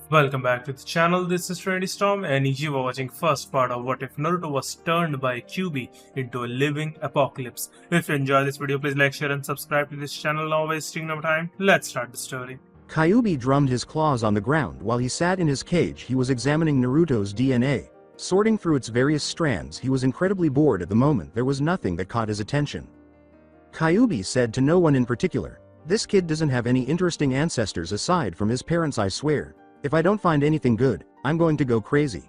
Welcome back to the channel. This is Trendy Storm, and you are watching first part of What If Naruto Was Turned by Kyuubi into a living apocalypse. If you enjoy this video, please like, share, and subscribe to this channel. Not wasting no time. Let's start the story. Kyuubi drummed his claws on the ground while he sat in his cage. He was examining Naruto's DNA. Sorting through its various strands, he was incredibly bored at the moment. There was nothing that caught his attention. Kyuubi said to no one in particular, "This kid doesn't have any interesting ancestors aside from his parents, I swear. If I don't find anything good, I'm going to go crazy."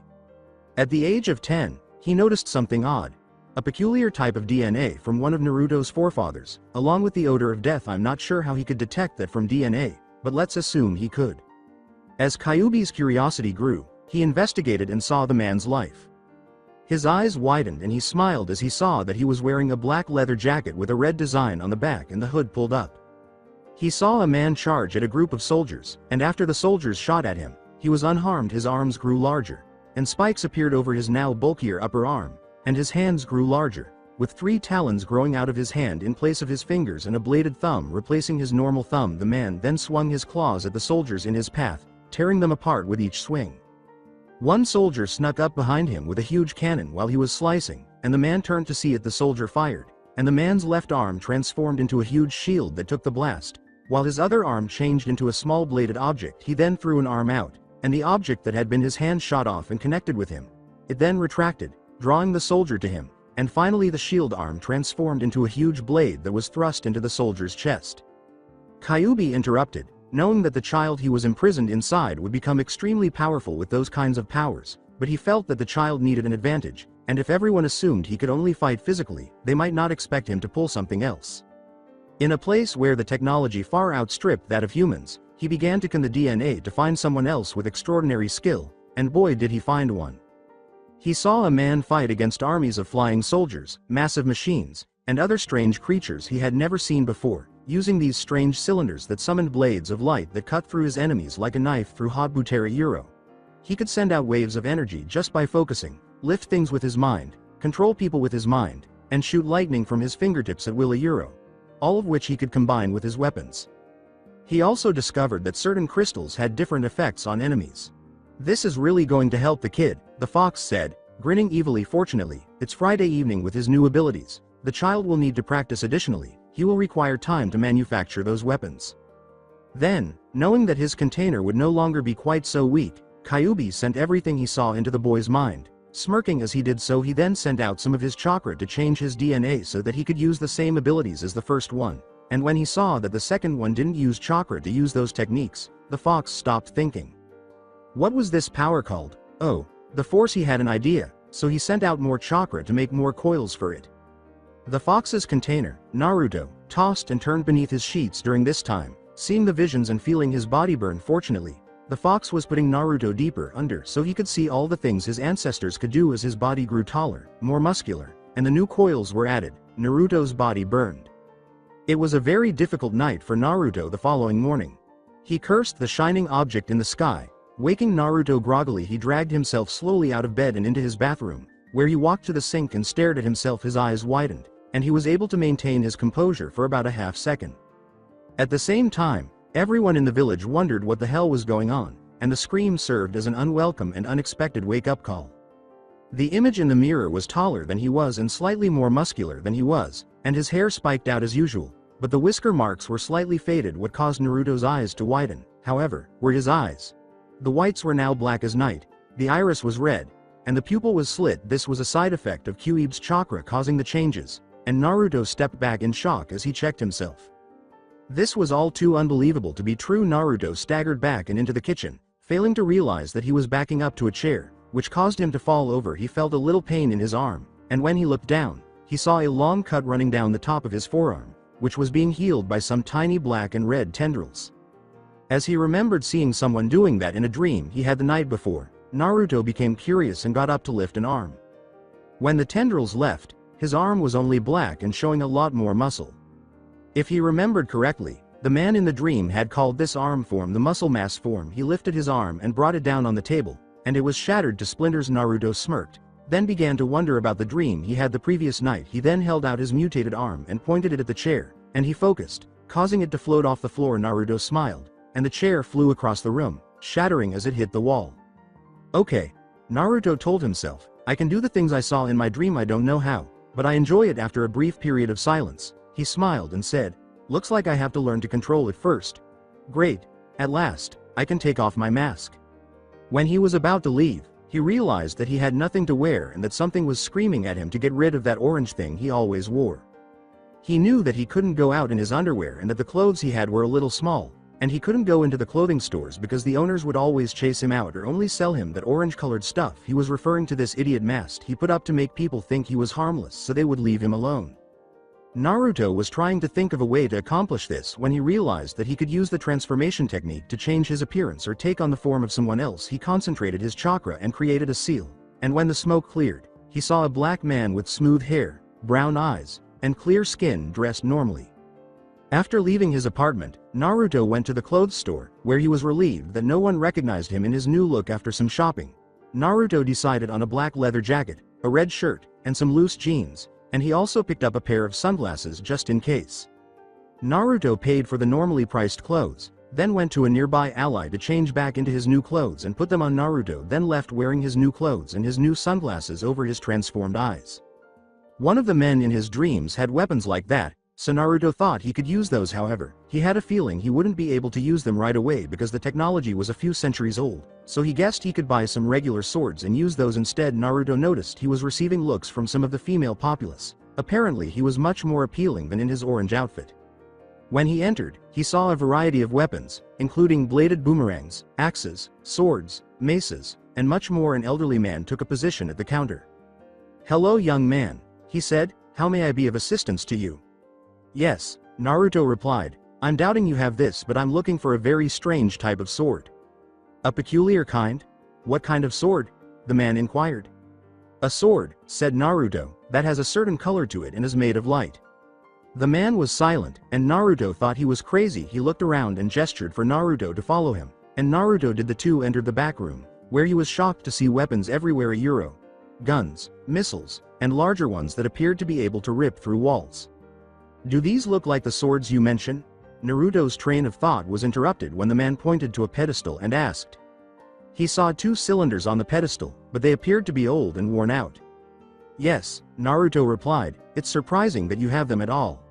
At the age of 10, he noticed something odd. A peculiar type of DNA from one of Naruto's forefathers, along with the odor of death. I'm not sure how he could detect that from DNA, but let's assume he could. As Kyuubi's curiosity grew, he investigated and saw the man's life. His eyes widened and he smiled as he saw that he was wearing a black leather jacket with a red design on the back and the hood pulled up. He saw a man charge at a group of soldiers, and after the soldiers shot at him, he was unharmed. His arms grew larger, and spikes appeared over his now bulkier upper arm, and his hands grew larger, with 3 talons growing out of his hand in place of his fingers and a bladed thumb replacing his normal thumb. The man then swung his claws at the soldiers in his path, tearing them apart with each swing. One soldier snuck up behind him with a huge cannon while he was slicing, and the man turned to see it. The soldier fired, and the man's left arm transformed into a huge shield that took the blast, while his other arm changed into a small bladed object. He then threw an arm out, and the object that had been his hand shot off and connected with him. It then retracted, drawing the soldier to him, and finally the shield arm transformed into a huge blade that was thrust into the soldier's chest. Kyuubi interrupted, knowing that the child he was imprisoned inside would become extremely powerful with those kinds of powers, but he felt that the child needed an advantage, and if everyone assumed he could only fight physically, they might not expect him to pull something else. In a place where the technology far outstripped that of humans, he began to scan the DNA to find someone else with extraordinary skill, and boy did he find one. He saw a man fight against armies of flying soldiers, massive machines, and other strange creatures he had never seen before, using these strange cylinders that summoned blades of light that cut through his enemies like a knife through hot butter. He could send out waves of energy just by focusing, lift things with his mind, control people with his mind, and shoot lightning from his fingertips at will. All of which he could combine with his weapons. He also discovered that certain crystals had different effects on enemies. "This is really going to help the kid," the fox said, grinning evilly. "Fortunately, it's Friday evening with his new abilities. The child will need to practice additionally. He will require time to manufacture those weapons." Then, knowing that his container would no longer be quite so weak, Kyuubi sent everything he saw into the boy's mind. Smirking as he did so, he then sent out some of his chakra to change his DNA so that he could use the same abilities as the first one, and when he saw that the second one didn't use chakra to use those techniques, the fox stopped thinking. What was this power called? Oh, the force. He had an idea, so he sent out more chakra to make more coils for it. The fox's container, Naruto, tossed and turned beneath his sheets during this time, seeing the visions and feeling his body burn. Fortunately, the fox was putting Naruto deeper under so he could see all the things his ancestors could do. As his body grew taller, more muscular, and the new coils were added, Naruto's body burned. It was a very difficult night for Naruto. The following morning, he cursed the shining object in the sky. Waking Naruto groggily, he dragged himself slowly out of bed and into his bathroom, where he walked to the sink and stared at himself. His eyes widened, and he was able to maintain his composure for about a half second. At the same time, everyone in the village wondered what the hell was going on, and the scream served as an unwelcome and unexpected wake-up call. The image in the mirror was taller than he was and slightly more muscular than he was, and his hair spiked out as usual, but the whisker marks were slightly faded. What caused Naruto's eyes to widen, however, were his eyes. The whites were now black as night, the iris was red, and the pupil was slit. This was a side effect of Kyuubi's chakra causing the changes, and Naruto stepped back in shock as he checked himself. This was all too unbelievable to be true. Naruto staggered back and into the kitchen, failing to realize that he was backing up to a chair, which caused him to fall over. He felt a little pain in his arm, and when he looked down, he saw a long cut running down the top of his forearm, which was being healed by some tiny black and red tendrils. As he remembered seeing someone doing that in a dream he had the night before, Naruto became curious and got up to lift an arm. When the tendrils left, his arm was only black and showing a lot more muscle. If he remembered correctly, the man in the dream had called this arm form the muscle mass form. He lifted his arm and brought it down on the table, and it was shattered to splinters. Naruto smirked, then began to wonder about the dream he had the previous night. He then held out his mutated arm and pointed it at the chair, and he focused, causing it to float off the floor. Naruto smiled, and the chair flew across the room, shattering as it hit the wall. Okay. Naruto told himself, I can do the things I saw in my dream. I don't know how, but I enjoy it. After a brief period of silence, he smiled and said, looks like I have to learn to control it first. Great. At last, I can take off my mask. When he was about to leave, he realized that he had nothing to wear and that something was screaming at him to get rid of that orange thing he always wore. He knew that he couldn't go out in his underwear and that the clothes he had were a little small, and he couldn't go into the clothing stores because the owners would always chase him out or only sell him that orange-colored stuff. He was referring to this idiot mask he put up to make people think he was harmless so they would leave him alone. Naruto was trying to think of a way to accomplish this when he realized that he could use the transformation technique to change his appearance or take on the form of someone else. He concentrated his chakra and created a seal, and when the smoke cleared, he saw a black man with smooth hair, brown eyes, and clear skin dressed normally. After leaving his apartment, Naruto went to the clothes store, where he was relieved that no one recognized him in his new look. After some shopping, Naruto decided on a black leather jacket, a red shirt, and some loose jeans, and he also picked up a pair of sunglasses just in case. Naruto paid for the normally priced clothes, then went to a nearby alley to change back into his new clothes and put them on. Naruto then left wearing his new clothes and his new sunglasses over his transformed eyes. One of the men in his dreams had weapons like that, so Naruto thought he could use those. However, he had a feeling he wouldn't be able to use them right away because the technology was a few centuries old, so he guessed he could buy some regular swords and use those instead. Naruto noticed he was receiving looks from some of the female populace. Apparently he was much more appealing than in his orange outfit. When he entered, he saw a variety of weapons, including bladed boomerangs, axes, swords, maces, and much more. An elderly man took a position at the counter. Hello young man, he said, how may I be of assistance to you? Yes, Naruto replied, I'm doubting you have this, but I'm looking for a very strange type of sword. A peculiar kind? What kind of sword? The man inquired. A sword, said Naruto, that has a certain color to it and is made of light. The man was silent, and Naruto thought he was crazy. He looked around and gestured for Naruto to follow him, and Naruto did. The two entered the back room, where he was shocked to see weapons everywhere: guns, missiles, and larger ones that appeared to be able to rip through walls. Do these look like the swords you mention? Naruto's train of thought was interrupted when the man pointed to a pedestal and asked. He saw 2 cylinders on the pedestal, but they appeared to be old and worn out. Yes, Naruto replied, it's surprising that you have them at all.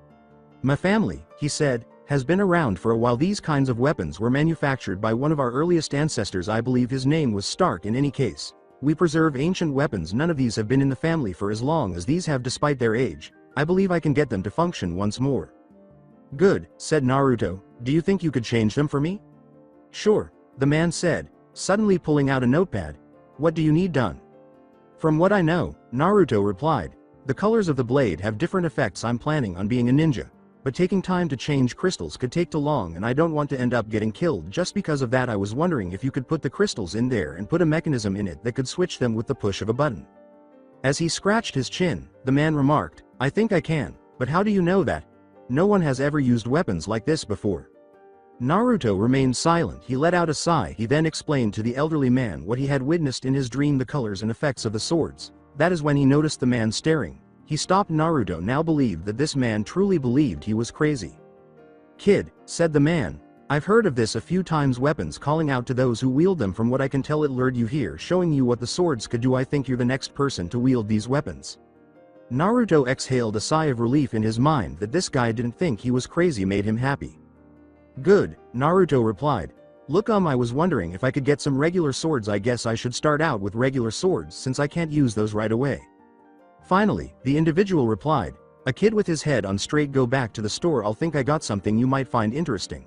My family, he said, has been around for a while. These kinds of weapons were manufactured by one of our earliest ancestors. I believe his name was Stark. In any case, we preserve ancient weapons. None of these have been in the family for as long as these have. Despite their age, I believe I can get them to function once more. Good, said Naruto, do you think you could change them for me? Sure, the man said, suddenly pulling out a notepad. What do you need done? From what I know, Naruto replied, the colors of the blade have different effects. I'm planning on being a ninja, but taking time to change crystals could take too long and I don't want to end up getting killed just because of that. I was wondering if you could put the crystals in there and put a mechanism in it that could switch them with the push of a button. As he scratched his chin, the man remarked, I think I can, but how do you know that? No one has ever used weapons like this before. Naruto remained silent. He let out a sigh. He then explained to the elderly man what he had witnessed in his dream, the colors and effects of the swords. That is when he noticed the man staring. He stopped. Naruto now believed that this man truly believed he was crazy. Kid, said the man, I've heard of this a few times. Weapons calling out to those who wield them. From what I can tell, it lured you here, showing you what the swords could do. I think you're the next person to wield these weapons. Naruto exhaled a sigh of relief. In his mind, that this guy didn't think he was crazy made him happy. Good, Naruto replied. Look, I was wondering if I could get some regular swords. I guess I should start out with regular swords since I can't use those right away. Finally, the individual replied, a kid with his head on straight. Go back to the store. I'll think I got something you might find interesting.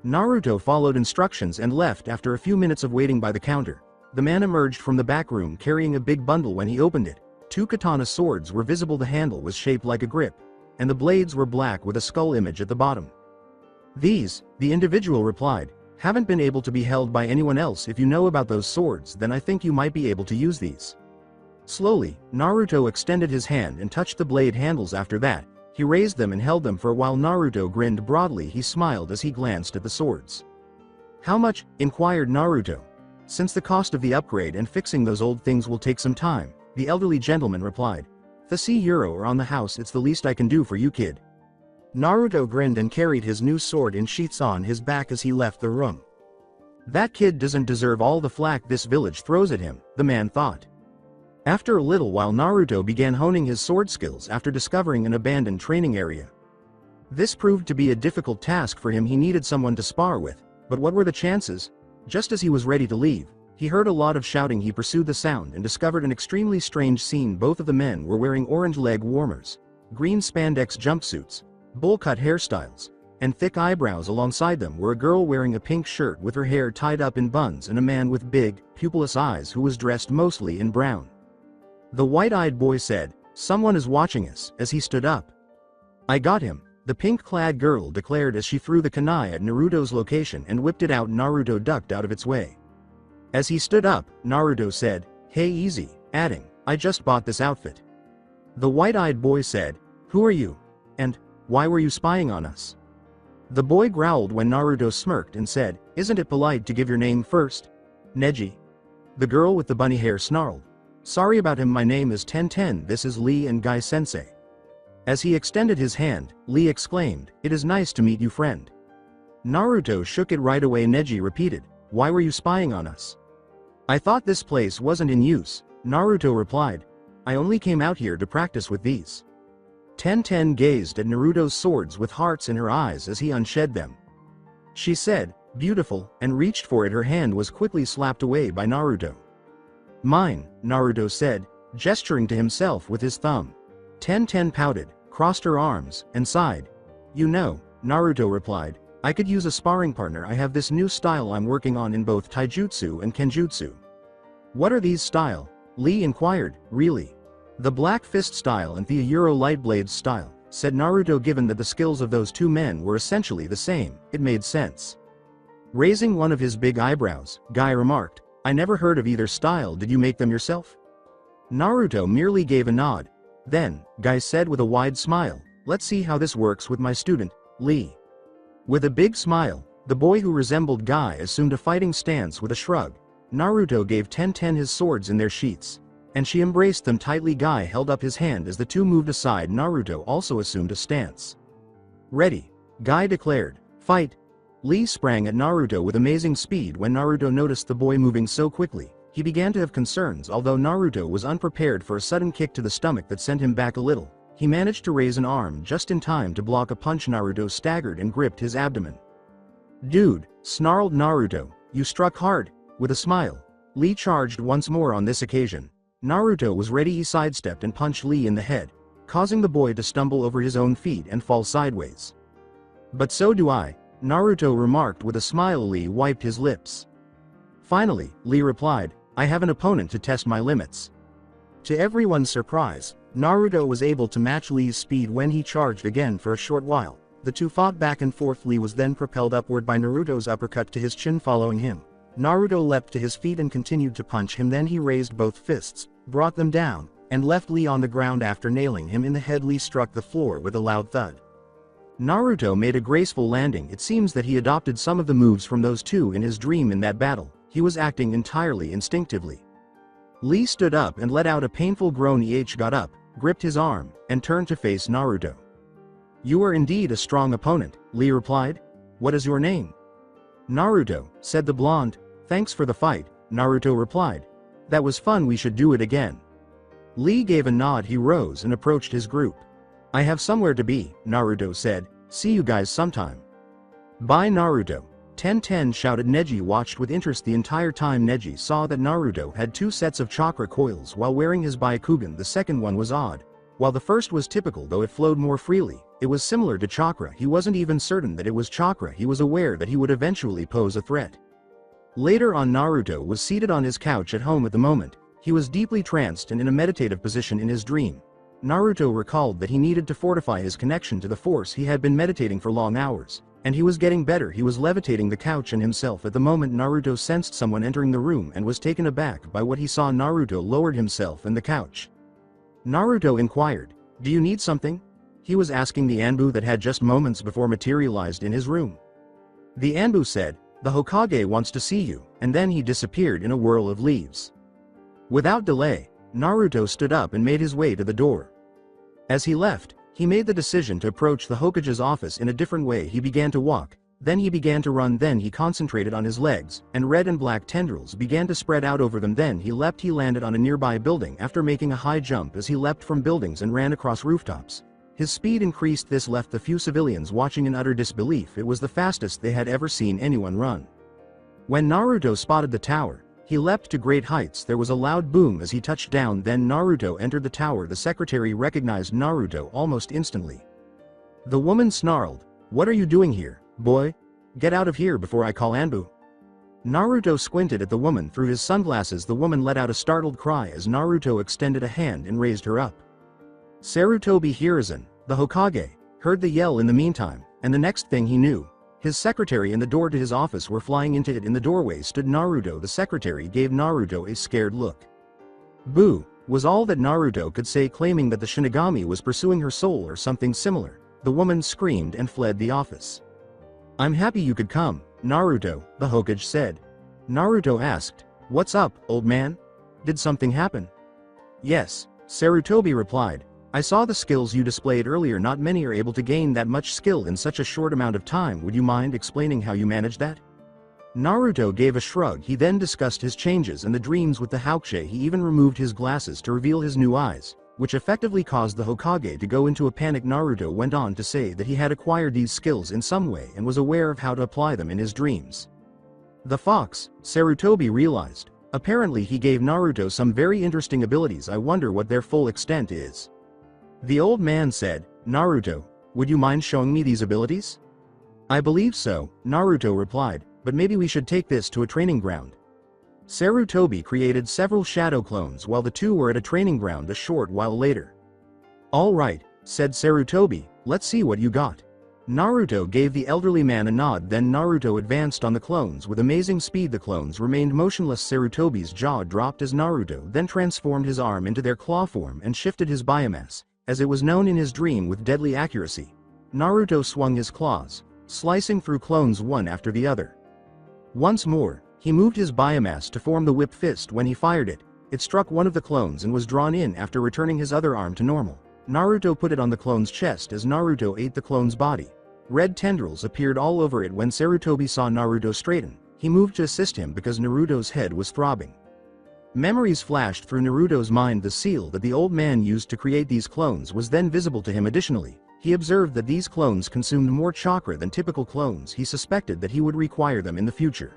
Naruto followed instructions and left. After a few minutes of waiting by the counter, the man emerged from the back room carrying a big bundle. When he opened it, 2 katana swords were visible. The handle was shaped like a grip, and the blades were black with a skull image at the bottom. These, the individual replied, haven't been able to be held by anyone else. If you know about those swords, then I think you might be able to use these. Slowly, Naruto extended his hand and touched the blade handles. After that, he raised them and held them for a while. Naruto grinned broadly. He smiled as he glanced at the swords. How much? Inquired Naruto. Since the cost of the upgrade and fixing those old things will take some time, the elderly gentleman replied. €30 are on the house. It's the least I can do for you, kid. Naruto grinned and carried his new sword in sheaths on his back as he left the room. That kid doesn't deserve all the flack this village throws at him, the man thought. After a little while Naruto began honing his sword skills after discovering an abandoned training area. This proved to be a difficult task for him. He needed someone to spar with, but what were the chances? Just as he was ready to leave, he heard a lot of shouting. He pursued the sound and discovered an extremely strange scene. Both of the men were wearing orange leg warmers, green spandex jumpsuits, bowl-cut hairstyles, and thick eyebrows. Alongside them were a girl wearing a pink shirt with her hair tied up in buns and a man with big, pupilless eyes who was dressed mostly in brown. The white-eyed boy said, "Someone is watching us," as he stood up. "I got him," the pink-clad girl declared as she threw the kunai at Naruto's location and whipped it out. Naruto ducked out of its way. As he stood up, Naruto said, "Hey, easy," adding, "I just bought this outfit." The white-eyed boy said, "Who are you? And why were you spying on us?" The boy growled when Naruto smirked and said, "Isn't it polite to give your name first? Neji." The girl with the bunny hair snarled, "Sorry about him, my name is Ten. This is Lee and Guy Sensei." As he extended his hand, Lee exclaimed, "It is nice to meet you, friend." Naruto shook it right away. Neji repeated, "Why were you spying on us?" "I thought this place wasn't in use," Naruto replied. "I only came out here to practice with these." Ten gazed at Naruto's swords with hearts in her eyes as he unsheathed them. She said, "Beautiful," and reached for it. Her hand was quickly slapped away by Naruto. "Mine," Naruto said, gesturing to himself with his thumb. Ten pouted, crossed her arms, and sighed. "You know," Naruto replied, "I could use a sparring partner. I have this new style I'm working on in both taijutsu and kenjutsu." "What are these style?" Lee inquired. "Really? The Black Fist style and the Euro Light Blades style," said Naruto. Given that the skills of those two men were essentially the same, it made sense. Raising one of his big eyebrows, Guy remarked, "I never heard of either style. Did you make them yourself?" Naruto merely gave a nod. Then, Guy said with a wide smile, "Let's see how this works with my student, Lee." With a big smile, the boy who resembled Guy assumed a fighting stance. With a shrug, Naruto gave Ten his swords in their sheaths, and she embraced them tightly. Guy held up his hand as the two moved aside. Naruto also assumed a stance. "Ready," Guy declared. "Fight." Lee sprang at Naruto with amazing speed. When Naruto noticed the boy moving so quickly, he began to have concerns. Although Naruto was unprepared for a sudden kick to the stomach that sent him back a little, he managed to raise an arm just in time to block a punch. Naruto staggered and gripped his abdomen. "Dude," snarled Naruto, "you struck hard." With a smile, Lee charged once more. On this occasion, Naruto was ready. He sidestepped and punched Lee in the head, causing the boy to stumble over his own feet and fall sideways. "But so do I," Naruto remarked with a smile. Lee wiped his lips. Finally, Lee replied, "I have an opponent to test my limits." To everyone's surprise, Naruto was able to match Lee's speed when he charged again. For a short while, the two fought back and forth. Lee was then propelled upward by Naruto's uppercut to his chin. Following him, Naruto leapt to his feet and continued to punch him. Then he raised both fists, brought them down, and left Lee on the ground. After nailing him in the head, Lee struck the floor with a loud thud. Naruto made a graceful landing. It seems that he adopted some of the moves from those two in his dream. In that battle, he was acting entirely instinctively. Lee stood up and let out a painful groan. He got up, gripped his arm, and turned to face Naruto. "You are indeed a strong opponent," Lee replied. "What is your name?" "Naruto," said the blonde. "Thanks for the fight," Naruto replied. "That was fun. We should do it again." Lee gave a nod. He rose and approached his group. "I have somewhere to be," Naruto said. "See you guys sometime." "Bye, Naruto." Ten shouted. Neji watched with interest the entire time. Neji saw that Naruto had two sets of chakra coils while wearing his Byakugan. The second one was odd. While the first was typical, though it flowed more freely, it was similar to chakra. He wasn't even certain that it was chakra. He was aware that he would eventually pose a threat. Later on, Naruto was seated on his couch at home. At the moment, he was deeply tranced and in a meditative position in his dream. Naruto recalled that he needed to fortify his connection to the force. He had been meditating for long hours, and he was getting better. He was levitating the couch and himself. At the moment, Naruto sensed someone entering the room and was taken aback by what he saw. Naruto lowered himself and the couch. Naruto inquired, "Do you need something?" He was asking the Anbu that had just moments before materialized in his room. The Anbu said, "The Hokage wants to see you," and then he disappeared in a whirl of leaves. Without delay, Naruto stood up and made his way to the door. As he left, he made the decision to approach the Hokage's office in a different way. He began to walk, Then he began to run, then he concentrated on his legs, and red and black tendrils began to spread out over them. Then he leapt, he landed on a nearby building after making a high jump as he leapt from buildings and ran across rooftops. His speed increased, this left the few civilians watching in utter disbelief. It was the fastest they had ever seen anyone run. When Naruto spotted the tower, he leapt to great heights. There was a loud boom as he touched down, then Naruto entered the tower. The secretary recognized Naruto almost instantly. The woman snarled, "What are you doing here, boy? Get out of here before I call Anbu." Naruto squinted at the woman through his sunglasses. The woman let out a startled cry as Naruto extended a hand and raised her up. Sarutobi Hiruzen, the Hokage, heard the yell in the meantime, and the next thing he knew, his secretary and the door to his office were flying into it. In the doorway stood Naruto. The secretary gave Naruto a scared look. "Boo," was all that Naruto could say, claiming that the Shinigami was pursuing her soul or something similar. The woman screamed and fled the office. "I'm happy you could come, Naruto," the Hokage said. Naruto asked, "What's up, old man? Did something happen?" "Yes," Sarutobi replied. "I saw the skills you displayed earlier. Not many are able to gain that much skill in such a short amount of time. Would you mind explaining how you managed that?" Naruto gave a shrug. He then discussed his changes and the dreams with the Hokage. He even removed his glasses to reveal his new eyes, which effectively caused the Hokage to go into a panic. Naruto went on to say that he had acquired these skills in some way and was aware of how to apply them in his dreams. The fox, Sarutobi realized. Apparently he gave Naruto some very interesting abilities. I wonder what their full extent is. The old man said, "Naruto, would you mind showing me these abilities?" "I believe so," Naruto replied, "but maybe we should take this to a training ground." Sarutobi created several shadow clones while the two were at a training ground a short while later. "All right," said Sarutobi, "let's see what you got." Naruto gave the elderly man a nod. Then Naruto advanced on the clones with amazing speed. The clones remained motionless. Sarutobi's jaw dropped as Naruto then transformed his arm into their claw form and shifted his biomass, as it was known in his dream, with deadly accuracy. Naruto swung his claws, slicing through clones one after the other. Once more, he moved his biomass to form the whip fist. When he fired it, it struck one of the clones and was drawn in after returning his other arm to normal. Naruto put it on the clone's chest. As Naruto ate the clone's body, red tendrils appeared all over it. When Sarutobi saw Naruto straighten, he moved to assist him because Naruto's head was throbbing. Memories flashed through Naruto's mind. The seal that the old man used to create these clones was then visible to him. Additionally, he observed that these clones consumed more chakra than typical clones. He suspected that he would require them in the future.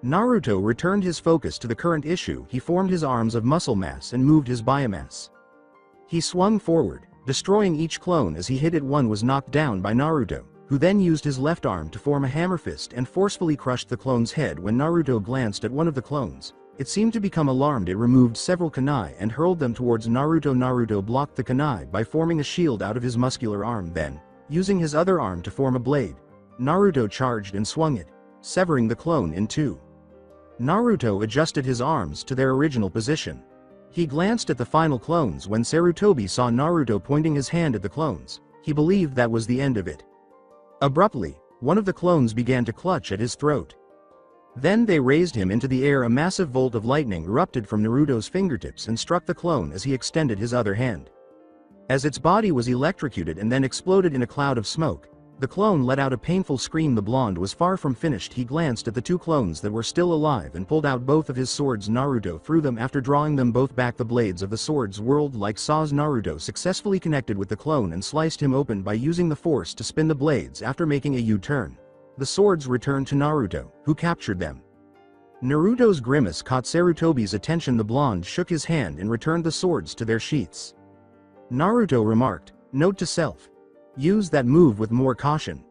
Naruto returned his focus to the current issue. He formed his arms of muscle mass and moved his biomass. He swung forward, destroying each clone as he hit it. One was knocked down by Naruto, who then used his left arm to form a hammer fist and forcefully crushed the clone's head. When Naruto glanced at one of the clones, it seemed to become alarmed. It removed several kunai and hurled them towards Naruto. Naruto blocked the kunai by forming a shield out of his muscular arm. Then, using his other arm to form a blade, Naruto charged and swung it, severing the clone in two. Naruto adjusted his arms to their original position. He glanced at the final clones. When Sarutobi saw Naruto pointing his hand at the clones, he believed that was the end of it. Abruptly, one of the clones began to clutch at his throat. Then they raised him into the air. A massive bolt of lightning erupted from Naruto's fingertips and struck the clone as he extended his other hand. As its body was electrocuted and then exploded in a cloud of smoke, the clone let out a painful scream. The blonde was far from finished. He glanced at the two clones that were still alive and pulled out both of his swords. Naruto threw them after drawing them both back. The blades of the swords whirled like saws. Naruto successfully connected with the clone and sliced him open by using the force to spin the blades after making a U-turn. The swords returned to Naruto, who captured them. Naruto's grimace caught Sarutobi's attention. The blonde shook his hand and returned the swords to their sheaths. Naruto remarked, "Note to self. Use that move with more caution."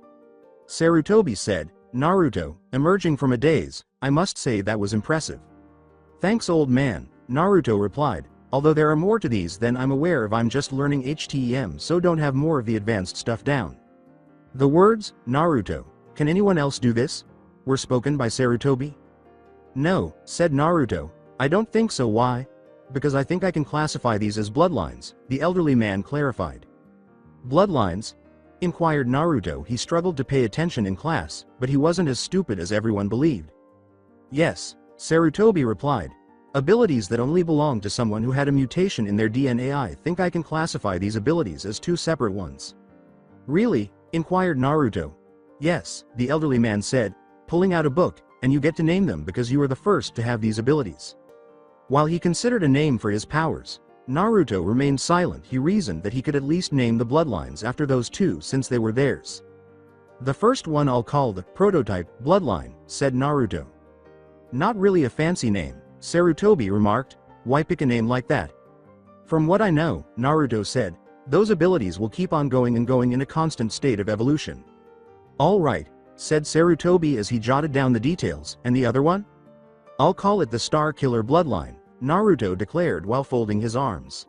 Sarutobi said, "Naruto, emerging from a daze, I must say that was impressive." "Thanks, old man," Naruto replied, "although there are more to these than I'm aware of. I'm just learning HTEM, so don't have more of the advanced stuff down." The words, "Naruto, can anyone else do this?" were spoken by Sarutobi. "No," said Naruto, "I don't think so." "Why?" "Because I think I can classify these as bloodlines," the elderly man clarified. "Bloodlines?" inquired Naruto. He struggled to pay attention in class, but he wasn't as stupid as everyone believed. "Yes," Sarutobi replied. "Abilities that only belong to someone who had a mutation in their DNA. I think I can classify these abilities as two separate ones." "Really?" inquired Naruto. Yes, the elderly man said, pulling out a book, and you get to name them because you are the first to have these abilities. While he considered a name for his powers, Naruto remained silent. He reasoned that he could at least name the bloodlines after those two since they were theirs. The first one I'll call the prototype bloodline, said Naruto. Not really a fancy name, Sarutobi remarked. Why pick a name like that? From what I know, Naruto said, those abilities will keep on going and going in a constant state of evolution. All right, said Sarutobi as he jotted down the details. And the other one? I'll call it the Star Killer bloodline, Naruto declared while folding his arms.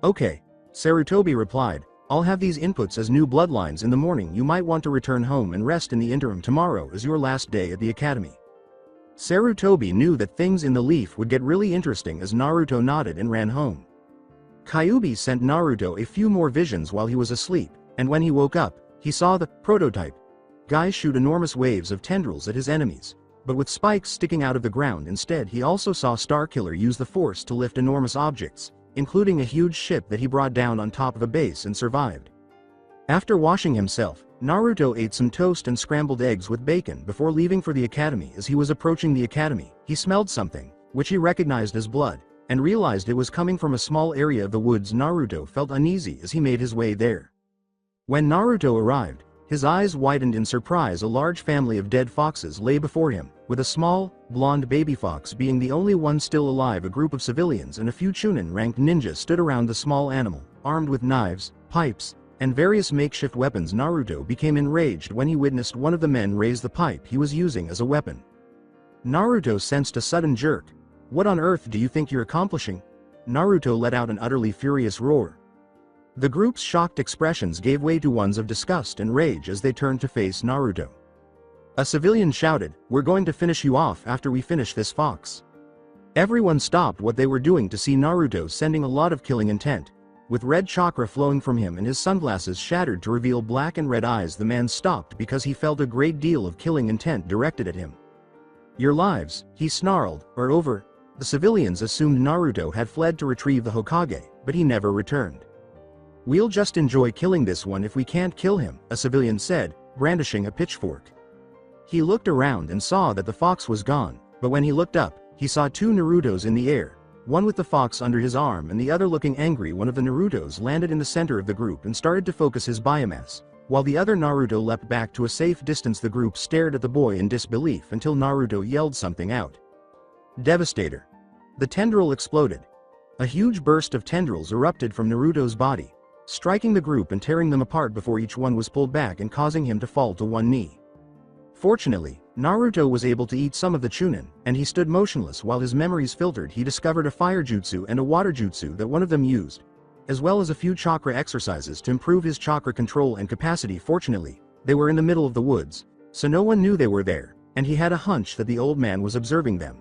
Okay, Sarutobi replied, I'll have these inputs as new bloodlines in the morning. You might want to return home and rest in the interim. Tomorrow is your last day at the academy. Sarutobi knew that things in the leaf would get really interesting as Naruto nodded and ran home. Kyuubi sent Naruto a few more visions while he was asleep, and when he woke up, he saw the prototype guy shoot enormous waves of tendrils at his enemies, but with spikes sticking out of the ground instead. He also saw Starkiller use the force to lift enormous objects, including a huge ship that he brought down on top of a base and survived. After washing himself, Naruto ate some toast and scrambled eggs with bacon before leaving for the academy. As he was approaching the academy, he smelled something, which he recognized as blood, and realized it was coming from a small area of the woods. Naruto felt uneasy as he made his way there. When Naruto arrived, his eyes widened in surprise. A large family of dead foxes lay before him, with a small, blonde baby fox being the only one still alive. A group of civilians and a few Chunin-ranked ninjas stood around the small animal, armed with knives, pipes, and various makeshift weapons. Naruto became enraged when he witnessed one of the men raise the pipe he was using as a weapon. Naruto sensed a sudden jerk. What on earth do you think you're accomplishing? Naruto let out an utterly furious roar. The group's shocked expressions gave way to ones of disgust and rage as they turned to face Naruto. A civilian shouted, "We're going to finish you off after we finish this fox." Everyone stopped what they were doing to see Naruto sending a lot of killing intent. With red chakra flowing from him and his sunglasses shattered to reveal black and red eyes, the man stopped because he felt a great deal of killing intent directed at him. Your lives, he snarled, are over. The civilians assumed Naruto had fled to retrieve the Hokage, but he never returned. We'll just enjoy killing this one if we can't kill him, a civilian said, brandishing a pitchfork. He looked around and saw that the fox was gone, but when he looked up, he saw two Narutos in the air, one with the fox under his arm and the other looking angry. One of the Narutos landed in the center of the group and started to focus his biomass, while the other Naruto leapt back to a safe distance. The group stared at the boy in disbelief until Naruto yelled something out. Devastator. The tendril exploded. A huge burst of tendrils erupted from Naruto's body, striking the group and tearing them apart before each one was pulled back and causing him to fall to one knee. Fortunately, Naruto was able to eat some of the Chunin, and he stood motionless while his memories filtered. He discovered a fire jutsu and a water jutsu that one of them used, as well as a few chakra exercises to improve his chakra control and capacity. Fortunately, they were in the middle of the woods, so no one knew they were there, and he had a hunch that the old man was observing them.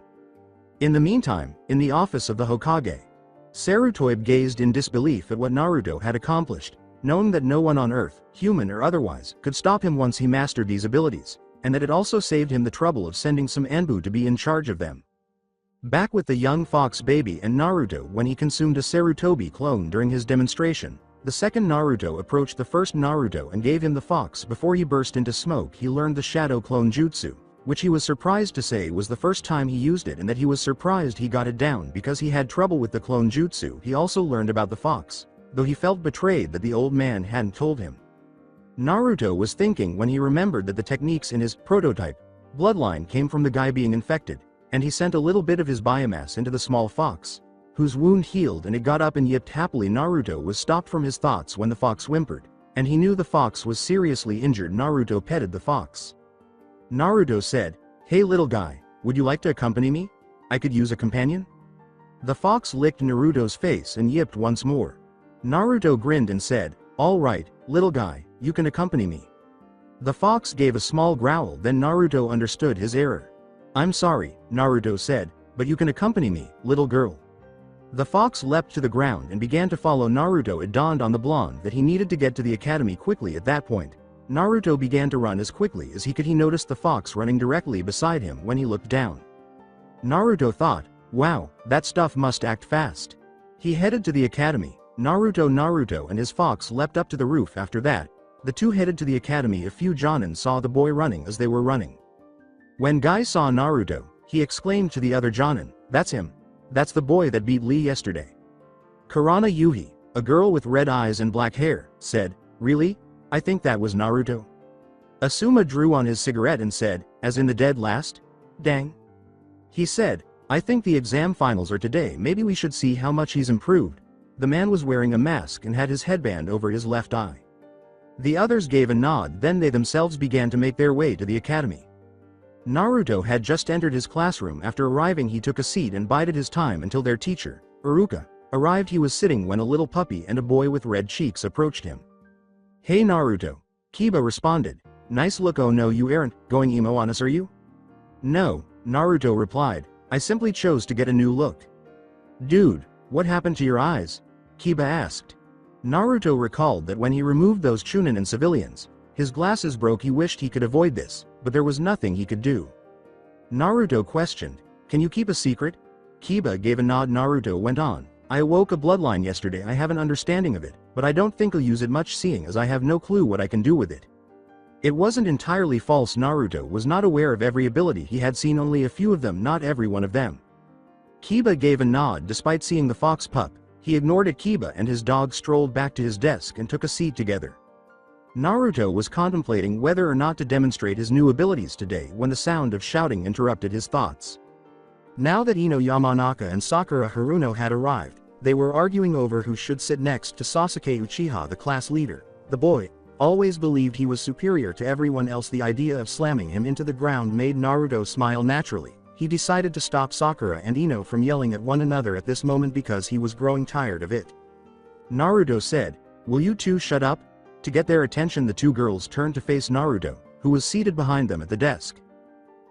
In the meantime, in the office of the Hokage, Sarutobi gazed in disbelief at what Naruto had accomplished, knowing that no one on Earth, human or otherwise, could stop him once he mastered these abilities, and that it also saved him the trouble of sending some Anbu to be in charge of them. Back with the young fox baby and Naruto, when he consumed a Sarutobi clone during his demonstration, the second Naruto approached the first Naruto and gave him the fox before he burst into smoke. He learned the shadow clone jutsu, which he was surprised to say was the first time he used it, and that he was surprised he got it down because he had trouble with the clone jutsu. He also learned about the fox, though he felt betrayed that the old man hadn't told him. Naruto was thinking when he remembered that the techniques in his prototype bloodline came from the guy being infected, and he sent a little bit of his biomass into the small fox, whose wound healed and it got up and yipped happily. Naruto was stopped from his thoughts when the fox whimpered, and he knew the fox was seriously injured. Naruto petted the fox. Naruto said, "Hey little guy, would you like to accompany me? I could use a companion?" The fox licked Naruto's face and yipped once more. Naruto grinned and said, "All right, little guy, you can accompany me." The fox gave a small growl, then Naruto understood his error. "I'm sorry," Naruto said, "but you can accompany me, little girl." The fox leapt to the ground and began to follow Naruto. It dawned on the blonde that he needed to get to the academy quickly. At that point, Naruto began to run as quickly as he could. He noticed the fox running directly beside him when he looked down. Naruto thought, wow, that stuff must act fast. He headed to the academy. Naruto and his fox leapt up to the roof. After that, The two headed to the academy. A few Jonin saw the boy running as they were running. When Guy saw Naruto, he exclaimed to the other Jonin, "That's him. That's the boy that beat Lee yesterday." Karana Yuhi, a girl with red eyes and black hair, said, "Really? I think that was Naruto." Asuma drew on his cigarette and said, "As in the dead last? Dang." He said, "I think the exam finals are today. Maybe we should see how much he's improved." The man was wearing a mask and had his headband over his left eye. The others gave a nod, then they themselves began to make their way to the academy. Naruto had just entered his classroom. After arriving, he took a seat and bided his time until their teacher, Iruka, arrived. He was sitting when a little puppy and a boy with red cheeks approached him. "Hey Naruto," Kiba responded. "Nice look." "Oh no, you aren't going emo on us, are you?" "No," Naruto replied. "I simply chose to get a new look." "Dude, what happened to your eyes?" Kiba asked. Naruto recalled that when he removed those chunin and civilians, his glasses broke. He wished he could avoid this, but there was nothing he could do. Naruto questioned, "Can you keep a secret?" Kiba gave a nod. Naruto went on, "I awoke a bloodline yesterday. I have an understanding of it, but I don't think I'll use it much, seeing as I have no clue what I can do with it." It wasn't entirely false. Naruto was not aware of every ability. He had seen only a few of them, not every one of them. Kiba gave a nod. Despite seeing the fox pup, he ignored it. Kiba and his dog strolled back to his desk and took a seat together. Naruto was contemplating whether or not to demonstrate his new abilities today when the sound of shouting interrupted his thoughts. Now that Ino Yamanaka and Sakura Haruno had arrived, they were arguing over who should sit next to Sasuke Uchiha, the class leader. The boy always believed he was superior to everyone else. The idea of slamming him into the ground made Naruto smile naturally. He decided to stop Sakura and Ino from yelling at one another at this moment because he was growing tired of it. Naruto said, "Will you two shut up?" To get their attention, the two girls turned to face Naruto, who was seated behind them at the desk.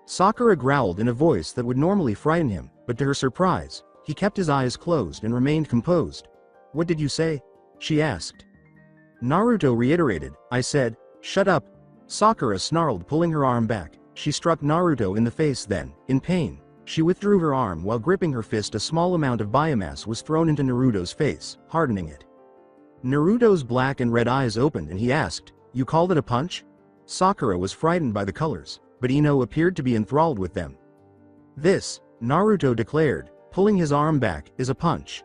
Sakura growled in a voice that would normally frighten him, but to her surprise, he kept his eyes closed and remained composed. "What did you say?" she asked. Naruto reiterated, "I said, shut up." Sakura snarled, pulling her arm back. She struck Naruto in the face. Then, in pain, she withdrew her arm while gripping her fist. A small amount of biomass was thrown into Naruto's face, hardening it. Naruto's black and red eyes opened and he asked, "You called it a punch?" Sakura was frightened by the colors, but Ino appeared to be enthralled with them. "This," Naruto declared, pulling his arm back, "is a punch."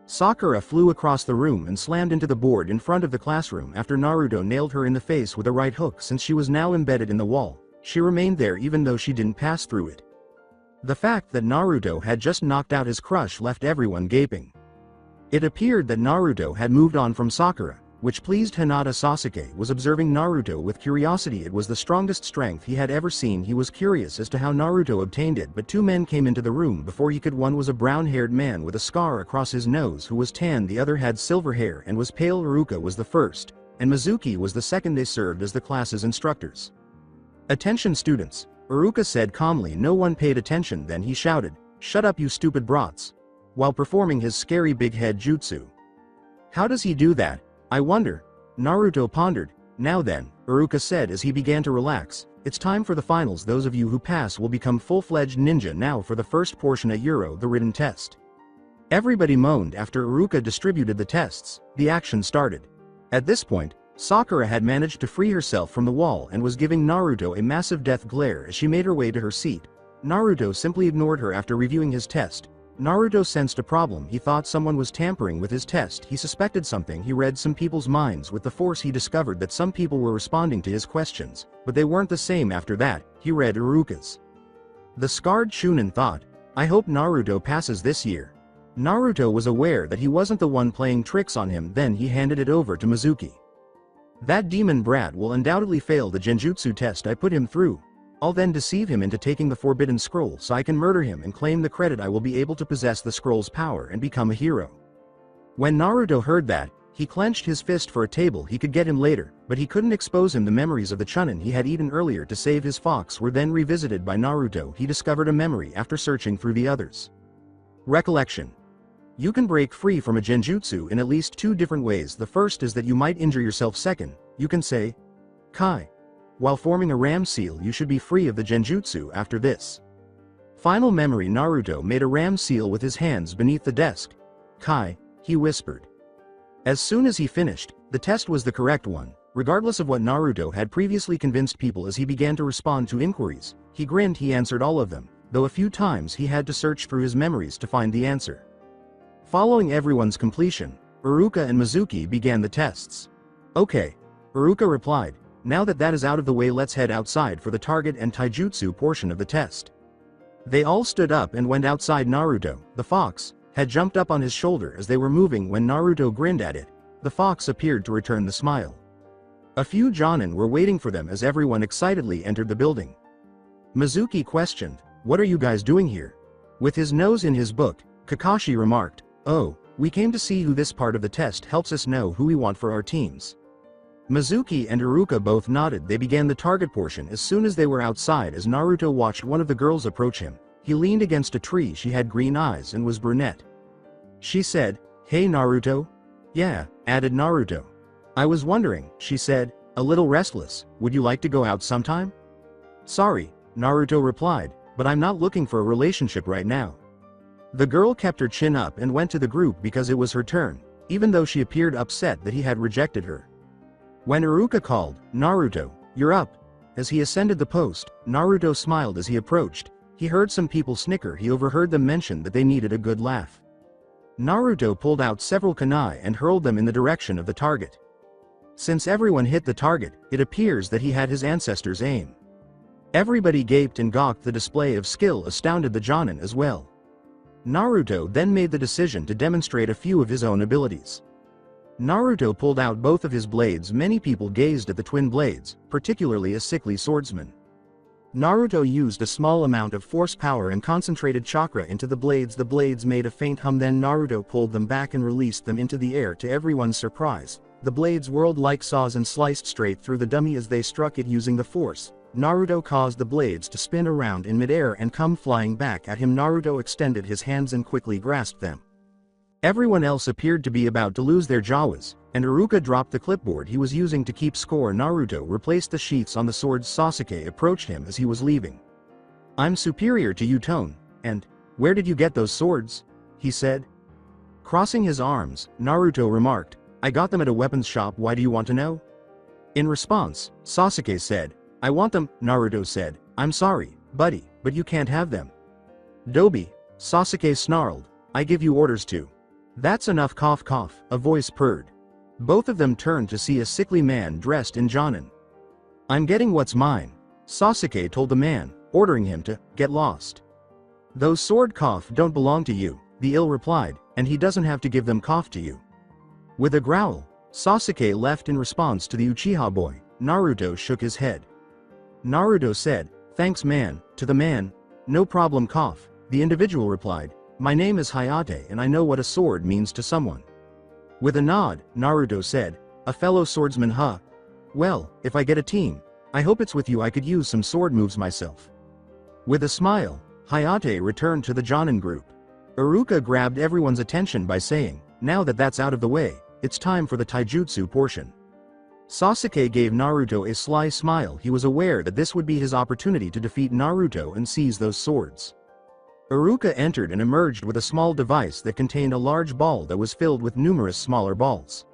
Sakura flew across the room and slammed into the board in front of the classroom after Naruto nailed her in the face with a right hook. Since she was now embedded in the wall, she remained there even though she didn't pass through it. The fact that Naruto had just knocked out his crush left everyone gaping. It appeared that Naruto had moved on from Sakura, which pleased Hinata. Sasuke was observing Naruto with curiosity. It was the strongest strength he had ever seen. He was curious as to how Naruto obtained it, but two men came into the room before he could. One was a brown-haired man with a scar across his nose who was tan. The other had silver hair and was pale. Iruka was the first, and Mizuki was the second. They served as the class's instructors. "Attention students," Iruka said calmly. No one paid attention. Then he shouted, "Shut up, you stupid brats," while performing his scary big head jutsu. "How does he do that, I wonder?" Naruto pondered. "Now then," Iruka said as he began to relax, "it's time for the finals. Those of you who pass will become full-fledged ninja. Now for the first portion at Euro, the written test." Everybody moaned. After Iruka distributed the tests, the action started. At this point, Sakura had managed to free herself from the wall and was giving Naruto a massive death glare as she made her way to her seat. Naruto simply ignored her. After reviewing his test, Naruto sensed a problem. He thought someone was tampering with his test. He suspected something. He read some people's minds with the force. He discovered that some people were responding to his questions, but they weren't the same. After that, he read Iruka's. The scarred Chunin thought, "I hope Naruto passes this year." Naruto was aware that he wasn't the one playing tricks on him. Then he handed it over to Mizuki. "That demon brat will undoubtedly fail the genjutsu test I put him through. I'll then deceive him into taking the forbidden scroll so I can murder him and claim the credit. I will be able to possess the scroll's power and become a hero." When Naruto heard that, he clenched his fist for a table. He could get him later, but he couldn't expose him. The memories of the chunin he had eaten earlier to save his fox were then revisited by Naruto. He discovered a memory after searching through the others. Recollection. You can break free from a genjutsu in at least two different ways. The first is that you might injure yourself. Second, you can say, Kai. While forming a ram seal, you should be free of the genjutsu after this. Final memory. Naruto made a ram seal with his hands beneath the desk. Kai, he whispered. As soon as he finished, the test was the correct one. Regardless of what Naruto had previously convinced people as he began to respond to inquiries, he grinned. He answered all of them, though a few times he had to search through his memories to find the answer. Following everyone's completion, Iruka and Mizuki began the tests. Okay, Iruka replied, now that that is out of the way, let's head outside for the target and taijutsu portion of the test. They all stood up and went outside. Naruto, the fox, had jumped up on his shoulder as they were moving. When Naruto grinned at it, the fox appeared to return the smile. A few Jonin were waiting for them as everyone excitedly entered the building. Mizuki questioned, what are you guys doing here? With his nose in his book, Kakashi remarked, oh, we came to see who. This part of the test helps us know who we want for our teams. Mizuki and Iruka both nodded. They began the target portion as soon as they were outside. As Naruto watched one of the girls approach him, he leaned against a tree. She had green eyes and was brunette. She said, hey Naruto? Yeah, added Naruto. I was wondering, she said, a little restless, would you like to go out sometime? Sorry, Naruto replied, but I'm not looking for a relationship right now. The girl kept her chin up and went to the group because it was her turn, even though she appeared upset that he had rejected her. When Iruka called, Naruto, you're up. As he ascended the post, Naruto smiled as he approached. He heard some people snicker. He overheard them mention that they needed a good laugh. Naruto pulled out several kunai and hurled them in the direction of the target. Since everyone hit the target, it appears that he had his ancestors' aim. Everybody gaped and gawked. The display of skill astounded the Jonin as well. Naruto then made the decision to demonstrate a few of his own abilities. Naruto pulled out both of his blades. Many people gazed at the twin blades, particularly a sickly swordsman. Naruto used a small amount of force power and concentrated chakra into the blades. The blades made a faint hum. Then Naruto pulled them back and released them into the air. To everyone's surprise, the blades whirled like saws and sliced straight through the dummy as they struck it. Using the force, Naruto caused the blades to spin around in midair and come flying back at him. Naruto extended his hands and quickly grasped them. Everyone else appeared to be about to lose their jaws, and Iruka dropped the clipboard he was using to keep score. Naruto replaced the sheets on the swords. Sasuke approached him as he was leaving. I'm superior to you, Tone, and where did you get those swords? He said. Crossing his arms, Naruto remarked, I got them at a weapons shop. Why do you want to know? In response, Sasuke said, I want them. Naruto said, I'm sorry, buddy, but you can't have them. Dobi, Sasuke snarled, I give you orders to. That's enough. Cough cough, a voice purred. Both of them turned to see a sickly man dressed in Jonin. I'm getting what's mine, Sasuke told the man, ordering him to get lost. Those sword cough don't belong to you, the ill replied, and he doesn't have to give them. Cough to you. With a growl, Sasuke left. In response to the Uchiha boy, Naruto shook his head. Naruto said, thanks man, to the man. No problem. Cough, the individual replied, my name is Hayate and I know what a sword means to someone. With a nod, Naruto said, a fellow swordsman. Huh? Well, if I get a team, I hope it's with you. I could use some sword moves myself. With a smile, Hayate returned to the Jonin group. Iruka grabbed everyone's attention by saying, now that that's out of the way, it's time for the taijutsu portion. Sasuke gave Naruto a sly smile. He was aware that this would be his opportunity to defeat Naruto and seize those swords. Iruka entered and emerged with a small device that contained a large ball that was filled with numerous smaller balls.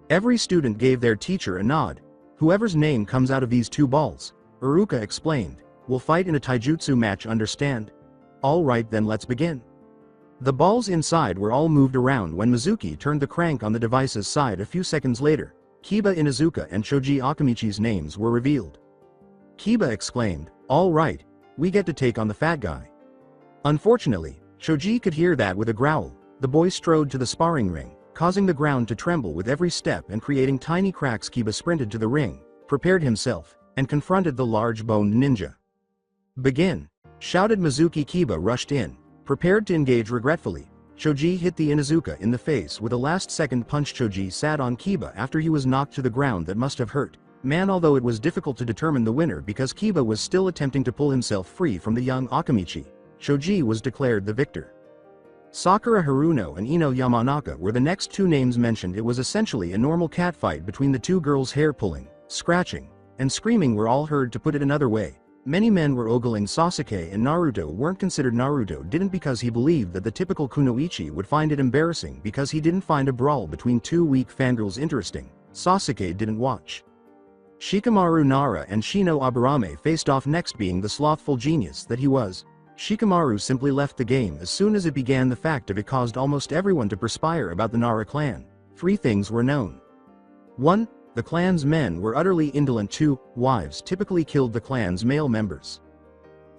Every student gave their teacher a nod. Whoever's name comes out of these two balls, Iruka explained, will fight in a taijutsu match. Understand? All right, then let's begin. The balls inside were all moved around when Mizuki turned the crank on the device's side. A few seconds later, Kiba Inuzuka and Shoji Akamichi's names were revealed. Kiba exclaimed, all right, we get to take on the fat guy. Unfortunately, Shoji could hear that. With a growl, the boy strode to the sparring ring, causing the ground to tremble with every step and creating tiny cracks. Kiba sprinted to the ring, prepared himself, and confronted the large-boned ninja. Begin, shouted Mizuki. Kiba rushed in, prepared to engage. Regretfully, Shoji hit the Inuzuka in the face with a last-second punch. Shoji sat on Kiba after he was knocked to the ground. That must have hurt, man. Although it was difficult to determine the winner because Kiba was still attempting to pull himself free from the young Akamichi, Shoji was declared the victor. Sakura Haruno and Ino Yamanaka were the next two names mentioned. It was essentially a normal catfight between the two girls. Hair pulling, scratching, and screaming were all heard. To put it another way, many men were ogling Sasuke and Naruto weren't considered. Naruto didn't because he believed that the typical kunoichi would find it embarrassing because he didn't find a brawl between two weak fangirls interesting. Sasuke didn't watch. Shikamaru Nara and Shino Aburame faced off, next being the slothful genius that he was. Shikamaru simply left the game as soon as it began. The fact of it caused almost everyone to perspire about the Nara clan. 3 things were known. 1. The clan's men were utterly indolent. 2. Wives typically killed the clan's male members.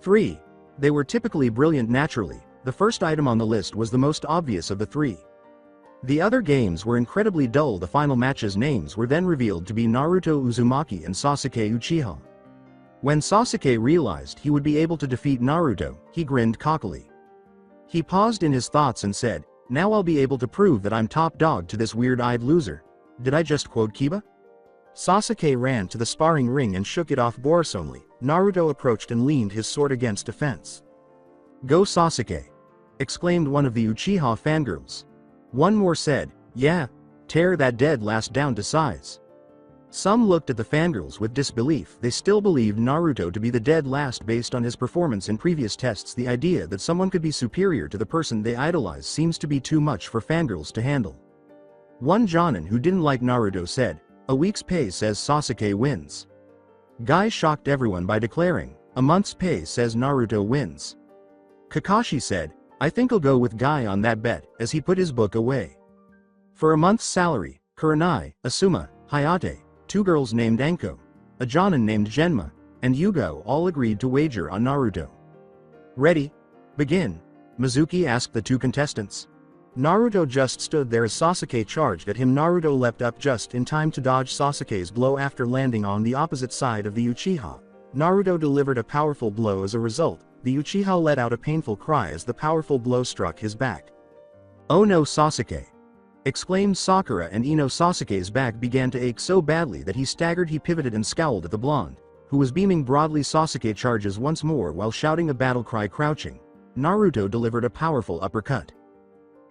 3. They were typically brilliant naturally. The first item on the list was the most obvious of the 3. The other games were incredibly dull. The final matches' names were then revealed to be Naruto Uzumaki and Sasuke Uchiha. When Sasuke realized he would be able to defeat Naruto, he grinned cockily. He paused in his thoughts and said, "Now I'll be able to prove that I'm top dog to this weird-eyed loser." Did I just quote Kiba? Sasuke ran to the sparring ring and shook it off boresomely. Naruto approached and leaned his sword against a fence. "Go Sasuke!" exclaimed one of the Uchiha fangirls. One more said, "Yeah, tear that dead last down to size." Some looked at the fangirls with disbelief. They still believed Naruto to be the dead last based on his performance in previous tests. The idea that someone could be superior to the person they idolize seems to be too much for fangirls to handle. One Jonin who didn't like Naruto said, "A week's pay says Sasuke wins." Guy shocked everyone by declaring, "A month's pay says Naruto wins." Kakashi said, "I think I'll go with Guy on that bet," as he put his book away. For a month's salary, Kurenai, Asuma, Hayate, 2 girls named Anko, a Jonin named Genma, and Yugo all agreed to wager on Naruto. "Ready? Begin," Mizuki asked the 2 contestants. Naruto just stood there as Sasuke charged at him. Naruto leapt up just in time to dodge Sasuke's blow after landing on the opposite side of the Uchiha. Naruto delivered a powerful blow. As a result, the Uchiha let out a painful cry as the powerful blow struck his back. "Oh no, Sasuke!" exclaimed Sakura, and Ino. Sasuke's back began to ache so badly that he staggered. He pivoted and scowled at the blonde, who was beaming broadly. Sasuke charges once more while shouting a battle cry. Crouching, Naruto delivered a powerful uppercut.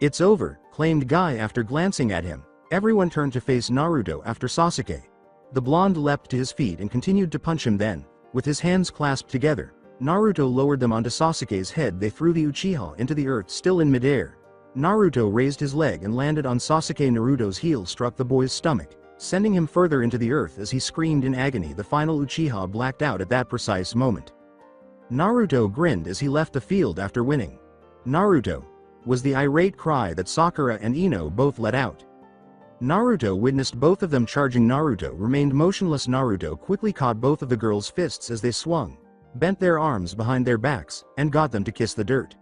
"It's over," claimed Guy after glancing at him. Everyone turned to face Naruto after Sasuke. The blonde leapt to his feet and continued to punch him. Then, with his hands clasped together, Naruto lowered them onto Sasuke's head. They threw the Uchiha into the earth. Still in midair, Naruto raised his leg and landed on Sasuke. Naruto's heel struck the boy's stomach, sending him further into the earth as he screamed in agony. The final Uchiha blacked out at that precise moment. Naruto grinned as he left the field after winning. "Naruto!" was the irate cry that Sakura and Ino both let out. Naruto witnessed both of them charging. Naruto remained motionless. Naruto quickly caught both of the girls' fists as they swung, bent their arms behind their backs, and got them to kiss the dirt.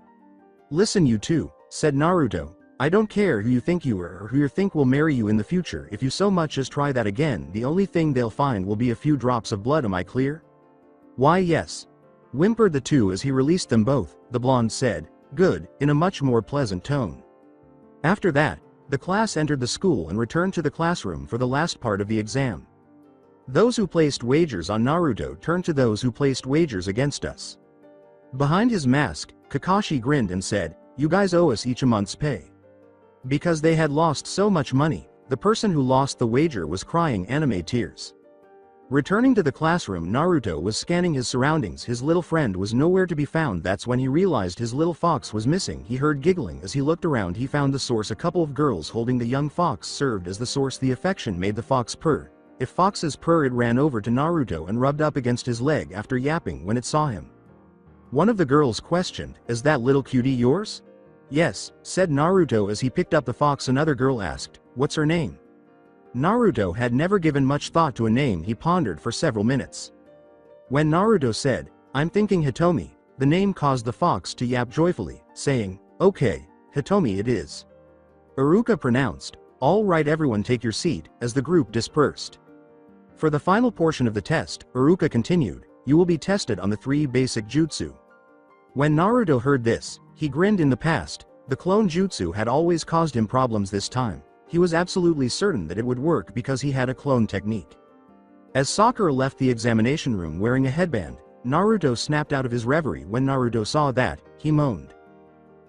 "Listen, you two," said Naruto, "I don't care who you think you are or who you think will marry you in the future. If you so much as try that again, the only thing they'll find will be a few drops of blood. Am I clear?" "Why, yes," whimpered the 2 as he released them both. The blonde said, "Good," in a much more pleasant tone. After that, the class entered the school and returned to the classroom for the last part of the exam. Those who placed wagers on Naruto turned to those who placed wagers against us. Behind his mask, Kakashi grinned and said, "You guys owe us each a month's pay." Because they had lost so much money, the person who lost the wager was crying anime tears. Returning to the classroom, Naruto was scanning his surroundings. His little friend was nowhere to be found. That's when he realized his little fox was missing. He heard giggling. As he looked around, he found the source. A couple of girls holding the young fox served as the source. The affection made the fox purr. If foxes purr, it ran over to Naruto and rubbed up against his leg after yapping when it saw him. One of the girls questioned, "Is that little cutie yours?" "Yes," said Naruto as he picked up the fox. Another girl asked, "What's her name?" Naruto had never given much thought to a name. He pondered for several minutes. When Naruto said, "I'm thinking Hitomi," the name caused the fox to yap joyfully, saying, "Okay, Hitomi it is." Iruka pronounced, "All right, everyone take your seat," as the group dispersed. For the final portion of the test, Iruka continued, "You will be tested on the 3 basic jutsu." When Naruto heard this, he grinned. In the past, the clone jutsu had always caused him problems. This time, he was absolutely certain that it would work because he had a clone technique. As Sakura left the examination room wearing a headband, Naruto snapped out of his reverie. When Naruto saw that, he moaned.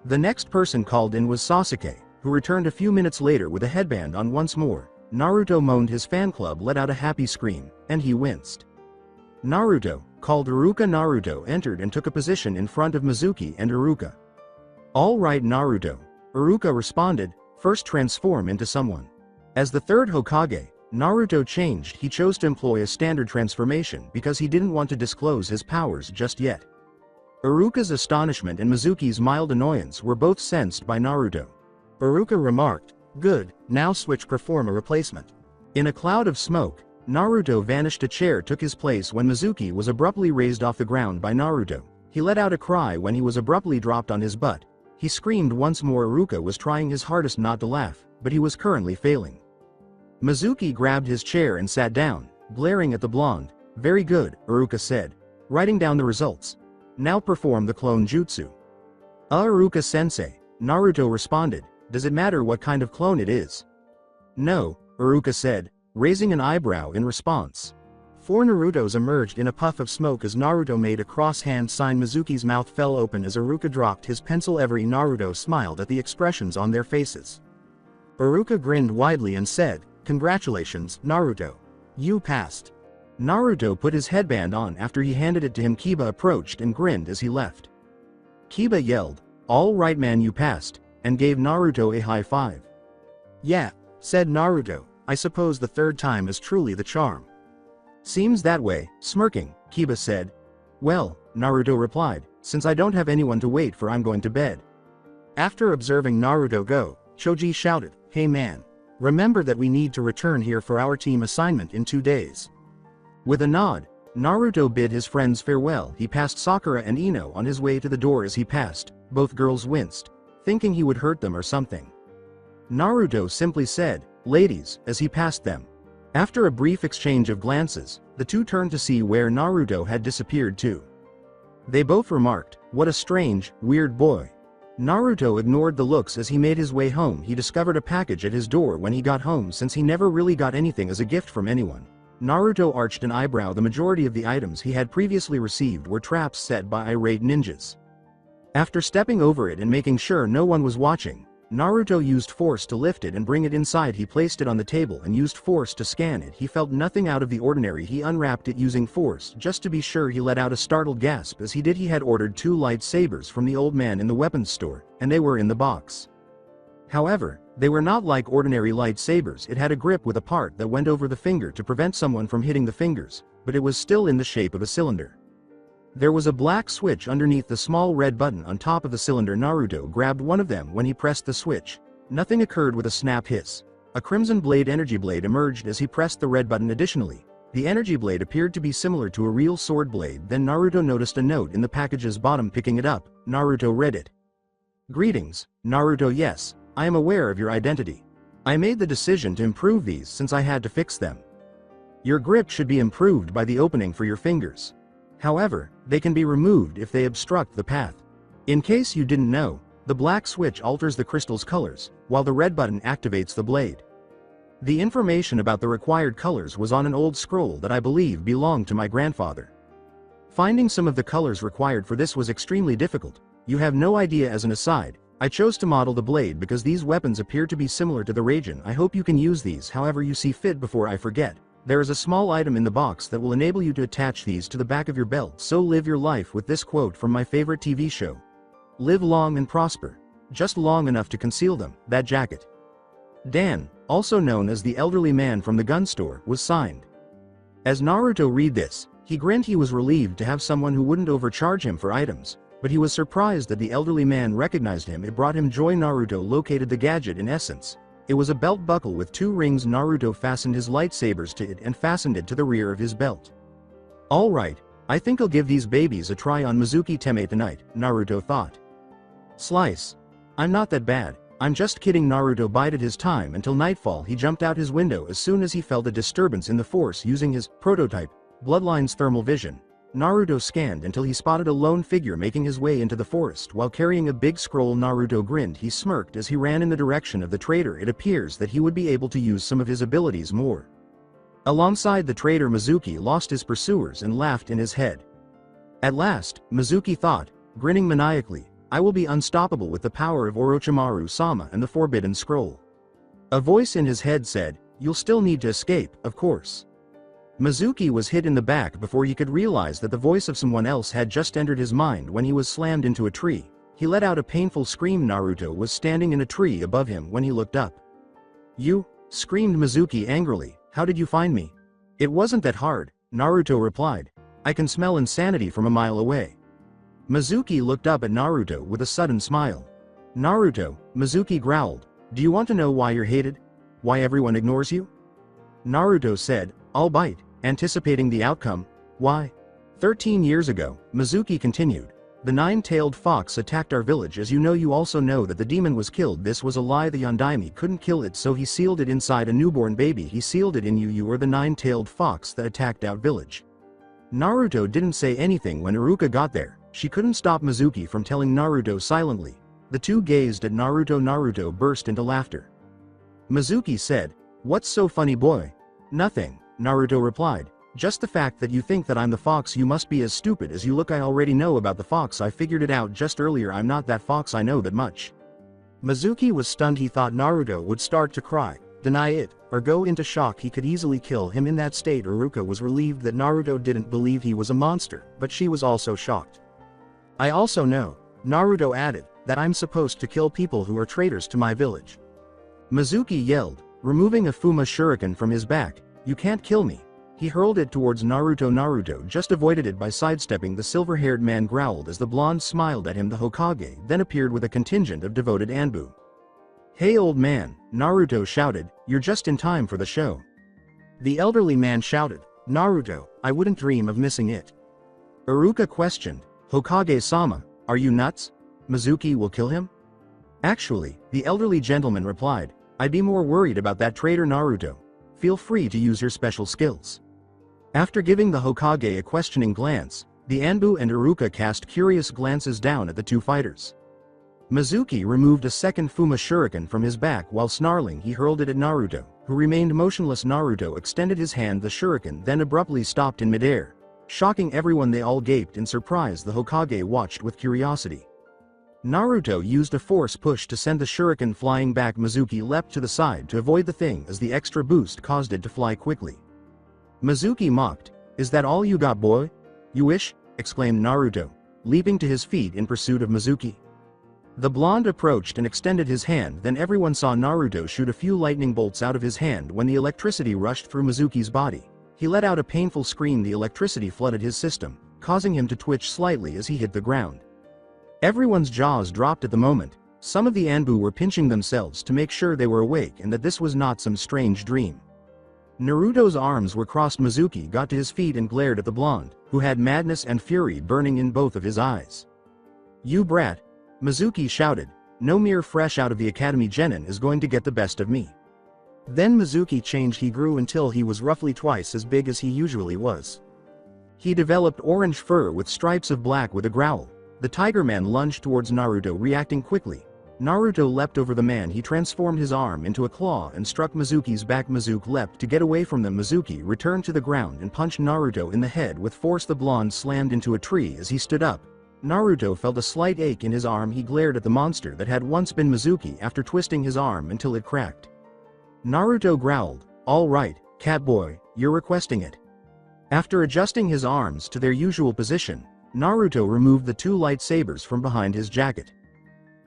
The next person called in was Sasuke, who returned a few minutes later with a headband on once more. Naruto moaned. His fan club let out a happy scream, and he winced. Naruto, called Iruka. Naruto entered and took a position in front of Mizuki and Iruka. "All right, Naruto," Iruka responded, "first transform into someone." As the 3rd Hokage, Naruto changed. He chose to employ a standard transformation because he didn't want to disclose his powers just yet. Iruka's astonishment and Mizuki's mild annoyance were both sensed by Naruto. Iruka remarked, "Good, now switch, perform a replacement." In a cloud of smoke, Naruto vanished. A chair took his place when Mizuki was abruptly raised off the ground by Naruto. He let out a cry when he was abruptly dropped on his butt. He screamed once more. Iruka was trying his hardest not to laugh, but he was currently failing. Mizuki grabbed his chair and sat down, glaring at the blonde. "Very good," Iruka said, writing down the results. "Now perform the clone jutsu." Iruka-sensei," Naruto responded. "Does it matter what kind of clone it is?" "No," Iruka said, raising an eyebrow in response. 4 Narutos emerged in a puff of smoke as Naruto made a cross-hand sign. Mizuki's mouth fell open as Iruka dropped his pencil. Every Naruto smiled at the expressions on their faces. Iruka grinned widely and said, "Congratulations, Naruto. You passed." Naruto put his headband on after he handed it to him. Kiba approached and grinned as he left. Kiba yelled, "All right man, you passed," and gave Naruto a high five. "Yeah," said Naruto, "I suppose the third time is truly the charm." "Seems that way," smirking, Kiba said. "Well," Naruto replied, "since I don't have anyone to wait for, I'm going to bed." After observing Naruto go, Choji shouted, "Hey man, remember that we need to return here for our team assignment in 2 days." With a nod, Naruto bid his friends farewell. He passed Sakura and Ino on his way to the door. As he passed, both girls winced, thinking he would hurt them or something. Naruto simply said, "Ladies," as he passed them. After a brief exchange of glances, the two turned to see where Naruto had disappeared to. They both remarked, "What a strange, weird boy." Naruto ignored the looks as he made his way home. He discovered a package at his door when he got home, since he never really got anything as a gift from anyone. Naruto arched an eyebrow. The majority of the items he had previously received were traps set by irate ninjas. After stepping over it and making sure no one was watching, Naruto used force to lift it and bring it inside. He placed it on the table and used force to scan it. He felt nothing out of the ordinary. He unwrapped it using force just to be sure. He let out a startled gasp as he did. He had ordered 2 lightsabers from the old man in the weapons store, and they were in the box. However, they were not like ordinary lightsabers. It had a grip with a part that went over the finger to prevent someone from hitting the fingers, but it was still in the shape of a cylinder. There was a black switch underneath the small red button on top of the cylinder. Naruto grabbed one of them. When he pressed the switch, nothing occurred. With a snap hiss, a crimson blade energy blade emerged as he pressed the red button. Additionally, the energy blade appeared to be similar to a real sword blade. Then Naruto noticed a note in the package's bottom. Picking it up, Naruto read it. "Greetings, Naruto. Yes, I am aware of your identity. I made the decision to improve these since I had to fix them. Your grip should be improved by the opening for your fingers. However, they can be removed if they obstruct the path. In case you didn't know, the black switch alters the crystal's colors, while the red button activates the blade. The information about the required colors was on an old scroll that I believe belonged to my grandfather. Finding some of the colors required for this was extremely difficult. You have no idea. As an aside, I chose to model the blade because these weapons appear to be similar to the Raijin. I hope you can use these however you see fit. Before I forget, there is a small item in the box that will enable you to attach these to the back of your belt. So live your life with this quote from my favorite TV show. Live long and prosper. Just long enough to conceal them." That jacket. Dan, also known as the elderly man from the gun store, was signed. As Naruto read this, he grinned. He was relieved to have someone who wouldn't overcharge him for items, but he was surprised that the elderly man recognized him. It brought him joy. Naruto located the gadget. In essence, it was a belt buckle with 2 rings. Naruto fastened his lightsabers to it and fastened it to the rear of his belt. "Alright, I think I'll give these babies a try on Mizuki Teme tonight," Naruto thought. "Slice. I'm not that bad. I'm just kidding." Naruto bided his time until nightfall. He jumped out his window as soon as he felt a disturbance in the force. Using his prototype Bloodline's thermal vision, Naruto scanned until he spotted a lone figure making his way into the forest while carrying a big scroll. Naruto grinned. He smirked as he ran in the direction of the trader. It appears that he would be able to use some of his abilities more. Alongside the trader, Mizuki lost his pursuers and laughed in his head. At last, Mizuki thought, grinning maniacally, "I will be unstoppable with the power of Orochimaru-sama and the Forbidden Scroll." A voice in his head said, "You'll still need to escape, of course." Mizuki was hit in the back before he could realize that the voice of someone else had just entered his mind when he was slammed into a tree. He let out a painful scream. Naruto was standing in a tree above him when he looked up. "You?" screamed Mizuki angrily. How did you find me? It wasn't that hard, Naruto replied. I can smell insanity from a mile away. Mizuki looked up at Naruto with a sudden smile. Naruto, Mizuki growled, do you want to know why you're hated? Why everyone ignores you? Naruto said, I'll bite, anticipating the outcome. Why? 13 years ago, Mizuki continued. The nine-tailed fox attacked our village. As you also know that the demon was killed. This was a lie. The Yondaime couldn't kill it, so he sealed it inside a newborn baby. He sealed it in you. You were the nine-tailed fox that attacked our village. Naruto didn't say anything when Iruka got there. She couldn't stop Mizuki from telling Naruto silently. The two gazed at Naruto. Naruto burst into laughter. Mizuki said, What's so funny, boy? Nothing, Naruto replied. Just the fact that you think that I'm the fox. You must be as stupid as you look. I already know about the fox. I figured it out just earlier. I'm not that fox. I know that much. Mizuki was stunned. He thought Naruto would start to cry, deny it, or go into shock. He could easily kill him in that state. Iruka was relieved that Naruto didn't believe he was a monster, but she was also shocked. I also know, Naruto added, that I'm supposed to kill people who are traitors to my village. Mizuki yelled, removing a Fuma shuriken from his back, You can't kill me. He hurled it towards Naruto. Naruto just avoided it by sidestepping. The silver-haired man growled as the blonde smiled at him. The Hokage then appeared with a contingent of devoted Anbu. Hey old man, Naruto shouted, you're just in time for the show. The elderly man shouted, Naruto, I wouldn't dream of missing it. Iruka questioned, Hokage-sama, are you nuts? Mizuki will kill him? Actually, the elderly gentleman replied, I'd be more worried about that traitor Naruto. Feel free to use your special skills. After giving the Hokage a questioning glance, the Anbu and Iruka cast curious glances down at the two fighters. Mizuki removed a second Fuma shuriken from his back. While snarling, he hurled it at Naruto, who remained motionless. Naruto extended his hand. The shuriken then abruptly stopped in midair. Shocking everyone, they all gaped in surprise. The Hokage watched with curiosity. Naruto used a force push to send the shuriken flying back. Mizuki leapt to the side to avoid the thing as the extra boost caused it to fly quickly. Mizuki mocked, Is that all you got, boy? You wish? Exclaimed Naruto, leaping to his feet in pursuit of Mizuki. The blonde approached and extended his hand. Then everyone saw Naruto shoot a few lightning bolts out of his hand. When the electricity rushed through Mizuki's body, he let out a painful scream. The electricity flooded his system, causing him to twitch slightly as he hit the ground. Everyone's jaws dropped at the moment. Some of the Anbu were pinching themselves to make sure they were awake and that this was not some strange dream. Naruto's arms were crossed. Mizuki got to his feet and glared at the blonde, who had madness and fury burning in both of his eyes. You brat! Mizuki shouted, no mere fresh out of the academy genin is going to get the best of me. Then Mizuki changed. He grew until he was roughly twice as big as he usually was. He developed orange fur with stripes of black. With a growl, the tiger man lunged towards Naruto. Reacting quickly, Naruto leapt over the man. He transformed his arm into a claw and struck Mizuki's back. Mizuki leapt to get away from them. Mizuki returned to the ground and punched Naruto in the head with force. The blonde slammed into a tree as he stood up. Naruto felt a slight ache in his arm. He glared at the monster that had once been Mizuki after twisting his arm until it cracked. Naruto growled, all right, Catboy, you're requesting it. After adjusting his arms to their usual position, Naruto removed the two lightsabers from behind his jacket.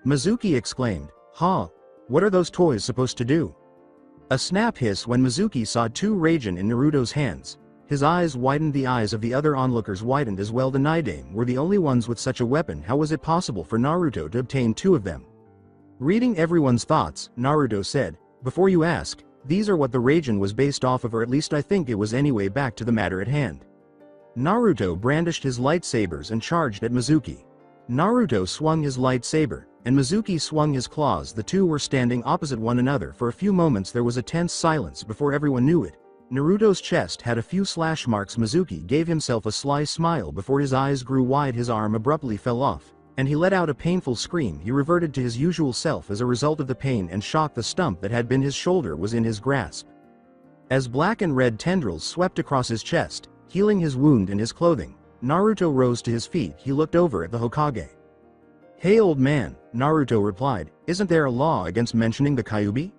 Mizuki exclaimed, Ha! What are those toys supposed to do? A snap hiss when Mizuki saw two Raijin in Naruto's hands. His eyes widened. The eyes of the other onlookers widened as well. The Nidaime were the only ones with such a weapon. How was it possible for Naruto to obtain two of them? Reading everyone's thoughts, Naruto said, before you ask, these are what the Raijin was based off of, or at least I think it was. Anyway, back to the matter at hand. Naruto brandished his lightsabers and charged at Mizuki. Naruto swung his lightsaber, and Mizuki swung his claws. The two were standing opposite one another. For a few moments there was a tense silence before everyone knew it. Naruto's chest had a few slash marks. Mizuki gave himself a sly smile before his eyes grew wide. His arm abruptly fell off, and he let out a painful scream. He reverted to his usual self as a result of the pain and shock. The stump that had been his shoulder was in his grasp. As black and red tendrils swept across his chest, healing his wound and his clothing, Naruto rose to his feet. He looked over at the Hokage. Hey old man, Naruto replied, isn't there a law against mentioning the Kyuubi?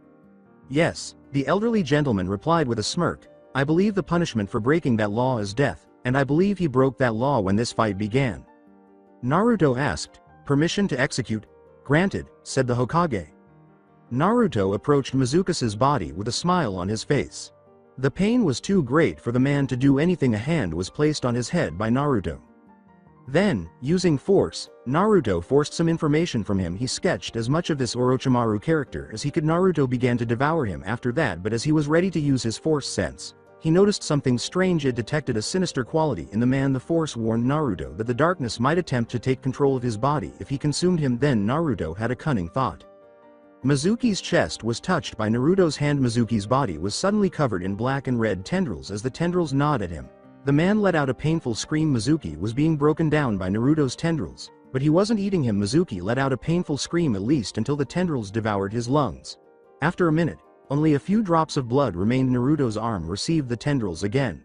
Yes, the elderly gentleman replied with a smirk. I believe the punishment for breaking that law is death, and I believe he broke that law when this fight began. Naruto asked, permission to execute? Granted, said the Hokage. Naruto approached Mizuki's body with a smile on his face. The pain was too great for the man to do anything. A hand was placed on his head by Naruto. Then, using force, Naruto forced some information from him. He sketched as much of this Orochimaru character as he could. Naruto began to devour him after that, but as he was ready to use his force sense, he noticed something strange. It detected a sinister quality in the man. The force warned Naruto that the darkness might attempt to take control of his body if he consumed him. Then Naruto had a cunning thought. Mizuki's chest was touched by Naruto's hand. Mizuki's body was suddenly covered in black and red tendrils. As the tendrils gnawed at him, the man let out a painful scream. Mizuki was being broken down by Naruto's tendrils, but he wasn't eating him. Mizuki let out a painful scream, at least until the tendrils devoured his lungs. After a minute, only a few drops of blood remained. Naruto's arm received the tendrils again.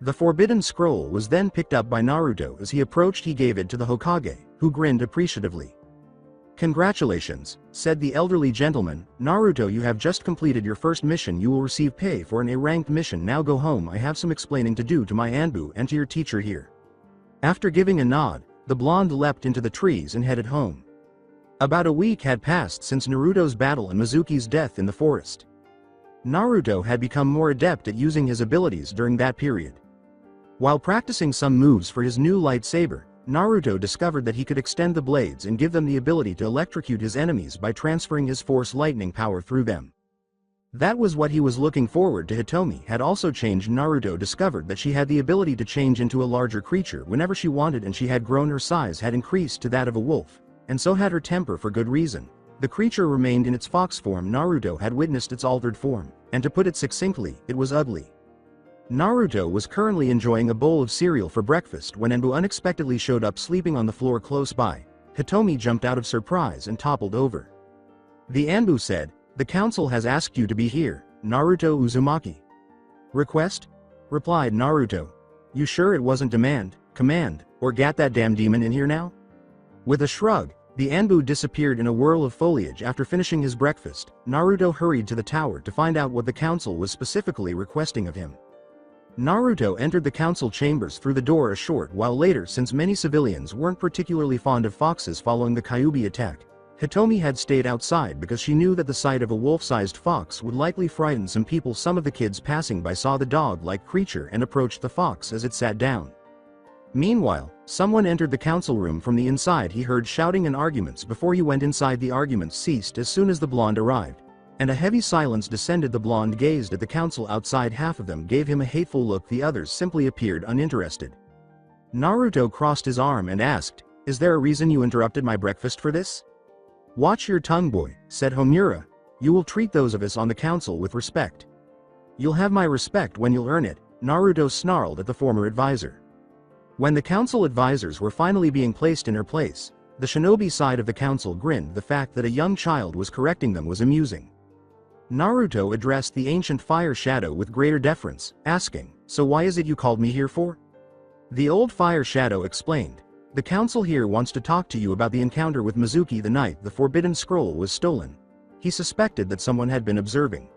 The forbidden scroll was then picked up by Naruto. As he approached, he gave it to the Hokage, who grinned appreciatively. "Congratulations," said the elderly gentleman. "Naruto, you have just completed your first mission. You will receive pay for an A-ranked mission. Now go home. I have some explaining to do to my Anbu and to your teacher here." After giving a nod, the blonde leapt into the trees and headed home. About a week had passed since Naruto's battle and Mizuki's death in the forest. Naruto had become more adept at using his abilities during that period. While practicing some moves for his new lightsaber, Naruto discovered that he could extend the blades and give them the ability to electrocute his enemies by transferring his force lightning power through them. That was what he was looking forward to. Hitomi had also changed. Naruto discovered that she had the ability to change into a larger creature whenever she wanted, and she had grown. Her size had increased to that of a wolf, and so had her temper for good reason. The creature remained in its fox form. Naruto had witnessed its altered form, and to put it succinctly, it was ugly. Naruto was currently enjoying a bowl of cereal for breakfast when Anbu unexpectedly showed up, sleeping on the floor close by. Hitomi jumped out of surprise and toppled over. The Anbu said, "The council has asked you to be here, Naruto Uzumaki." "Request?" replied Naruto. "You sure it wasn't demand, command, or get that damn demon in here now?" With a shrug, the Anbu disappeared in a whirl of foliage. After finishing his breakfast, Naruto hurried to the tower to find out what the council was specifically requesting of him. Naruto entered the council chambers through the door a short while later. Since many civilians weren't particularly fond of foxes following the Kyuubi attack, Hitomi had stayed outside because she knew that the sight of a wolf-sized fox would likely frighten some people. Some of the kids passing by saw the dog-like creature and approached the fox as it sat down. Meanwhile, someone entered the council room from the inside. He heard shouting and arguments. Before he went inside, the arguments ceased as soon as the blonde arrived, and a heavy silence descended. The blonde gazed at the council outside. Half of them gave him a hateful look, the others simply appeared uninterested. Naruto crossed his arm and asked, "Is there a reason you interrupted my breakfast for this?" "Watch your tongue, boy," said Homura. "You will treat those of us on the council with respect." "You'll have my respect when you'll earn it," Naruto snarled at the former advisor. When the council advisors were finally being placed in her place, the shinobi side of the council grinned. The fact that a young child was correcting them was amusing. Naruto addressed the ancient fire shadow with greater deference, asking, "So why is it you called me here for?" The old fire shadow explained, "The council here wants to talk to you about the encounter with Mizuki the night the forbidden scroll was stolen." He suspected that someone had been observing.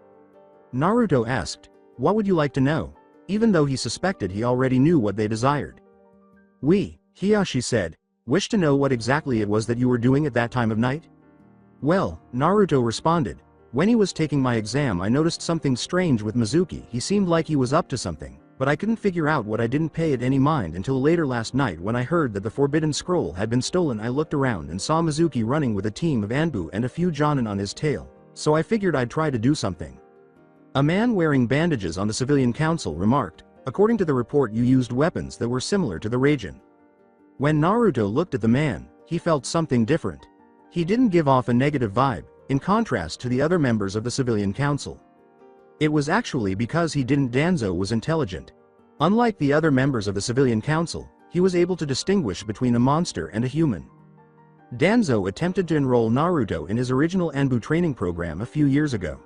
Naruto asked, "What would you like to know?" Even though he suspected, he already knew what they desired. "We," Hiyashi said, "wish to know what exactly it was that you were doing at that time of night?" "Well," Naruto responded, "when he was taking my exam, I noticed something strange with Mizuki. He seemed like he was up to something, but I couldn't figure out what. I didn't pay it any mind until later last night when I heard that the forbidden scroll had been stolen. I looked around and saw Mizuki running with a team of Anbu and a few Jonin on his tail, so I figured I'd try to do something." A man wearing bandages on the civilian council remarked, "According to the report, you used weapons that were similar to the Raijin." When Naruto looked at the man, he felt something different. He didn't give off a negative vibe, in contrast to the other members of the civilian council. It was actually because he didn't. Danzo was intelligent. Unlike the other members of the civilian council, he was able to distinguish between a monster and a human. Danzo attempted to enroll Naruto in his original Anbu training program a few years ago.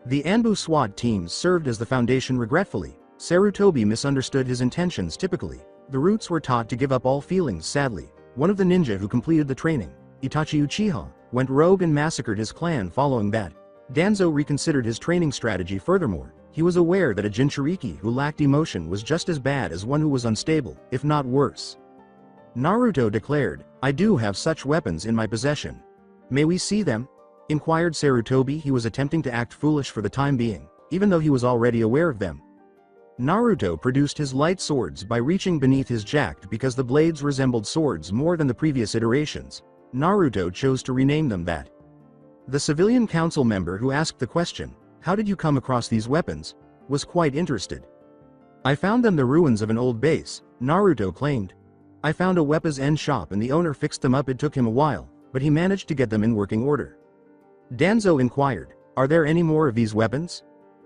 The Anbu SWAT teams served as the foundation. Regretfully, Sarutobi misunderstood his intentions. Typically, the Roots were taught to give up all feelings. Sadly, one of the ninja who completed the training, Itachi Uchiha, went rogue and massacred his clan. Following that, Danzo reconsidered his training strategy. Furthermore, he was aware that a Jinchuriki who lacked emotion was just as bad as one who was unstable, if not worse. Naruto declared, "I do have such weapons in my possession." "May we see them?" inquired Sarutobi. He was attempting to act foolish for the time being, even though he was already aware of them. Naruto produced his light swords by reaching beneath his jacket because the blades resembled swords more than the previous iterations. Naruto chose to rename them that. The civilian council member who asked the question, "How did you come across these weapons?" was quite interested. "I found them the ruins of an old base," Naruto claimed. "I found a weapons end shop and the owner fixed them up. It took him a while, but he managed to get them in working order." Danzo inquired, "Are there any more of these weapons?"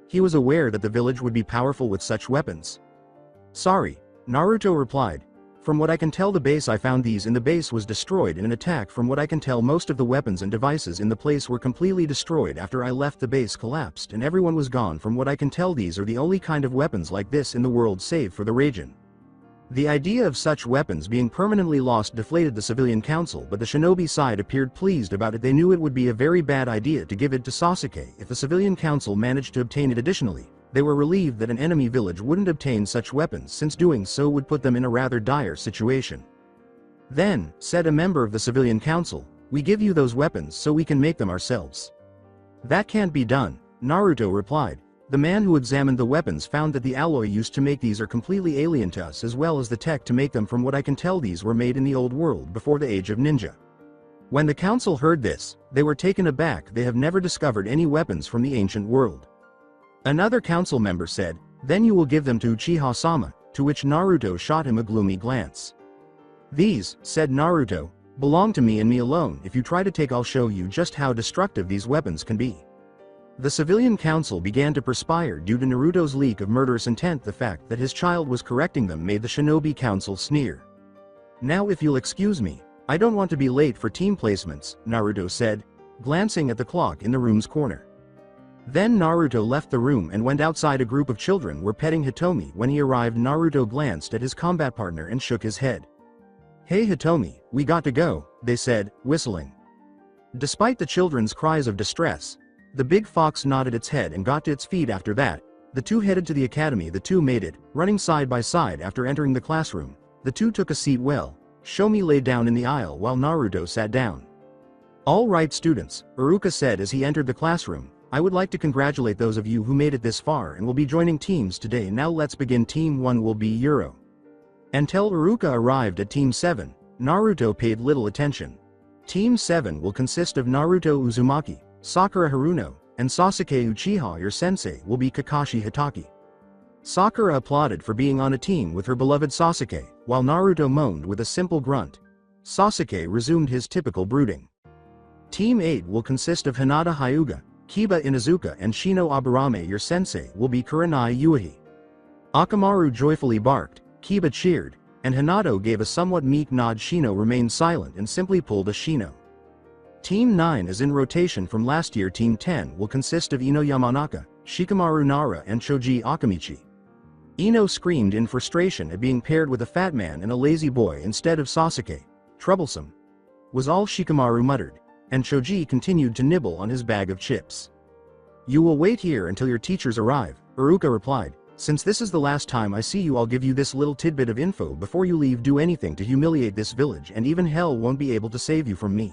He was aware that the village would be powerful with such weapons. "Sorry," Naruto replied. "From what I can tell, the base I found these in the base was destroyed in an attack. From what I can tell, most of the weapons and devices in the place were completely destroyed after I left. The base collapsed and everyone was gone. From what I can tell, these are the only kind of weapons like this in the world save for the region." The idea of such weapons being permanently lost deflated the civilian council, but the shinobi side appeared pleased about it. They knew it would be a very bad idea to give it to Sasuke if the civilian council managed to obtain it. Additionally, they were relieved that an enemy village wouldn't obtain such weapons, since doing so would put them in a rather dire situation. "Then," said a member of the civilian council, "we give you those weapons so we can make them ourselves." "That can't be done," Naruto replied. "The man who examined the weapons found that the alloy used to make these are completely alien to us, as well as the tech to make them. From what I can tell, these were made in the old world before the age of ninja." When the council heard this, they were taken aback. They have never discovered any weapons from the ancient world. Another council member said, "Then you will give them to Uchiha-sama," to which Naruto shot him a gloomy glance. "These," said Naruto, "belong to me and me alone. If you try to take, I'll show you just how destructive these weapons can be." The civilian council began to perspire due to Naruto's leak of murderous intent. The fact that his child was correcting them made the shinobi council sneer. "Now if you'll excuse me, I don't want to be late for team placements," Naruto said, glancing at the clock in the room's corner. Then Naruto left the room and went outside. A group of children were petting Hitomi. When he arrived, Naruto glanced at his combat partner and shook his head. "Hey Hitomi, we got to go," they said, whistling. Despite the children's cries of distress, the big fox nodded its head and got to its feet. After that, the two headed to the academy. The two made it, running side by side. After entering the classroom, the two took a seat. Well, Shomi lay down in the aisle while Naruto sat down. "All right students," Iruka said as he entered the classroom, "I would like to congratulate those of you who made it this far and will be joining teams today. Now let's begin. Team 1 will be Euro." Until Iruka arrived at Team 7, Naruto paid little attention. Team 7 will consist of Naruto Uzumaki, Sakura Haruno, and Sasuke Uchiha. Your sensei will be Kakashi Hitaki. Sakura applauded for being on a team with her beloved Sasuke, while Naruto moaned with a simple grunt. Sasuke resumed his typical brooding. Team 8 will consist of Hinata Hyuga, Kiba Inuzuka, and Shino Aburame. Your sensei will be Kurenai Uehi. Akamaru joyfully barked, Kiba cheered, and Hinata gave a somewhat meek nod. Shino remained silent and simply pulled a Shino. Team 9 is in rotation from last year. Team 10 will consist of Ino Yamanaka, Shikamaru Nara, and Choji Akamichi. Ino screamed in frustration at being paired with a fat man and a lazy boy instead of Sasuke. "Troublesome," was all Shikamaru muttered, and Choji continued to nibble on his bag of chips. "You will wait here until your teachers arrive," Iruka replied. "Since this is the last time I see you, I'll give you this little tidbit of info before you leave. Do anything to humiliate this village and even hell won't be able to save you from me."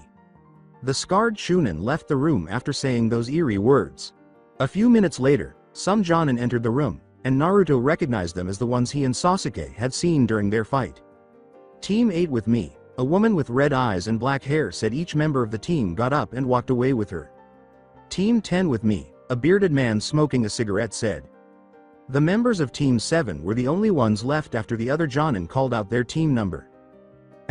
The scarred Chunin left the room after saying those eerie words. A few minutes later, some Jonin entered the room, and Naruto recognized them as the ones he and Sasuke had seen during their fight. "Team 8 with me," a woman with red eyes and black hair said. Each member of the team got up and walked away with her. "Team 10 with me," a bearded man smoking a cigarette said. The members of Team 7 were the only ones left after the other Jonin called out their team number.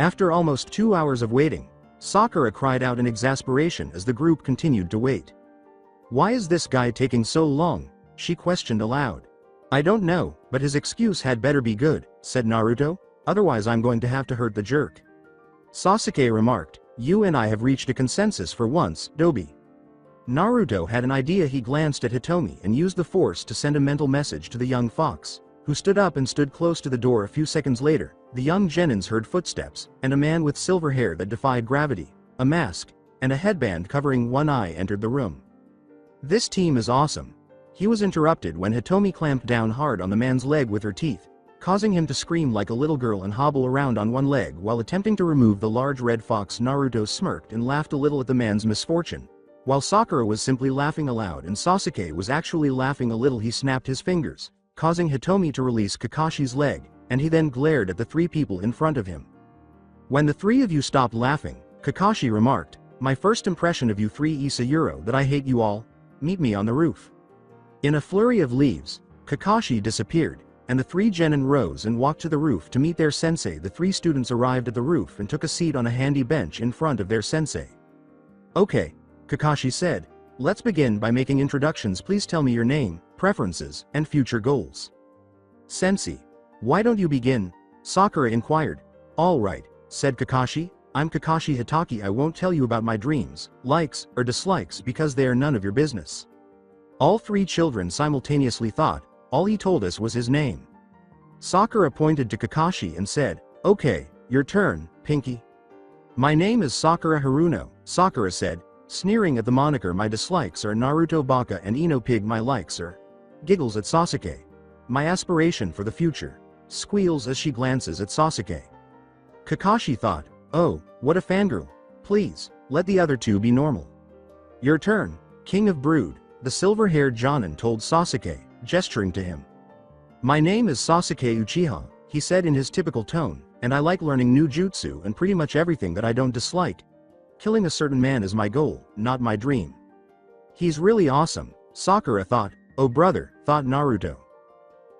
After almost 2 hours of waiting, Sakura cried out in exasperation as the group continued to wait. "Why is this guy taking so long?" she questioned aloud. "I don't know, but his excuse had better be good," said Naruto, "otherwise I'm going to have to hurt the jerk." Sasuke remarked, "You and I have reached a consensus for once, Dobi." Naruto had an idea. He glanced at Hitomi and used the force to send a mental message to the young fox, who stood up and stood close to the door. A few seconds later, the young Genins heard footsteps, and a man with silver hair that defied gravity, a mask, and a headband covering one eye entered the room. "This team is awesome." He was interrupted when Hitomi clamped down hard on the man's leg with her teeth, causing him to scream like a little girl and hobble around on one leg while attempting to remove the large red fox. Naruto smirked and laughed a little at the man's misfortune, While Sakura was simply laughing aloud and Sasuke was actually laughing a little, he snapped his fingers, causing Hitomi to release Kakashi's leg, and he then glared at the three people in front of him. When the three of you stopped laughing, Kakashi remarked, "My first impression of you three is Sayuro that I hate you all. Meet me on the roof." In a flurry of leaves, Kakashi disappeared, and the three genin rose and walked to the roof to meet their sensei. The three students arrived at the roof and took a seat on a handy bench in front of their sensei. "Okay," Kakashi said, "let's begin by making introductions. Please tell me your name, preferences, and future goals." "Sensei, why don't you begin?" Sakura inquired. "All right," said Kakashi, "I'm Kakashi Hitaki. I won't tell you about my dreams, likes, or dislikes because they are none of your business." All three children simultaneously thought, all he told us was his name. Sakura pointed to Kakashi and said, "Okay, your turn, Pinky." "My name is Sakura Haruno," Sakura said, sneering at the moniker. "My dislikes are Naruto Baka and Ino Pig. My likes are..." Giggles at Sasuke. "My aspiration for the future," squeals as she glances at Sasuke. Kakashi thought, "Oh, what a fangirl. Please, let the other two be normal." "Your turn, King of Brood," the silver-haired Jonin told Sasuke, gesturing to him. "My name is Sasuke Uchiha," he said in his typical tone, "and I like learning new jutsu and pretty much everything that I don't dislike. Killing a certain man is my goal, not my dream." "He's really awesome," Sakura thought. "Oh brother," thought Naruto.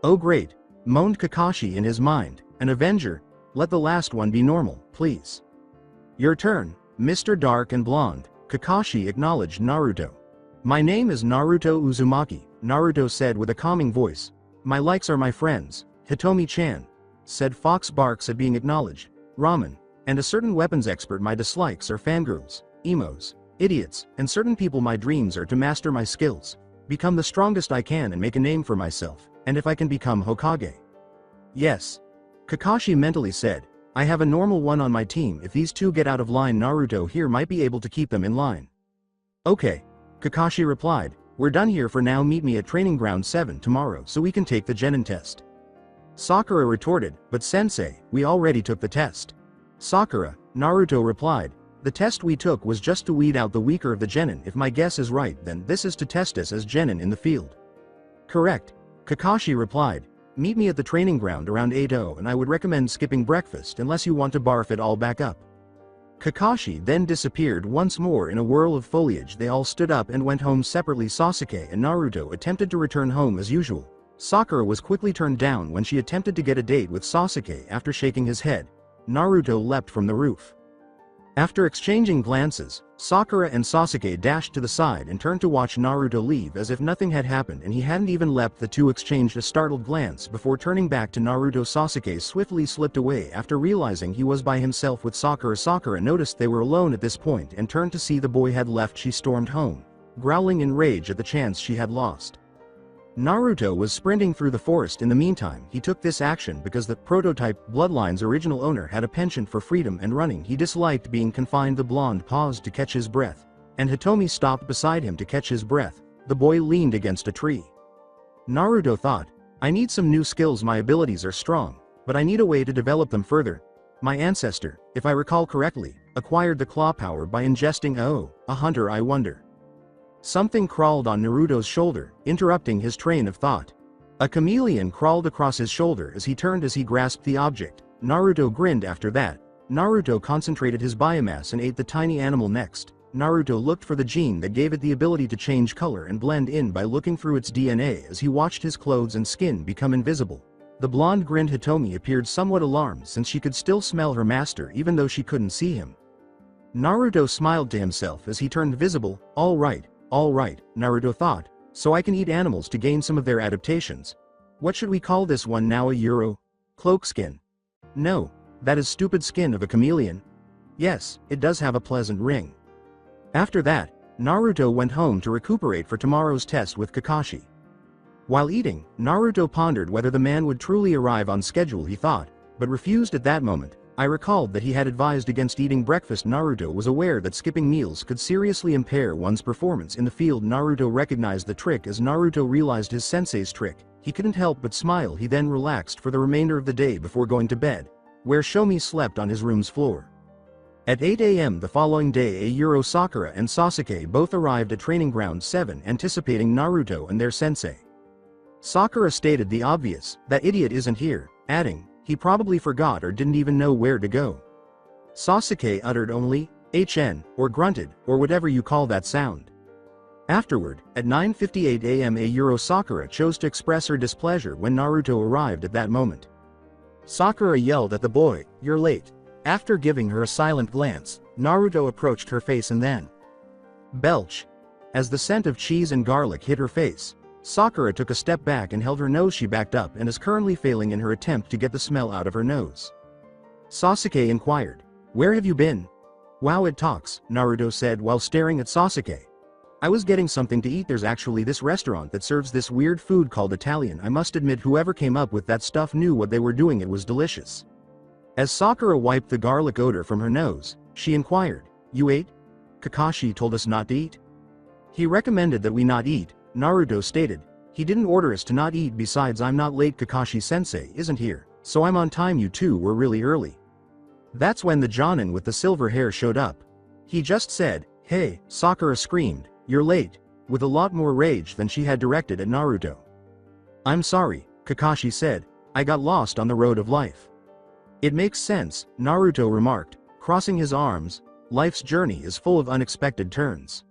"Oh great," moaned Kakashi in his mind, "an Avenger. Let the last one be normal, please." "Your turn, Mr. Dark and Blonde," Kakashi acknowledged Naruto. "My name is Naruto Uzumaki," Naruto said with a calming voice. "My likes are my friends, Hitomi-chan," said Fox barks at being acknowledged, "ramen, and a certain weapons expert. My dislikes are fangirls, emos, idiots, and certain people. My dreams are to master my skills, become the strongest I can and make a name for myself, and if I can become Hokage." "Yes," Kakashi mentally said, "I have a normal one on my team. If these two get out of line, Naruto here might be able to keep them in line." "Okay," Kakashi replied, "we're done here for now. Meet me at Training Ground 7 tomorrow so we can take the genin test." Sakura retorted, "But sensei, we already took the test." "Sakura," Naruto replied, "the test we took was just to weed out the weaker of the genin. If my guess is right, then this is to test us as genin in the field." "Correct," Kakashi replied. "Meet me at the training ground around 8:00 and I would recommend skipping breakfast unless you want to barf it all back up." Kakashi then disappeared once more in a whirl of foliage. They all stood up and went home separately. Sasuke and Naruto attempted to return home as usual. Sakura was quickly turned down when she attempted to get a date with Sasuke. After shaking his head, Naruto leapt from the roof. After exchanging glances, Sakura and Sasuke dashed to the side and turned to watch Naruto leave as if nothing had happened and he hadn't even leapt. The two exchanged a startled glance before turning back to Naruto. Sasuke swiftly slipped away after realizing he was by himself with Sakura. Sakura noticed they were alone at this point and turned to see the boy had left. She stormed home, growling in rage at the chance she had lost. Naruto was sprinting through the forest. In the meantime, he took this action because the prototype Bloodline's original owner had a penchant for freedom and running. He disliked being confined. The blonde paused to catch his breath, and Hitomi stopped beside him to catch his breath. The boy leaned against a tree. Naruto thought, "I need some new skills. My abilities are strong, but I need a way to develop them further. My ancestor, if I recall correctly, acquired the claw power by ingesting a hunter. I wonder." Something crawled on Naruto's shoulder, interrupting his train of thought. A chameleon crawled across his shoulder as he turned as he grasped the object. Naruto grinned. After that, Naruto concentrated his biomass and ate the tiny animal next. Naruto looked for the gene that gave it the ability to change color and blend in by looking through its DNA as he watched his clothes and skin become invisible. The blonde grinned. Hitomi appeared somewhat alarmed since she could still smell her master even though she couldn't see him. Naruto smiled to himself as he turned visible. All right, Naruto thought, so I can eat animals to gain some of their adaptations. What should we call this one now? A Euro? Cloak skin? No, that is stupid skin of a chameleon. Yes, it does have a pleasant ring. After that, Naruto went home to recuperate for tomorrow's test with Kakashi. While eating, Naruto pondered whether the man would truly arrive on schedule. He thought, but refused at that moment. I recalled that he had advised against eating breakfast. Naruto was aware that skipping meals could seriously impair one's performance in the field. Naruto recognized the trick. As Naruto realized his sensei's trick, he couldn't help but smile. He then relaxed for the remainder of the day before going to bed, where Shomi slept on his room's floor. At 8 a.m. the following day, Sakura and Sasuke both arrived at Training Ground 7 anticipating Naruto and their sensei. Sakura stated the obvious, that idiot isn't here, adding, he probably forgot or didn't even know where to go. Sasuke uttered only, HN, or grunted, or whatever you call that sound. Afterward, at 9:58 a.m. Sakura chose to express her displeasure when Naruto arrived at that moment. Sakura yelled at the boy, "You're late." After giving her a silent glance, Naruto approached her face and then belch. As the scent of cheese and garlic hit her face, Sakura took a step back and held her nose. She backed up and is currently failing in her attempt to get the smell out of her nose. Sasuke inquired, "Where have you been?" "Wow, it talks," Naruto said while staring at Sasuke. "I was getting something to eat. There's actually this restaurant that serves this weird food called Italian. I must admit whoever came up with that stuff knew what they were doing. It was delicious." As Sakura wiped the garlic odor from her nose, she inquired, "You ate? Kakashi told us not to eat." "He recommended that we not eat," Naruto stated. "He didn't order us to not eat. Besides, I'm not late. Kakashi-sensei isn't here, so I'm on time. You two were really early." That's when the Jonin with the silver hair showed up. He just said, "Hey," Sakura screamed, "You're late," with a lot more rage than she had directed at Naruto. "I'm sorry," Kakashi said, "I got lost on the road of life." "It makes sense," Naruto remarked, crossing his arms. Life's journey is full of unexpected turns.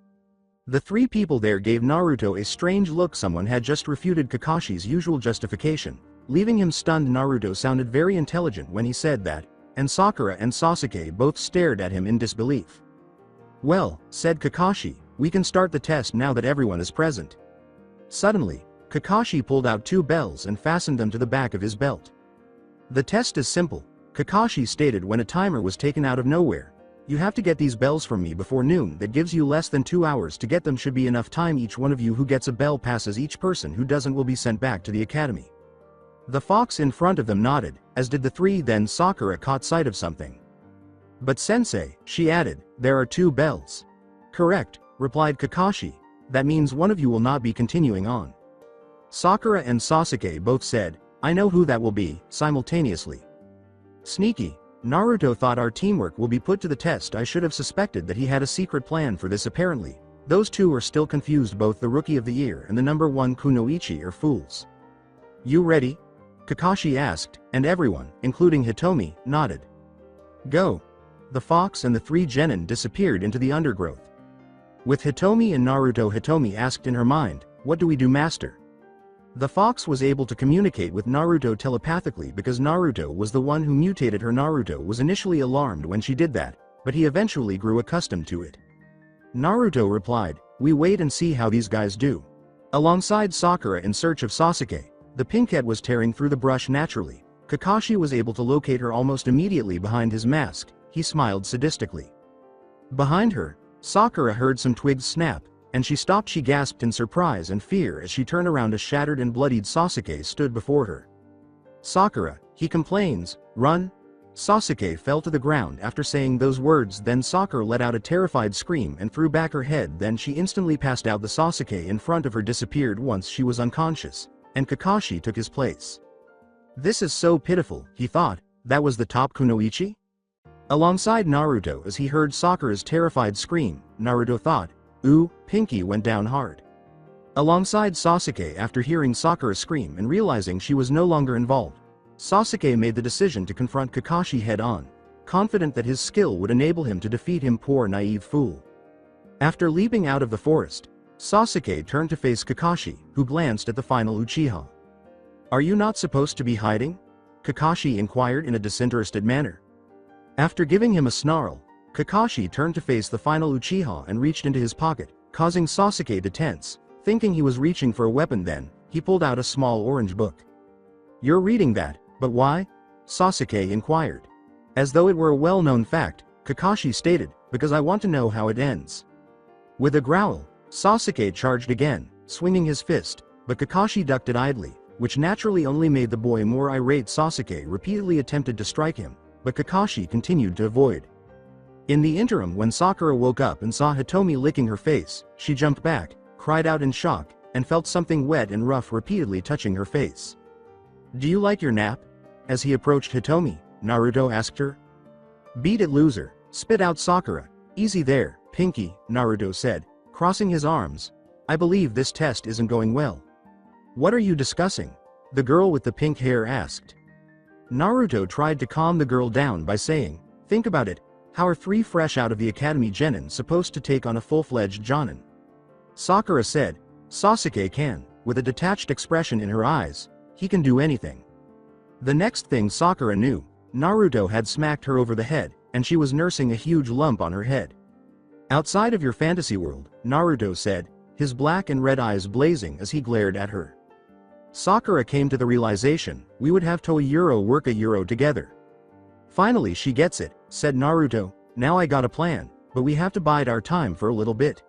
The three people there gave Naruto a strange look. Someone had just refuted Kakashi's usual justification, leaving him stunned. Naruto sounded very intelligent when he said that, and Sakura and Sasuke both stared at him in disbelief. "Well," said Kakashi, "we can start the test now that everyone is present." Suddenly, Kakashi pulled out two bells and fastened them to the back of his belt. "The test is simple," Kakashi stated when a timer was taken out of nowhere. "You have to get these bells from me before noon. That gives you less than 2 hours to get them. Should be enough time. Each one of you who gets a bell passes. Each person who doesn't will be sent back to the academy." The fox in front of them nodded, as did the three. Then Sakura caught sight of something. "But sensei," she added, "there are 2 bells." "Correct," replied Kakashi. "That means one of you will not be continuing on." Sakura and Sasuke both said, "I know who that will be," simultaneously. "Sneaky." Naruto thought our teamwork will be put to the test. I should have suspected that he had a secret plan for this. Apparently, those two are still confused. Both the Rookie of the Year and the number 1 Kunoichi are fools. "You ready?" Kakashi asked, and everyone, including Hitomi, nodded. "Go." The fox and the 3 genin disappeared into the undergrowth. With Hitomi and Naruto, Hitomi asked in her mind, "What do we do, master?" The fox was able to communicate with Naruto telepathically because Naruto was the one who mutated her. Naruto was initially alarmed when she did that, but he eventually grew accustomed to it. Naruto replied, "We wait and see how these guys do." Alongside Sakura in search of Sasuke, the pinkette was tearing through the brush naturally. Kakashi was able to locate her almost immediately behind his mask. He smiled sadistically. Behind her, Sakura heard some twigs snap, and she stopped. She gasped in surprise and fear as she turned around. A shattered and bloodied Sasuke stood before her. "Sakura," he complains, "run." Sasuke fell to the ground after saying those words. Then Sakura let out a terrified scream and threw back her head. Then she instantly passed out. The Sasuke in front of her disappeared once she was unconscious, and Kakashi took his place. "This is so pitiful," he thought. That was the top Kunoichi? Alongside Naruto as he heard Sakura's terrified scream, Naruto thought, "Ooh, Pinky went down hard." Alongside Sasuke after hearing Sakura scream and realizing she was no longer involved, Sasuke made the decision to confront Kakashi head-on, confident that his skill would enable him to defeat him. Poor naive fool. After leaping out of the forest, Sasuke turned to face Kakashi, who glanced at the final Uchiha. "Are you not supposed to be hiding?" Kakashi inquired in a disinterested manner. After giving him a snarl, Kakashi turned to face the final Uchiha and reached into his pocket, causing Sasuke to tense. Thinking he was reaching for a weapon, then he pulled out a small orange book. "You're reading that, but why?" Sasuke inquired. As though it were a well-known fact, Kakashi stated, "Because I want to know how it ends." With a growl, Sasuke charged again, swinging his fist, but Kakashi ducked it idly, which naturally only made the boy more irate. Sasuke repeatedly attempted to strike him, but Kakashi continued to avoid. In the interim, when Sakura woke up and saw Hitomi licking her face, she jumped back, cried out in shock, and felt something wet and rough repeatedly touching her face. "Do you like your nap?" As he approached Hitomi, Naruto asked her. "Beat it, loser," Spit out Sakura. Easy there, Pinky, Naruto said, crossing his arms. I believe this test isn't going well. What are you discussing? The girl with the pink hair asked. Naruto tried to calm the girl down by saying, think about it, how are 3 fresh out of the academy genin supposed to take on a full-fledged jonin? Sakura said, Sasuke can, with a detached expression in her eyes, he can do anything. The next thing Sakura knew, Naruto had smacked her over the head, and she was nursing a huge lump on her head. Outside of your fantasy world, Naruto said, his black and red eyes blazing as he glared at her. Sakura came to the realization, we would have to a euro work a euro together. Finally she gets it, said Naruto, now I got a plan, but we have to bide our time for a little bit.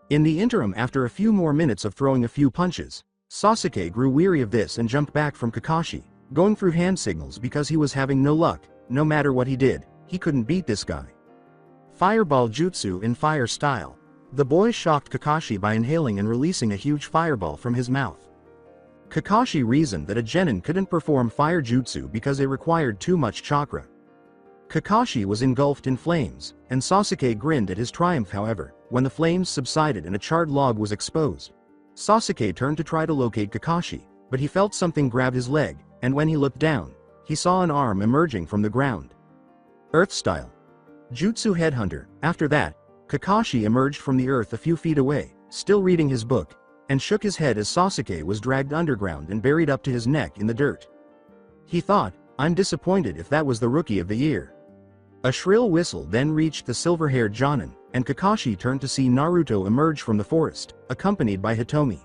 In the interim, after a few more minutes of throwing a few punches, Sasuke grew weary of this and jumped back from Kakashi, going through hand signals because he was having no luck. No matter what he did, he couldn't beat this guy. Fireball jutsu in fire style. The boy shocked Kakashi by inhaling and releasing a huge fireball from his mouth. Kakashi reasoned that a genin couldn't perform fire jutsu because it required too much chakra. Kakashi was engulfed in flames, and Sasuke grinned at his triumph. However, when the flames subsided and a charred log was exposed, Sasuke turned to try to locate Kakashi, but he felt something grab his leg, and when he looked down, he saw an arm emerging from the ground. Earth style. Jutsu headhunter. After that, Kakashi emerged from the earth a few feet away, still reading his book, and shook his head as Sasuke was dragged underground and buried up to his neck in the dirt. He thought, I'm disappointed if that was the rookie of the year. A shrill whistle then reached the silver-haired Jonin, and Kakashi turned to see Naruto emerge from the forest, accompanied by Hitomi.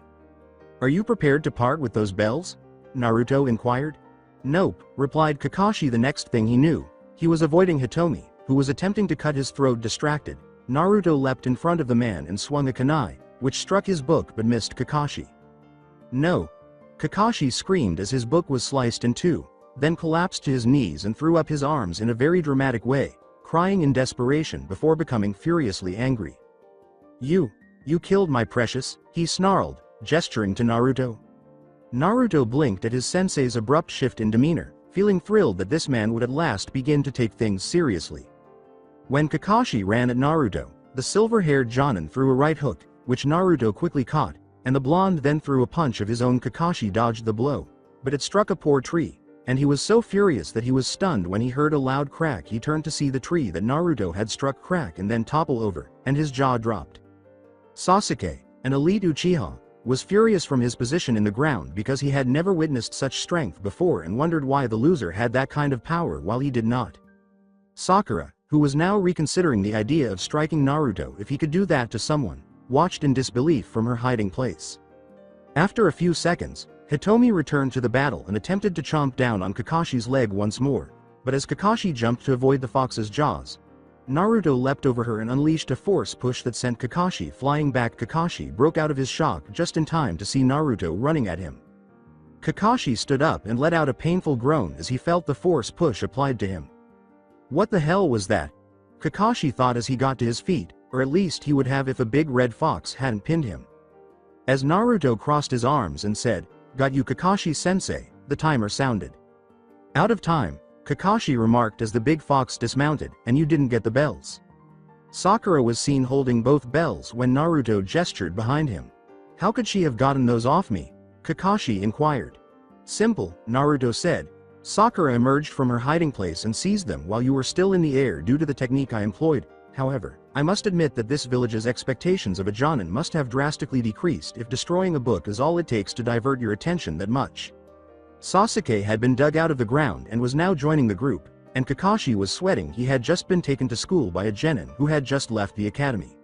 Are you prepared to part with those bells? Naruto inquired. Nope, replied Kakashi. The next thing he knew, he was avoiding Hitomi, who was attempting to cut his throat. Distracted, Naruto leapt in front of the man and swung a kunai, which struck his book but missed Kakashi. No! Kakashi screamed as his book was sliced in two, then collapsed to his knees and threw up his arms in a very dramatic way, crying in desperation before becoming furiously angry. You killed my precious, he snarled, gesturing to Naruto. Naruto blinked at his sensei's abrupt shift in demeanor, feeling thrilled that this man would at last begin to take things seriously. When Kakashi ran at Naruto, the silver-haired Jonin threw a right hook, which Naruto quickly caught, and the blonde then threw a punch of his own. Kakashi dodged the blow, but it struck a poor tree, and he was so furious that he was stunned when he heard a loud crack. He turned to see the tree that Naruto had struck crack and then topple over, and his jaw dropped. Sasuke, an elite Uchiha, was furious from his position in the ground because he had never witnessed such strength before and wondered why the loser had that kind of power while he did not. Sakura, who was now reconsidering the idea of striking Naruto if he could do that to someone, watched in disbelief from her hiding place. After a few seconds, Hitomi returned to the battle and attempted to chomp down on Kakashi's leg once more, but as Kakashi jumped to avoid the fox's jaws, Naruto leapt over her and unleashed a force push that sent Kakashi flying back. Kakashi broke out of his shock just in time to see Naruto running at him. Kakashi stood up and let out a painful groan as he felt the force push applied to him. What the hell was that? Kakashi thought as he got to his feet, or at least he would have if a big red fox hadn't pinned him. As Naruto crossed his arms and said, "Got you, Kakashi-sensei," the timer sounded. Out of time, Kakashi remarked as the big fox dismounted, "And you didn't get the bells." Sakura was seen holding both bells when Naruto gestured behind him. How could she have gotten those off me? Kakashi inquired. Simple, Naruto said. Sakura emerged from her hiding place and seized them while you were still in the air due to the technique I employed. However, I must admit that this village's expectations of a Jonin must have drastically decreased if destroying a book is all it takes to divert your attention that much. Sasuke had been dug out of the ground and was now joining the group, and Kakashi was sweating. He had just been taken to school by a genin who had just left the academy.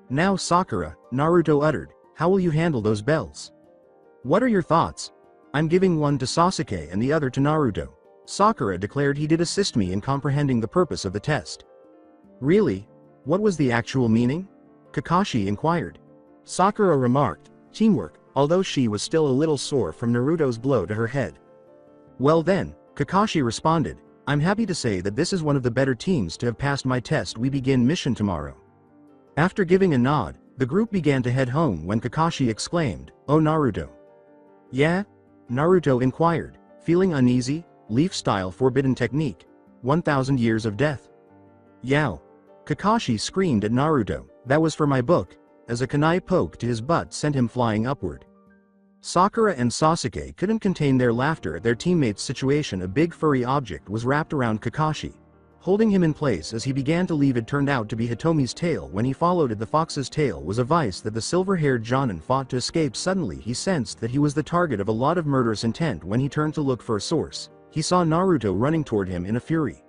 Now Sakura, Naruto uttered, how will you handle those bells? What are your thoughts? I'm giving one to Sasuke and the other to Naruto. Sakura declared he did assist me in comprehending the purpose of the test. Really? What was the actual meaning? Kakashi inquired. Sakura remarked, teamwork, although she was still a little sore from Naruto's blow to her head. Well then, Kakashi responded, I'm happy to say that this is one of the better teams to have passed my test. We begin mission tomorrow. After giving a nod, the group began to head home when Kakashi exclaimed, Oh Naruto. Yeah? Naruto inquired, feeling uneasy. Leaf style forbidden technique. 1000 years of death. Yow! Kakashi screamed at Naruto, "That was for my book," as a kunai poke to his butt sent him flying upward. Sakura and Sasuke couldn't contain their laughter at their teammate's situation. A big furry object was wrapped around Kakashi, holding him in place as he began to leave. It turned out to be Hitomi's tail. When he followed it, the fox's tail was a vice that the silver-haired Jonin fought to escape. Suddenly he sensed that he was the target of a lot of murderous intent. When he turned to look for a source, he saw Naruto running toward him in a fury.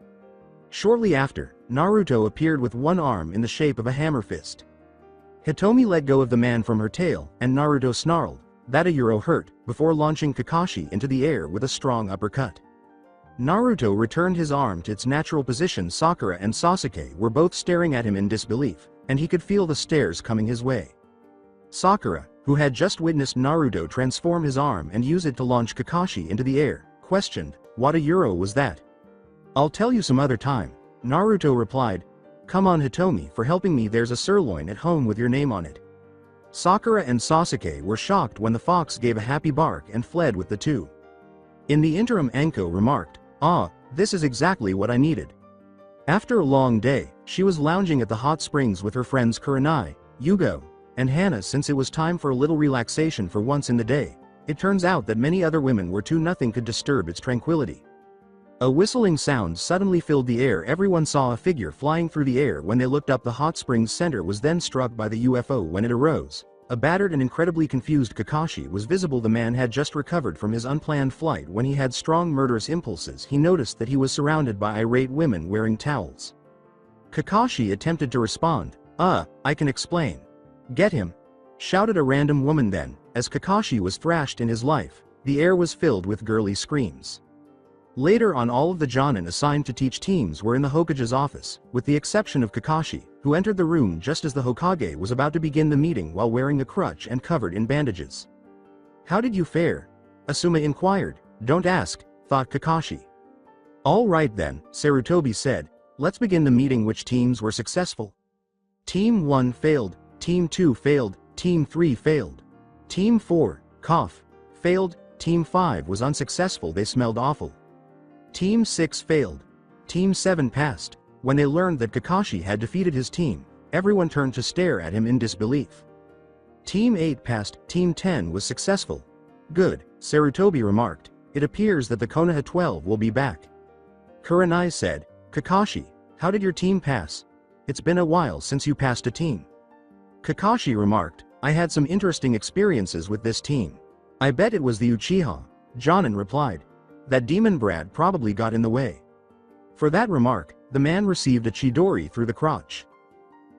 Shortly after, Naruto appeared with one arm in the shape of a hammer fist. Hitomi let go of the man from her tail, and Naruto snarled, "That a euro hurt," before launching Kakashi into the air with a strong uppercut. Naruto returned his arm to its natural position. Sakura and Sasuke were both staring at him in disbelief, and he could feel the stares coming his way. Sakura, who had just witnessed Naruto transform his arm and use it to launch Kakashi into the air, questioned, "What a euro was that?" "I'll tell you some other time," Naruto replied. "Come on Hitomi, for helping me. There's a sirloin at home with your name on it." Sakura and Sasuke were shocked when the fox gave a happy bark and fled with the two. In the interim, Anko remarked, "Ah, this is exactly what I needed." After a long day, she was lounging at the hot springs with her friends Kurenai, Yugo, and Hana. Since it was time for a little relaxation for once in the day, it turns out that many other women were too. Nothing could disturb its tranquility. A whistling sound suddenly filled the air. Everyone saw a figure flying through the air. When they looked up, the hot springs center was then struck by the UFO. When it arose, a battered and incredibly confused Kakashi was visible. The man had just recovered from his unplanned flight. When he had strong murderous impulses, he noticed that he was surrounded by irate women wearing towels. Kakashi attempted to respond. I can explain." "Get him!" shouted a random woman. Then, as Kakashi was thrashed in his life, the air was filled with girly screams. Later on, all of the Jonin assigned to teach teams were in the Hokage's office, with the exception of Kakashi, who entered the room just as the Hokage was about to begin the meeting while wearing a crutch and covered in bandages. "How did you fare?" Asuma inquired. "Don't ask," thought Kakashi. "All right then," Sarutobi said. "Let's begin the meeting." Which teams were successful? Team 1 failed, Team 2 failed, Team 3 failed. Team 4, failed, Team 5 was unsuccessful. They smelled awful. Team 6 failed. Team 7 passed. When they learned that Kakashi had defeated his team, everyone turned to stare at him in disbelief. Team 8 passed. Team 10 was successful. "Good," Sarutobi remarked. "It appears that the Konoha 12 will be back." Kurenai said, "Kakashi, how did your team pass? It's been a while since you passed a team." Kakashi remarked, "I had some interesting experiences with this team." "I bet it was the Uchiha," Jonin replied. "That demon Brad probably got in the way." For that remark, the man received a Chidori through the crotch.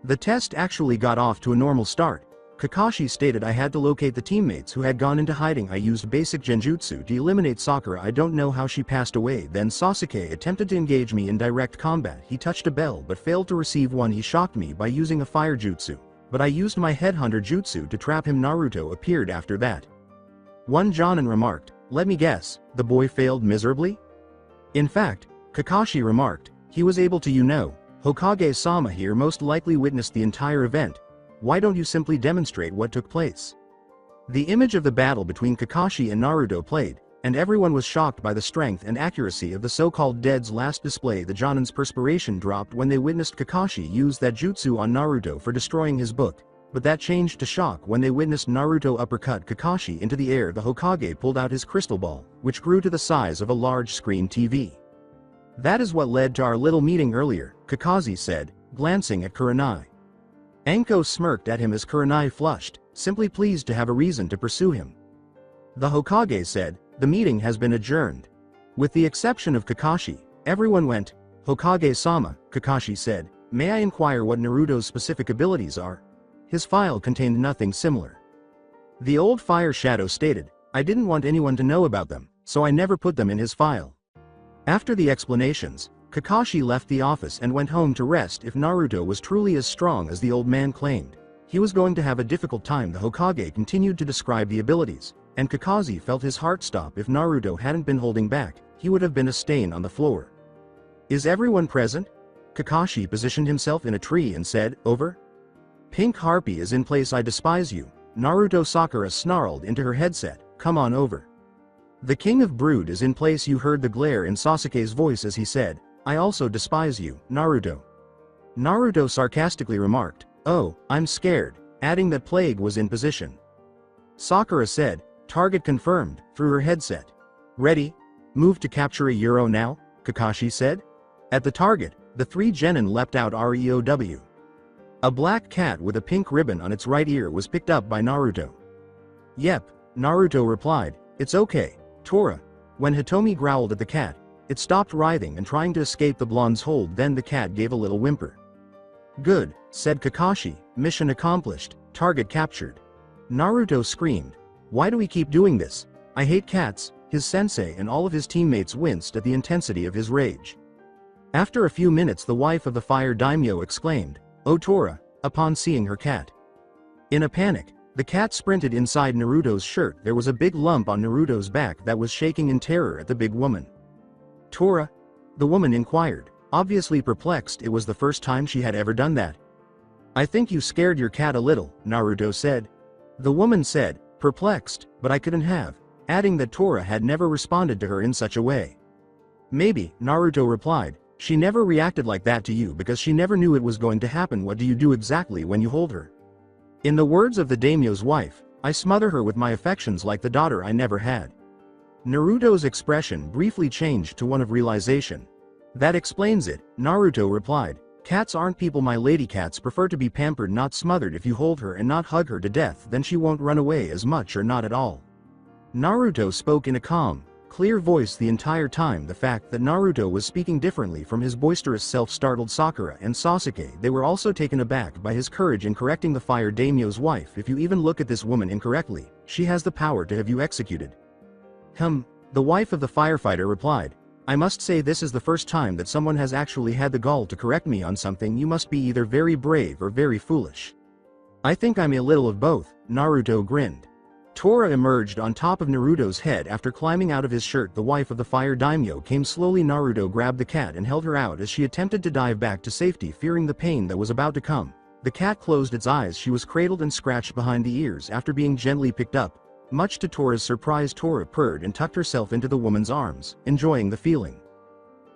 The test actually got off to a normal start. Kakashi stated, "I had to locate the teammates who had gone into hiding. I used basic genjutsu to eliminate Sakura. I don't know how she passed away. Then Sasuke attempted to engage me in direct combat. He touched a bell but failed to receive one. He shocked me by using a fire jutsu, but I used my headhunter jutsu to trap him. Naruto appeared after that." One Jonin remarked, "Let me guess, the boy failed miserably?" In fact, Kakashi remarked, "He was able to, Hokage-sama here most likely witnessed the entire event. Why don't you simply demonstrate what took place?" The image of the battle between Kakashi and Naruto played, and everyone was shocked by the strength and accuracy of the so-called Dead's last display. The Jonin's perspiration dropped when they witnessed Kakashi use that jutsu on Naruto for destroying his book, but that changed to shock when they witnessed Naruto uppercut Kakashi into the air. The Hokage pulled out his crystal ball, which grew to the size of a large screen TV. "That is what led to our little meeting earlier," Kakashi said, glancing at Kurenai. Anko smirked at him as Kurenai flushed, simply pleased to have a reason to pursue him. The Hokage said, "The meeting has been adjourned." With the exception of Kakashi, everyone went. "Hokage-sama," Kakashi said, "may I inquire what Naruto's specific abilities are?" His file contained nothing similar. The old Fire Shadow stated, "I didn't want anyone to know about them, so I never put them in his file." After the explanations, Kakashi left the office and went home to rest. If Naruto was truly as strong as the old man claimed, he was going to have a difficult time. The Hokage continued to describe the abilities, and Kakashi felt his heart stop. If Naruto hadn't been holding back, he would have been a stain on the floor. "Is everyone present?" Kakashi positioned himself in a tree and said, "Over." "Pink Harpy is in place. I despise you," Naruto. Sakura snarled into her headset, "Come on over." "The King of Brood is in place." You heard the glare in Sasuke's voice as he said, "I also despise you, Naruto." Naruto sarcastically remarked, "Oh, I'm scared," adding that plague was in position. Sakura said, "Target confirmed," through her headset. "Ready? Move to capture a Euro now," Kakashi said. At the target, the three genin leapt out REOW. A black cat with a pink ribbon on its right ear was picked up by Naruto. "Yep," Naruto replied, "it's okay, Tora." When Hitomi growled at the cat, it stopped writhing and trying to escape the blonde's hold, then the cat gave a little whimper. "Good," said Kakashi, "mission accomplished, target captured." Naruto screamed, "Why do we keep doing this? I hate cats." His sensei and all of his teammates winced at the intensity of his rage. After a few minutes, the wife of the fire daimyo exclaimed, "Oh Tora," upon seeing her cat. In a panic, the cat sprinted inside Naruto's shirt. There was a big lump on Naruto's back that was shaking in terror at the big woman. "Tora?" the woman inquired, obviously perplexed. It was the first time she had ever done that. "I think you scared your cat a little," Naruto said. The woman said, perplexed, "But I couldn't have," adding that Tora had never responded to her in such a way. "Maybe," Naruto replied, "she never reacted like that to you because she never knew it was going to happen. What do you do exactly when you hold her?" In the words of the daimyo's wife, "I smother her with my affections like the daughter I never had." Naruto's expression briefly changed to one of realization. "That explains it," Naruto replied. "Cats aren't people. My lady cats prefer to be pampered, not smothered. If you hold her and not hug her to death, then she won't run away as much or not at all." Naruto spoke in a calm, clear voice the entire time. The fact that Naruto was speaking differently from his boisterous self startled Sakura and Sasuke. They were also taken aback by his courage in correcting the fire daimyo's wife. "If you even look at this woman incorrectly, she has the power to have you executed." The wife of the firefighter replied, "I must say this is the first time that someone has actually had the gall to correct me on something. You must be either very brave or very foolish." "I think I'm a little of both," Naruto grinned. Tora emerged on top of Naruto's head after climbing out of his shirt. The wife of the fire daimyo came slowly. Naruto grabbed the cat and held her out as she attempted to dive back to safety, fearing the pain that was about to come. The cat closed its eyes. She was cradled and scratched behind the ears after being gently picked up. Much to Tora's surprise, Tora purred and tucked herself into the woman's arms, enjoying the feeling.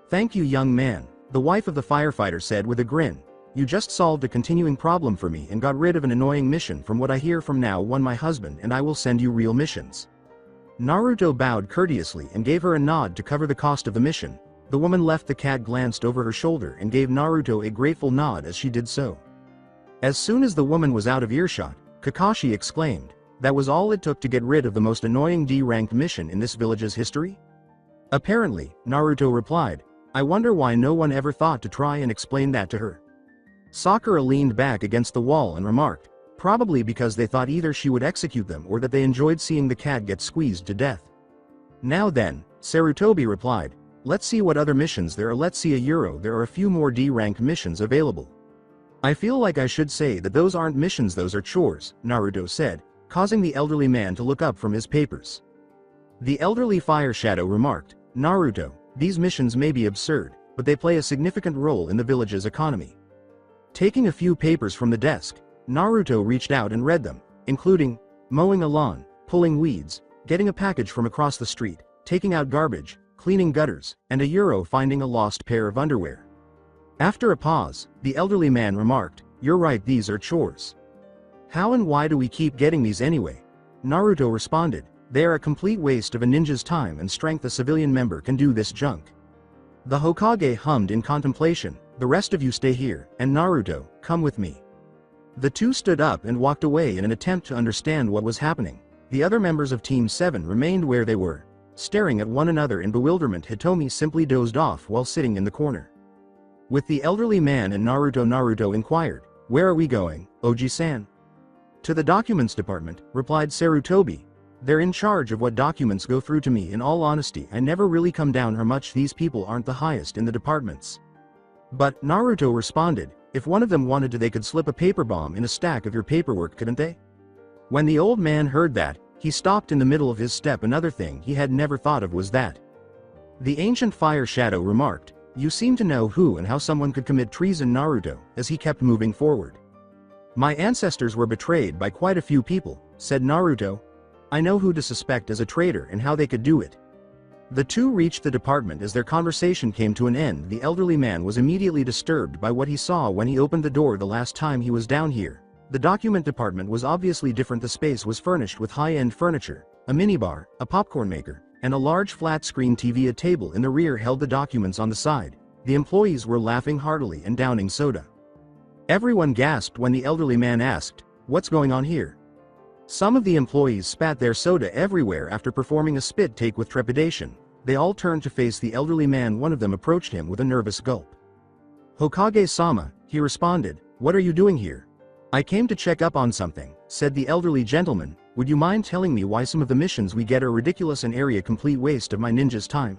"Thank you, young man," the wife of the firefighter said with a grin. "You just solved a continuing problem for me and got rid of an annoying mission. From what I hear, from now on my husband and I will send you real missions." Naruto bowed courteously and gave her a nod to cover the cost of the mission. The woman left. The cat glanced over her shoulder and gave Naruto a grateful nod as she did so. As soon as the woman was out of earshot, Kakashi exclaimed, "That was all it took to get rid of the most annoying D-ranked mission in this village's history?" "Apparently," Naruto replied. "I wonder why no one ever thought to try and explain that to her." Sakura leaned back against the wall and remarked, "Probably because they thought either she would execute them or that they enjoyed seeing the cat get squeezed to death." "Now then," Sarutobi replied, "let's see what other missions there are. Let's see a Euro. There are a few more D-ranked missions available." "I feel like I should say that those aren't missions, those are chores," Naruto said, causing the elderly man to look up from his papers. The elderly fire shadow remarked, "Naruto, these missions may be absurd, but they play a significant role in the village's economy." Taking a few papers from the desk, Naruto reached out and read them, including mowing a lawn, pulling weeds, getting a package from across the street, taking out garbage, cleaning gutters, and a Euro finding a lost pair of underwear. After a pause, the elderly man remarked, "You're right, these are chores." "How and why do we keep getting these anyway?" Naruto responded, "They are a complete waste of a ninja's time and strength. A civilian member can do this junk." The Hokage hummed in contemplation, "The rest of you stay here, and Naruto, come with me." The two stood up and walked away in an attempt to understand what was happening. The other members of Team 7 remained where they were, staring at one another in bewilderment. Hitomi simply dozed off while sitting in the corner. With the elderly man and Naruto inquired, "Where are we going, Oji-san?" "To the documents department," replied Sarutobi. "They're in charge of what documents go through. To me, in all honesty, I never really come down how much. These people aren't the highest in the departments." "But," Naruto responded, "if one of them wanted to, they could slip a paper bomb in a stack of your paperwork, couldn't they?" When the old man heard that, he stopped in the middle of his step. Another thing he had never thought of was that. The ancient fire shadow remarked, "You seem to know who and how someone could commit treason, Naruto," as he kept moving forward. "My ancestors were betrayed by quite a few people," said Naruto. "I know who to suspect as a traitor and how they could do it." The two reached the department. As their conversation came to an end, the elderly man was immediately disturbed by what he saw when he opened the door the last time he was down here. The document department was obviously different. The space was furnished with high-end furniture, a minibar, a popcorn maker, and a large flat-screen TV. A table in the rear held the documents on the side. The employees were laughing heartily and downing soda. Everyone gasped when the elderly man asked, "What's going on here?" Some of the employees spat their soda everywhere after performing a spit take with trepidation. They all turned to face the elderly man. One of them approached him with a nervous gulp. "Hokage-sama," he responded, "what are you doing here?" "I came to check up on something," said the elderly gentleman. "Would you mind telling me why some of the missions we get are ridiculous and a complete waste of my ninja's time?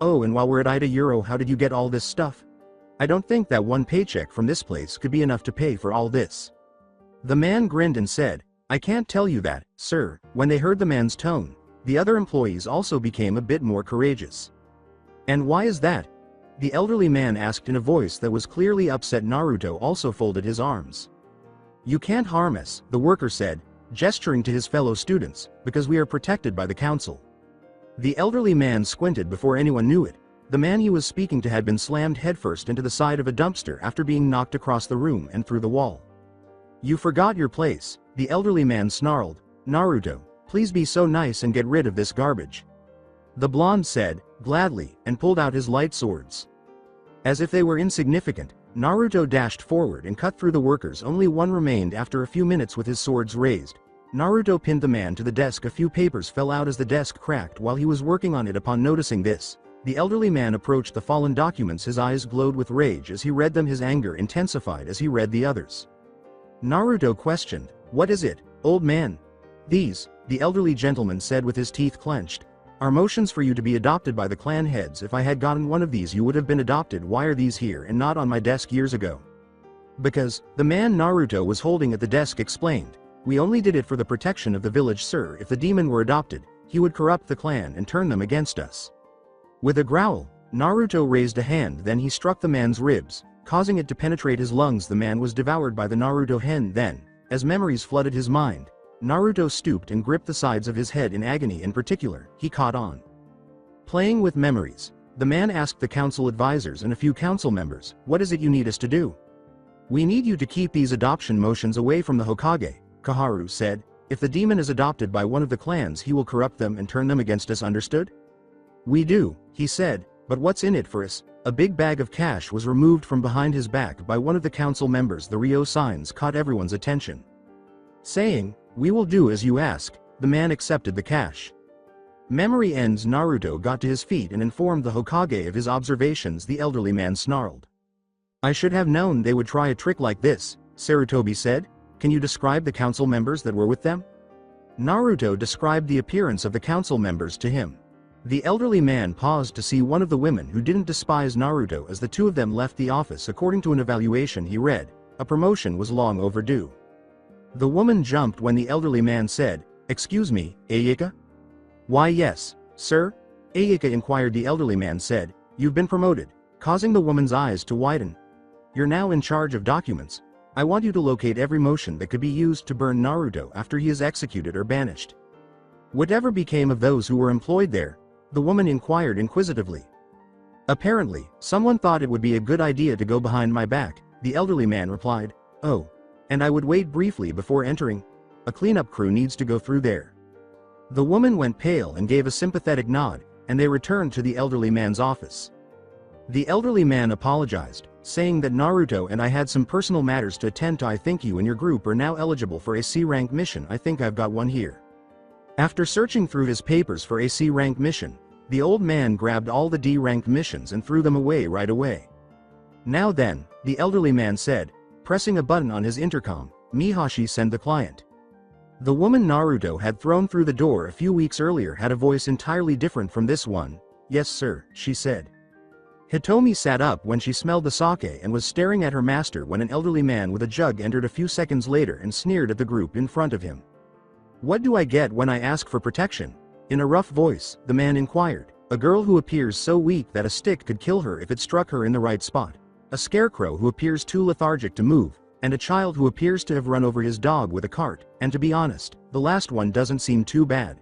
Oh, and while we're at Ida Euro, how did you get all this stuff? I don't think that one paycheck from this place could be enough to pay for all this." The man grinned and said, "I can't tell you that, sir." When they heard the man's tone, the other employees also became a bit more courageous. "And why is that?" the elderly man asked in a voice that was clearly upset. Naruto also folded his arms. "You can't harm us," the worker said, gesturing to his fellow students, "because we are protected by the council." The elderly man squinted. Before anyone knew it, the man he was speaking to had been slammed headfirst into the side of a dumpster after being knocked across the room and through the wall. "You forgot your place," the elderly man snarled. "Naruto, please be so nice and get rid of this garbage." The blonde said, "Gladly," and pulled out his light swords. As if they were insignificant, Naruto dashed forward and cut through the workers. Only one remained. After a few minutes with his swords raised, Naruto pinned the man to the desk. A few papers fell out as the desk cracked while he was working on it. Upon noticing this, the elderly man approached the fallen documents. His eyes glowed with rage as he read them. His anger intensified as he read the others. Naruto questioned, "What is it, old man?" "These," the elderly gentleman said with his teeth clenched, "are motions for you to be adopted by the clan heads. If I had gotten one of these, you would have been adopted. Why are these here and not on my desk years ago?" "Because," the man Naruto was holding at the desk explained, "we only did it for the protection of the village, sir. If the demon were adopted, he would corrupt the clan and turn them against us." With a growl, Naruto raised a hand. Then he struck the man's ribs, causing it to penetrate his lungs. The man was devoured by the Naruto hand. Then, as memories flooded his mind, Naruto stooped and gripped the sides of his head in agony. In particular, he caught on. Playing with memories, the man asked the council advisors and a few council members, "What is it you need us to do?" "We need you to keep these adoption motions away from the Hokage," Kaharu said. "If the demon is adopted by one of the clans, he will corrupt them and turn them against us. Understood?" "We do," he said, "but what's in it for us?" A big bag of cash was removed from behind his back by one of the council members. The Ryo signs caught everyone's attention. Saying, "We will do as you ask," the man accepted the cash. Memory ends. Naruto got to his feet and informed the Hokage of his observations. The elderly man snarled. "I should have known they would try a trick like this," Sarutobi said. "Can you describe the council members that were with them?" Naruto described the appearance of the council members to him. The elderly man paused to see one of the women who didn't despise Naruto as the two of them left the office. According to an evaluation he read, a promotion was long overdue. The woman jumped when the elderly man said, "Excuse me, Ayaka?" "Why yes, sir?" Ayaka inquired. The elderly man said, "You've been promoted," causing the woman's eyes to widen. "You're now in charge of documents. I want you to locate every motion that could be used to burn Naruto after he is executed or banished." "Whatever became of those who were employed there?" the woman inquired inquisitively. "Apparently, someone thought it would be a good idea to go behind my back," the elderly man replied. "Oh. And I would wait briefly before entering. A cleanup crew needs to go through there." The woman went pale and gave a sympathetic nod, and they returned to the elderly man's office. The elderly man apologized, saying that Naruto and I had some personal matters to attend to. "I think you and your group are now eligible for a C-rank mission. I think I've got one here." After searching through his papers for a C-rank mission, the old man grabbed all the D-ranked missions and threw them away right away. "Now then," the elderly man said, pressing a button on his intercom, "Mihashi, send the client." The woman Naruto had thrown through the door a few weeks earlier had a voice entirely different from this one. "Yes sir," she said. Hitomi sat up when she smelled the sake and was staring at her master when an elderly man with a jug entered a few seconds later and sneered at the group in front of him. "What do I get when I ask for protection?" In a rough voice, the man inquired. "A girl who appears so weak that a stick could kill her if it struck her in the right spot. A scarecrow who appears too lethargic to move, and a child who appears to have run over his dog with a cart, and to be honest, the last one doesn't seem too bad."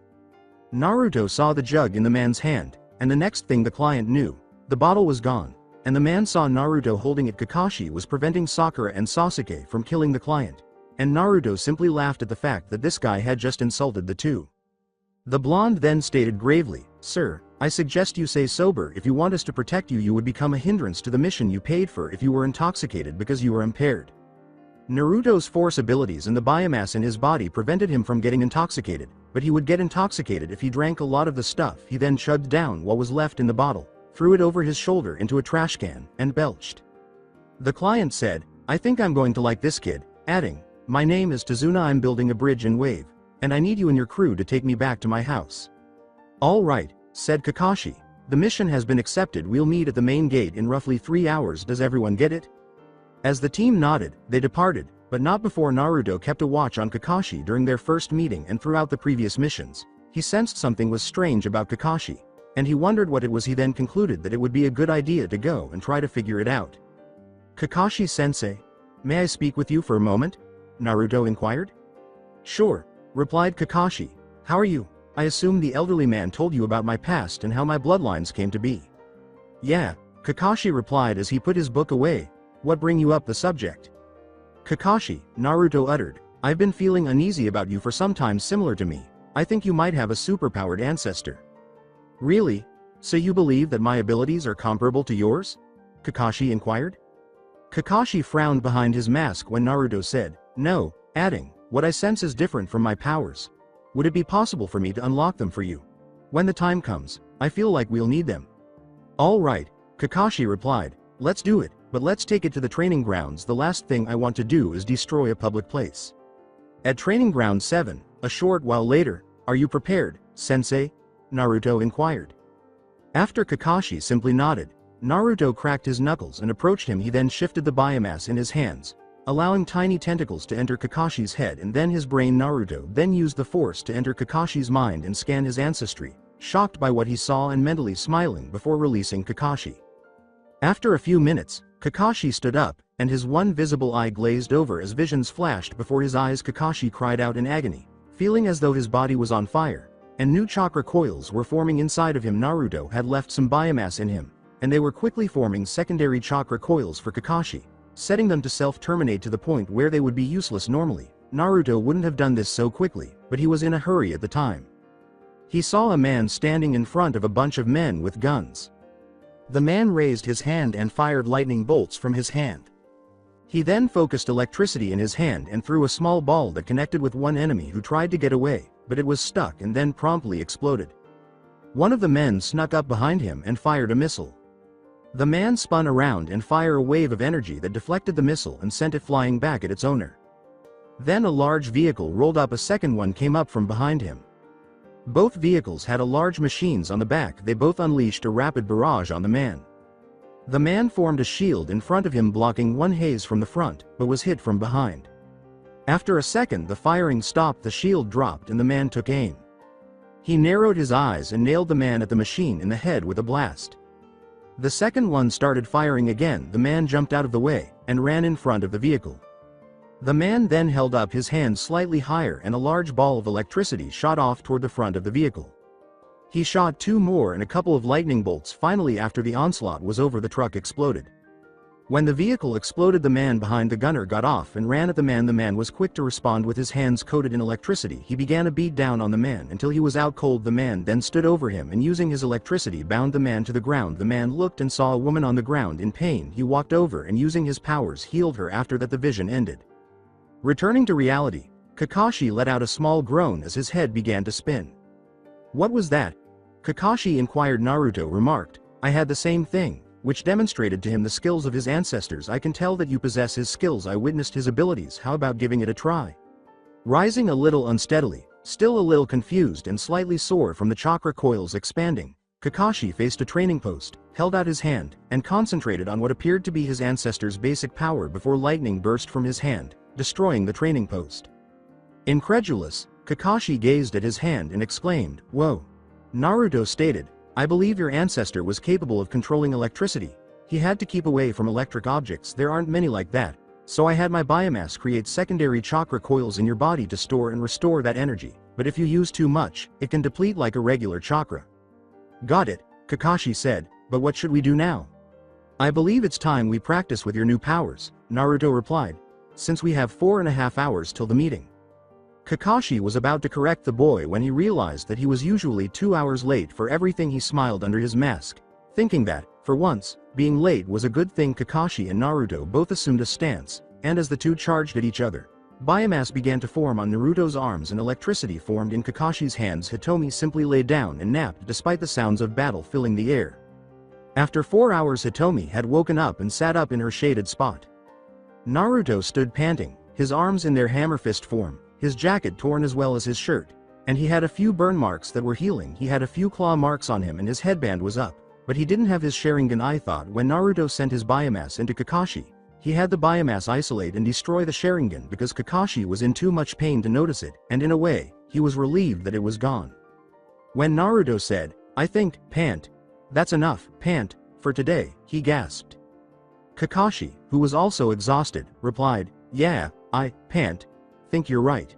Naruto saw the jug in the man's hand, and the next thing the client knew, the bottle was gone, and the man saw Naruto holding it. Kakashi was preventing Sakura and Sasuke from killing the client, and Naruto simply laughed at the fact that this guy had just insulted the two. The blonde then stated gravely, "Sir, I suggest you stay sober. If you want us to protect you, you would become a hindrance to the mission you paid for if you were intoxicated because you were impaired." Naruto's force abilities and the biomass in his body prevented him from getting intoxicated, but he would get intoxicated if he drank a lot of the stuff he then chugged down what was left in the bottle, threw it over his shoulder into a trash can, and belched. The client said, "I think I'm going to like this kid," adding, "My name is Tazuna. I'm building a bridge in Wave, and I need you and your crew to take me back to my house." "All right," said Kakashi. "The mission has been accepted. We'll meet at the main gate in roughly 3 hours. Does everyone get it?" As the team nodded, they departed, but not before Naruto kept a watch on Kakashi during their first meeting and throughout the previous missions. He sensed something was strange about Kakashi, and he wondered what it was. He then concluded that it would be a good idea to go and try to figure it out. "Kakashi-sensei, may I speak with you for a moment?" Naruto inquired. "Sure," replied Kakashi. "How are you? I assume the elderly man told you about my past and how my bloodlines came to be." "Yeah," Kakashi replied as he put his book away. "What bring you up the subject?" "Kakashi," Naruto uttered, "I've been feeling uneasy about you for some time. Similar to me, I think you might have a superpowered ancestor." "Really? So you believe that my abilities are comparable to yours?" Kakashi inquired. Kakashi frowned behind his mask when Naruto said, "No," adding, "What I sense is different from my powers. Would it be possible for me to unlock them for you? When the time comes, I feel like we'll need them." "All right," Kakashi replied, "let's do it, but let's take it to the training grounds. The last thing I want to do is destroy a public place." At Training Ground 7, a short while later, "Are you prepared, Sensei?" Naruto inquired. After Kakashi simply nodded, Naruto cracked his knuckles and approached him. He then shifted the biomass in his hands, allowing tiny tentacles to enter Kakashi's head and then his brain. Naruto then used the force to enter Kakashi's mind and scan his ancestry, shocked by what he saw and mentally smiling before releasing Kakashi. After a few minutes, Kakashi stood up, and his one visible eye glazed over as visions flashed before his eyes. Kakashi cried out in agony, feeling as though his body was on fire, and new chakra coils were forming inside of him. Naruto had left some biomass in him, and they were quickly forming secondary chakra coils for Kakashi, setting them to self-terminate to the point where they would be useless normally. Naruto wouldn't have done this so quickly, but he was in a hurry at the time. He saw a man standing in front of a bunch of men with guns. The man raised his hand and fired lightning bolts from his hand. He then focused electricity in his hand and threw a small ball that connected with one enemy who tried to get away, but it was stuck and then promptly exploded. One of the men snuck up behind him and fired a missile. The man spun around and fired a wave of energy that deflected the missile and sent it flying back at its owner. Then a large vehicle rolled up. A second one came up from behind him. Both vehicles had a large machines on the back. They both unleashed a rapid barrage on the man. The man formed a shield in front of him, blocking one haze from the front, but was hit from behind. After a second, the firing stopped, the shield dropped, and the man took aim. He narrowed his eyes and nailed the man at the machine in the head with a blast. The second one started firing again. The man jumped out of the way and ran in front of the vehicle. The man then held up his hand slightly higher and a large ball of electricity shot off toward the front of the vehicle. He shot two more and a couple of lightning bolts. Finally, after the onslaught was over, the truck exploded. When the vehicle exploded, the man behind the gunner got off and ran at the man. The man was quick to respond. With his hands coated in electricity, he began to beat down on the man until he was out cold. The man then stood over him and using his electricity bound the man to the ground. The man looked and saw a woman on the ground in pain. He walked over and using his powers healed her. After that, the vision ended. Returning to reality, Kakashi let out a small groan as his head began to spin. "What was that?" Kakashi inquired. Naruto remarked, "I had the same thing," which demonstrated to him the skills of his ancestors. "I can tell that you possess his skills. I witnessed his abilities. How about giving it a try?" Rising a little unsteadily, still a little confused and slightly sore from the chakra coils expanding, Kakashi faced a training post, held out his hand, and concentrated on what appeared to be his ancestor's basic power before lightning burst from his hand, destroying the training post. Incredulous, Kakashi gazed at his hand and exclaimed, "Whoa." Naruto stated, "I believe your ancestor was capable of controlling electricity. He had to keep away from electric objects. There aren't many like that. So I had my biomass create secondary chakra coils in your body to store and restore that energy. But if you use too much, it can deplete like a regular chakra." "Got it," Kakashi said, but what should we do now? I believe it's time we practice with your new powers, Naruto replied, since we have 4.5 hours till the meeting. Kakashi was about to correct the boy when he realized that he was usually 2 hours late for everything. He smiled under his mask, thinking that, for once, being late was a good thing. Kakashi and Naruto both assumed a stance, and as the two charged at each other, biomass began to form on Naruto's arms and electricity formed in Kakashi's hands. Hitomi simply lay down and napped despite the sounds of battle filling the air. After 4 hours, Hitomi had woken up and sat up in her shaded spot. Naruto stood panting, his arms in their hammer fist form, his jacket torn as well as his shirt, and he had a few burn marks that were healing. He had a few claw marks on him and his headband was up, but he didn't have his Sharingan. I thought when Naruto sent his biomass into Kakashi, he had the biomass isolate and destroy the Sharingan because Kakashi was in too much pain to notice it, and in a way, he was relieved that it was gone. When Naruto said, I think, pant. That's enough, pant, for today, he gasped. Kakashi, who was also exhausted, replied, yeah, I, pant. Think you're right.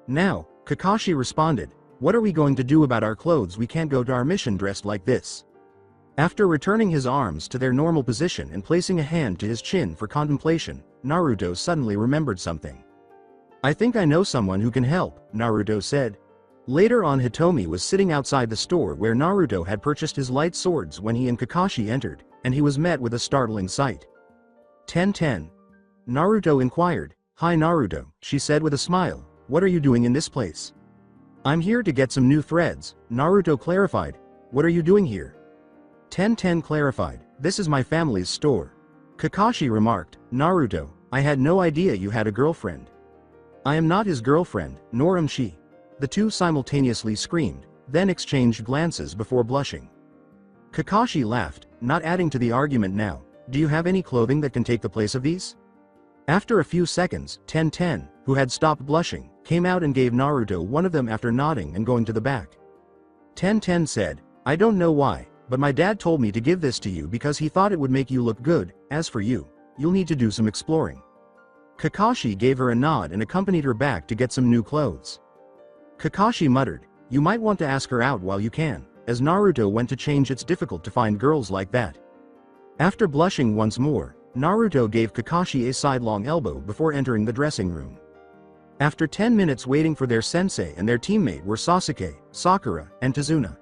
Now, Kakashi responded, what are we going to do about our clothes? We can't go to our mission dressed like this. After returning his arms to their normal position and placing a hand to his chin for contemplation, Naruto suddenly remembered something. I think I know someone who can help, Naruto said. Later on, Hitomi was sitting outside the store where Naruto had purchased his light swords when he and Kakashi entered, and he was met with a startling sight. 10-10. Naruto inquired. Hi Naruto, she said with a smile, what are you doing in this place? I'm here to get some new threads, Naruto clarified. What are you doing here? 10-10 clarified, this is my family's store. Kakashi remarked, Naruto, I had no idea you had a girlfriend. I am not his girlfriend, nor am she. The two simultaneously screamed, then exchanged glances before blushing. Kakashi laughed, not adding to the argument now. Do you have any clothing that can take the place of these? After a few seconds, 10-10, who had stopped blushing, came out and gave Naruto one of them after nodding and going to the back. 10-10 said, I don't know why, but my dad told me to give this to you because he thought it would make you look good. As for you, you'll need to do some exploring. Kakashi gave her a nod and accompanied her back to get some new clothes. Kakashi muttered, you might want to ask her out while you can. As Naruto went to change, it's difficult to find girls like that. After blushing once more, Naruto gave Kakashi a sidelong elbow before entering the dressing room. After 10 minutes waiting for their sensei and their teammate were Sasuke, Sakura, and Tazuna.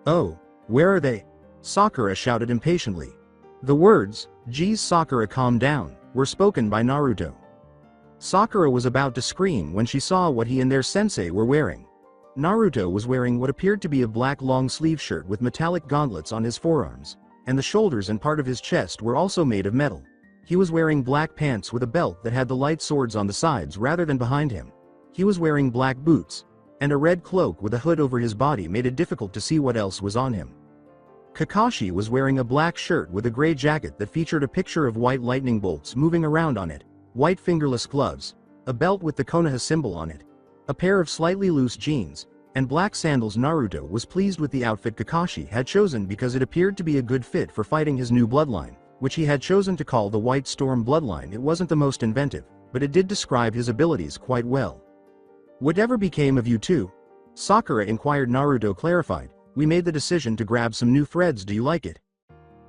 Oh, where are they? Sakura shouted impatiently. The words, geez Sakura calm down, were spoken by Naruto. Sakura was about to scream when she saw what he and their sensei were wearing. Naruto was wearing what appeared to be a black long-sleeve shirt with metallic gauntlets on his forearms, and the shoulders and part of his chest were also made of metal. He was wearing black pants with a belt that had the light swords on the sides rather than behind him. He was wearing black boots, and a red cloak with a hood over his body made it difficult to see what else was on him. Kakashi was wearing a black shirt with a gray jacket that featured a picture of white lightning bolts moving around on it, white fingerless gloves, a belt with the Konoha symbol on it, a pair of slightly loose jeans, and black sandals. Naruto was pleased with the outfit Kakashi had chosen because it appeared to be a good fit for fighting his new bloodline, which he had chosen to call the White Storm bloodline. It wasn't the most inventive, but it did describe his abilities quite well. Whatever became of you two? Sakura inquired. Naruto clarified, we made the decision to grab some new threads. Do you like it?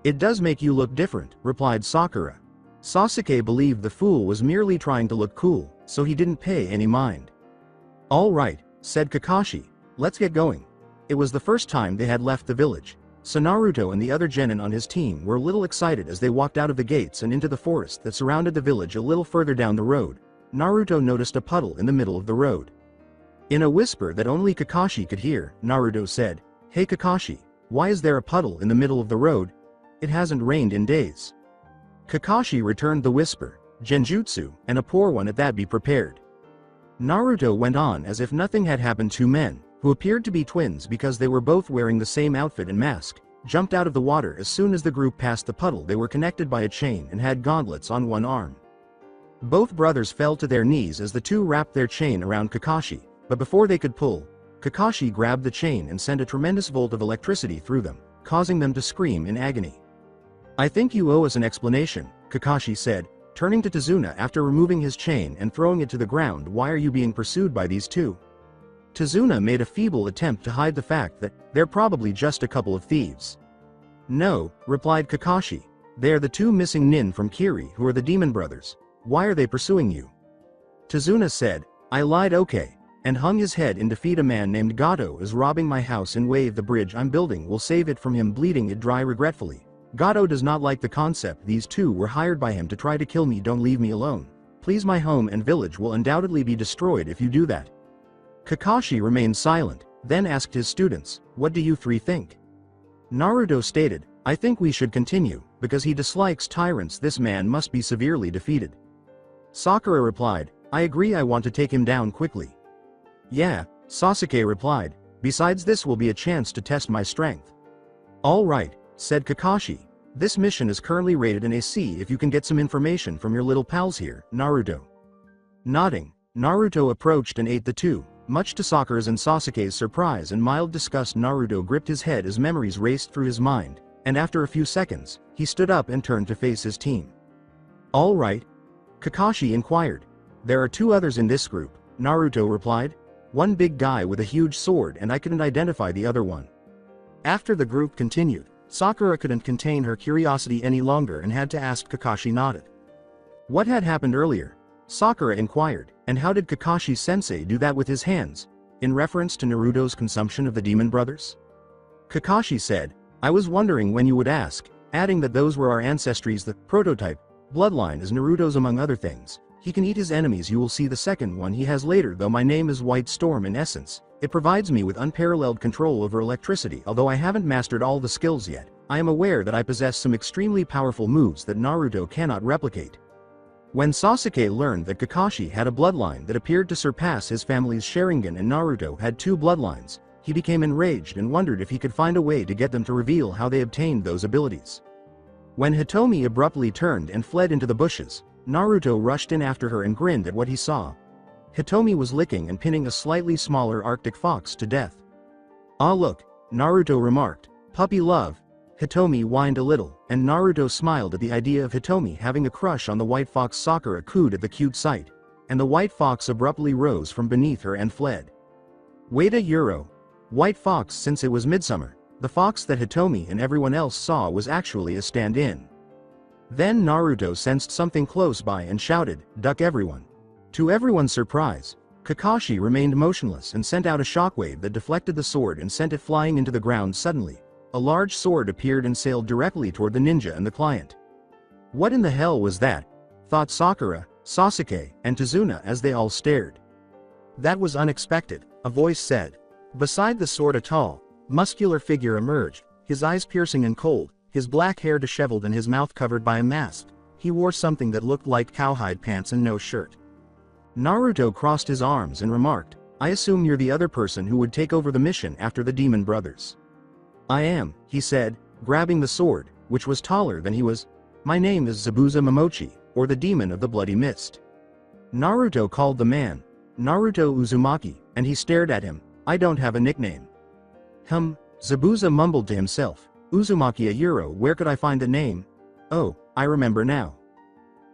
It does make you look different, replied Sakura. Sasuke believed the fool was merely trying to look cool, so he didn't pay any mind. All right, said Kakashi, let's get going. It was the first time they had left the village, so Naruto and the other genin on his team were a little excited as they walked out of the gates and into the forest that surrounded the village. A little further down the road, Naruto noticed a puddle in the middle of the road. In a whisper that only Kakashi could hear, Naruto said, Hey Kakashi, why is there a puddle in the middle of the road? It hasn't rained in days. Kakashi returned the whisper, Genjutsu, and a poor one at that, be prepared. Naruto went on as if nothing had happened. Two men, who appeared to be twins because they were both wearing the same outfit and mask, jumped out of the water as soon as the group passed the puddle. They were connected by a chain and had gauntlets on one arm. Both brothers fell to their knees as the two wrapped their chain around Kakashi, but before they could pull, Kakashi grabbed the chain and sent a tremendous volt of electricity through them, causing them to scream in agony. I think you owe us an explanation, Kakashi said, turning to Tazuna after removing his chain and throwing it to the ground. Why are you being pursued by these two? Tazuna made a feeble attempt to hide the fact that they're probably just a couple of thieves. No, replied Kakashi. They're the two missing nin from Kiri who are the demon brothers. Why are they pursuing you? Tazuna said, I lied, okay, and hung his head in defeat. A man named Gato is robbing my house in Wave. The bridge I'm building will save it from him bleeding it dry. Regretfully, Gato does not like the concept. These two were hired by him to try to kill me. Don't leave me alone. Please, my home and village will undoubtedly be destroyed if you do that. Kakashi remained silent, then asked his students, what do you three think? Naruto stated, I think we should continue, because he dislikes tyrants. This man must be severely defeated. Sakura replied, I agree, I want to take him down quickly. Yeah, Sasuke replied, besides this will be a chance to test my strength. All right, said Kakashi. This mission is currently rated an A. See if you can get some information from your little pals here, Naruto. Nodding, Naruto approached and ate the two. Much to Sakura's and Sasuke's surprise and mild disgust, Naruto gripped his head as memories raced through his mind, and after a few seconds, he stood up and turned to face his team. All right? Kakashi inquired. There are two others in this group, Naruto replied. One big guy with a huge sword, and I couldn't identify the other one. After the group continued, Sakura couldn't contain her curiosity any longer and had to ask. Kakashi nodded. What had happened earlier? Sakura inquired, and how did Kakashi-sensei do that with his hands, in reference to Naruto's consumption of the demon brothers? Kakashi said, I was wondering when you would ask, adding that those were our ancestries. The prototype bloodline is Naruto's among other things. He can eat his enemies. You will see the second one he has later. Though my name is White Storm in essence, it provides me with unparalleled control over electricity. Although I haven't mastered all the skills yet, I am aware that I possess some extremely powerful moves that Naruto cannot replicate. When Sasuke learned that Kakashi had a bloodline that appeared to surpass his family's Sharingan and Naruto had two bloodlines, he became enraged and wondered if he could find a way to get them to reveal how they obtained those abilities. When Hitomi abruptly turned and fled into the bushes, Naruto rushed in after her and grinned at what he saw. Hitomi was licking and pinning a slightly smaller Arctic fox to death. Ah look, Naruto remarked, puppy love. Hitomi whined a little, and Naruto smiled at the idea of Hitomi having a crush on the white fox. Sakura cooed at the cute sight, and the white fox abruptly rose from beneath her and fled. Wait a euro. White fox. Since it was midsummer, the fox that Hitomi and everyone else saw was actually a stand-in. Then Naruto sensed something close by and shouted, duck everyone. To everyone's surprise, Kakashi remained motionless and sent out a shockwave that deflected the sword and sent it flying into the ground. Suddenly, a large sword appeared and sailed directly toward the ninja and the client. What in the hell was that? Thought Sakura, Sasuke, and Tazuna as they all stared. That was unexpected, a voice said. Beside the sword a tall, muscular figure emerged, his eyes piercing and cold, his black hair disheveled and his mouth covered by a mask. He wore something that looked like cowhide pants and no shirt. Naruto crossed his arms and remarked, I assume you're the other person who would take over the mission after the demon brothers. I am, he said, grabbing the sword, which was taller than he was. My name is Zabuza Momochi, or the demon of the bloody mist. Naruto called the man Naruto Uzumaki, and he stared at him. I don't have a nickname. Zabuza mumbled to himself. Uzumaki a euro, where could I find a name? Oh, I remember now.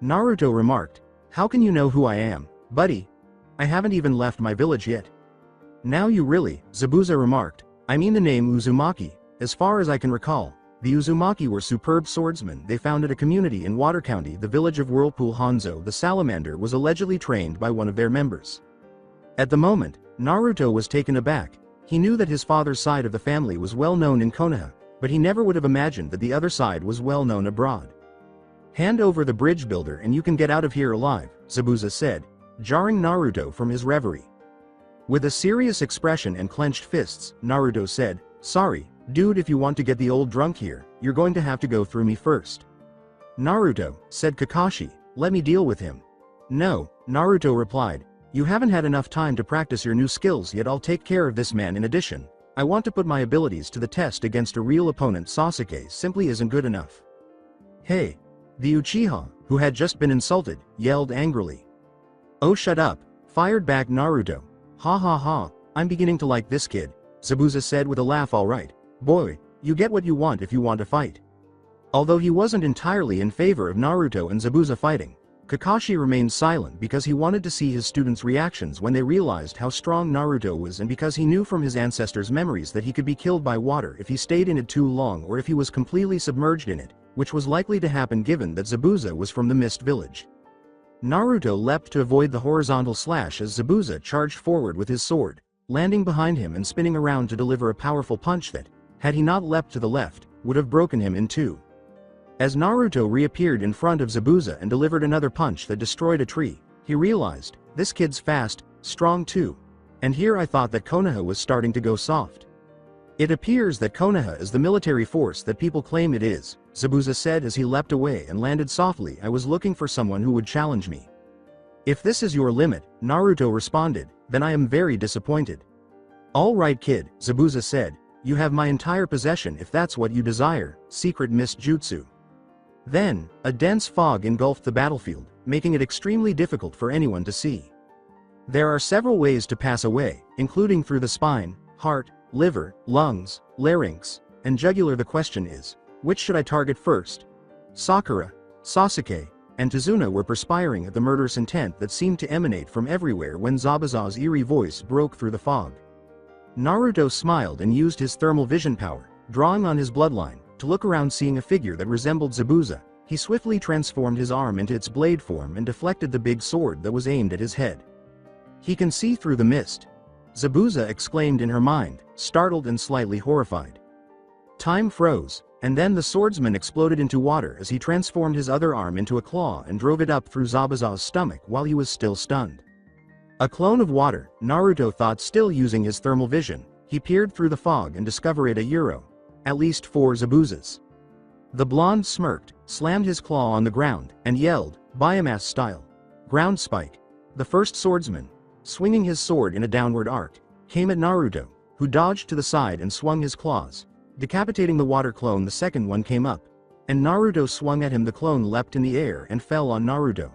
Naruto remarked, how can you know who I am, buddy? I haven't even left my village yet. Now you really, Zabuza remarked, I mean the name Uzumaki. As far as I can recall, the Uzumaki were superb swordsmen. They founded a community in Water County, the village of Whirlpool. Hanzo the salamander was allegedly trained by one of their members. At the moment, Naruto was taken aback. He knew that his father's side of the family was well known in Konoha, but he never would have imagined that the other side was well known abroad. Hand over the bridge builder and you can get out of here alive, Zabuza said, jarring Naruto from his reverie. With a serious expression and clenched fists, Naruto said, sorry, dude, if you want to get the old drunk here, you're going to have to go through me first. Naruto, said Kakashi, let me deal with him. No, Naruto replied, you haven't had enough time to practice your new skills yet. I'll take care of this man. In addition, I want to put my abilities to the test against a real opponent. Sasuke simply isn't good enough. Hey! The Uchiha, who had just been insulted, yelled angrily. Oh, shut up, fired back Naruto. Ha ha ha, I'm beginning to like this kid, Zabuza said with a laugh. All right, boy, you get what you want if you want to fight. Although he wasn't entirely in favor of Naruto and Zabuza fighting, Kakashi remained silent because he wanted to see his students' reactions when they realized how strong Naruto was, and because he knew from his ancestors' memories that he could be killed by water if he stayed in it too long or if he was completely submerged in it, which was likely to happen given that Zabuza was from the Mist Village. Naruto leapt to avoid the horizontal slash as Zabuza charged forward with his sword, landing behind him and spinning around to deliver a powerful punch that, had he not leapt to the left, would have broken him in two. As Naruto reappeared in front of Zabuza and delivered another punch that destroyed a tree, he realized, this kid's fast, strong too. And here I thought that Konoha was starting to go soft. It appears that Konoha is the military force that people claim it is, Zabuza said as he leapt away and landed softly. I was looking for someone who would challenge me. If this is your limit, Naruto responded, then I am very disappointed. All right kid, Zabuza said, you have my entire possession if that's what you desire, secret mist jutsu. Then, a dense fog engulfed the battlefield, making it extremely difficult for anyone to see. There are several ways to pass away, including through the spine, heart, liver, lungs, larynx, and jugular. The question is, which should I target first? Sakura, Sasuke, and Tazuna were perspiring at the murderous intent that seemed to emanate from everywhere when Zabuza's eerie voice broke through the fog. Naruto smiled and used his thermal vision power, drawing on his bloodline, to look around. Seeing a figure that resembled Zabuza, he swiftly transformed his arm into its blade form and deflected the big sword that was aimed at his head. He can see through the mist, Zabuza exclaimed in her mind, startled and slightly horrified. Time froze, and then the swordsman exploded into water as he transformed his other arm into a claw and drove it up through Zabuza's stomach while he was still stunned. A clone of water, Naruto thought. Still using his thermal vision, he peered through the fog and discovered a euro. At least 4 Zabuzas. The blonde smirked, slammed his claw on the ground, and yelled, biomass style. Ground spike. The first swordsman, swinging his sword in a downward arc, came at Naruto, who dodged to the side and swung his claws, decapitating the water clone. The second one came up, and Naruto swung at him. The clone leapt in the air and fell on Naruto.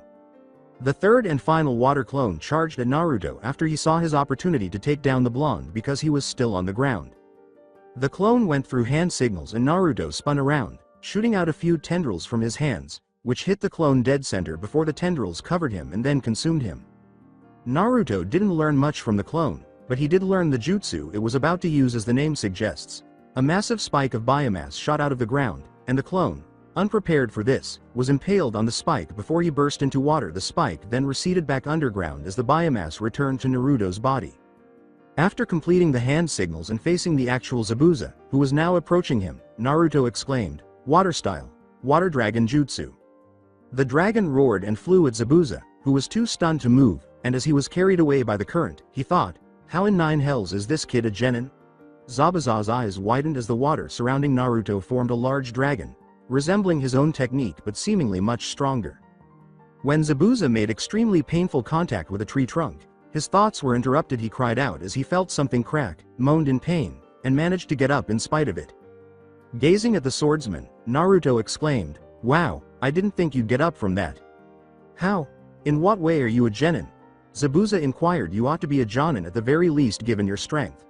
The third and final water clone charged at Naruto after he saw his opportunity to take down the blonde because he was still on the ground. The clone went through hand signals and Naruto spun around, shooting out a few tendrils from his hands, which hit the clone dead center before the tendrils covered him and then consumed him. Naruto didn't learn much from the clone, but he did learn the jutsu it was about to use. As the name suggests, a massive spike of biomass shot out of the ground, and the clone, unprepared for this, was impaled on the spike before he burst into water. The spike then receded back underground as the biomass returned to Naruto's body. After completing the hand signals and facing the actual Zabuza, who was now approaching him, Naruto exclaimed, water style, water dragon jutsu. The dragon roared and flew at Zabuza, who was too stunned to move, and as he was carried away by the current, he thought, how in 9 hells is this kid a genin? Zabuza's eyes widened as the water surrounding Naruto formed a large dragon, resembling his own technique but seemingly much stronger. When Zabuza made extremely painful contact with a tree trunk, his thoughts were interrupted. He cried out as he felt something crack, moaned in pain, and managed to get up in spite of it. Gazing at the swordsman, Naruto exclaimed, wow, I didn't think you'd get up from that. How? In what way are you a genin? Zabuza inquired. You ought to be a jonin at the very least given your strength.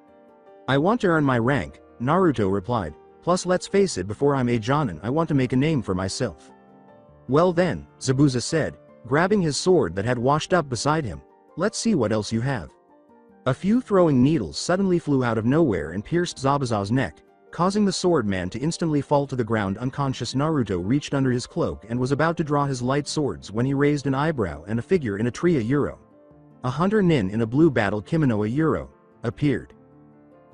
I want to earn my rank, Naruto replied, plus let's face it, before I'm a jonin I want to make a name for myself. Well then, Zabuza said, grabbing his sword that had washed up beside him, let's see what else you have. A few throwing needles suddenly flew out of nowhere and pierced Zabuza's neck, causing the swordman to instantly fall to the ground unconscious. Naruto reached under his cloak and was about to draw his light swords when he raised an eyebrow and a figure in a tree, a euro. A hunter nin in a blue battle kimono, a euro, appeared.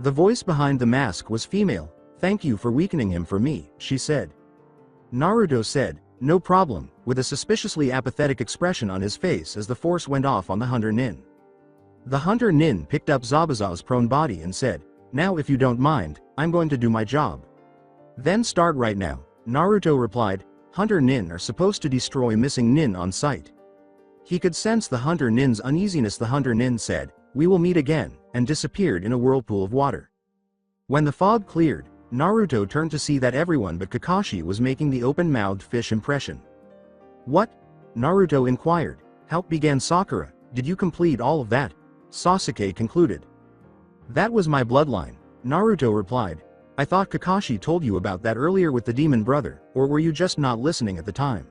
The voice behind the mask was female. Thank you for weakening him for me, she said. Naruto said, no problem, with a suspiciously apathetic expression on his face as the force went off on the hunter nin. The hunter nin picked up Zabuza's prone body and said, now if you don't mind, I'm going to do my job. Then start right now, Naruto replied. Hunter nin are supposed to destroy missing nin on sight. He could sense the hunter nin's uneasiness. The hunter nin said, we will meet again, and disappeared in a whirlpool of water. When the fog cleared, Naruto turned to see that everyone but Kakashi was making the open-mouthed fish impression. What? Naruto inquired. How? Began Sakura. Did you complete all of that? Sasuke concluded. That was my bloodline, Naruto replied. I thought Kakashi told you about that earlier with the demon brother, or were you just not listening at the time?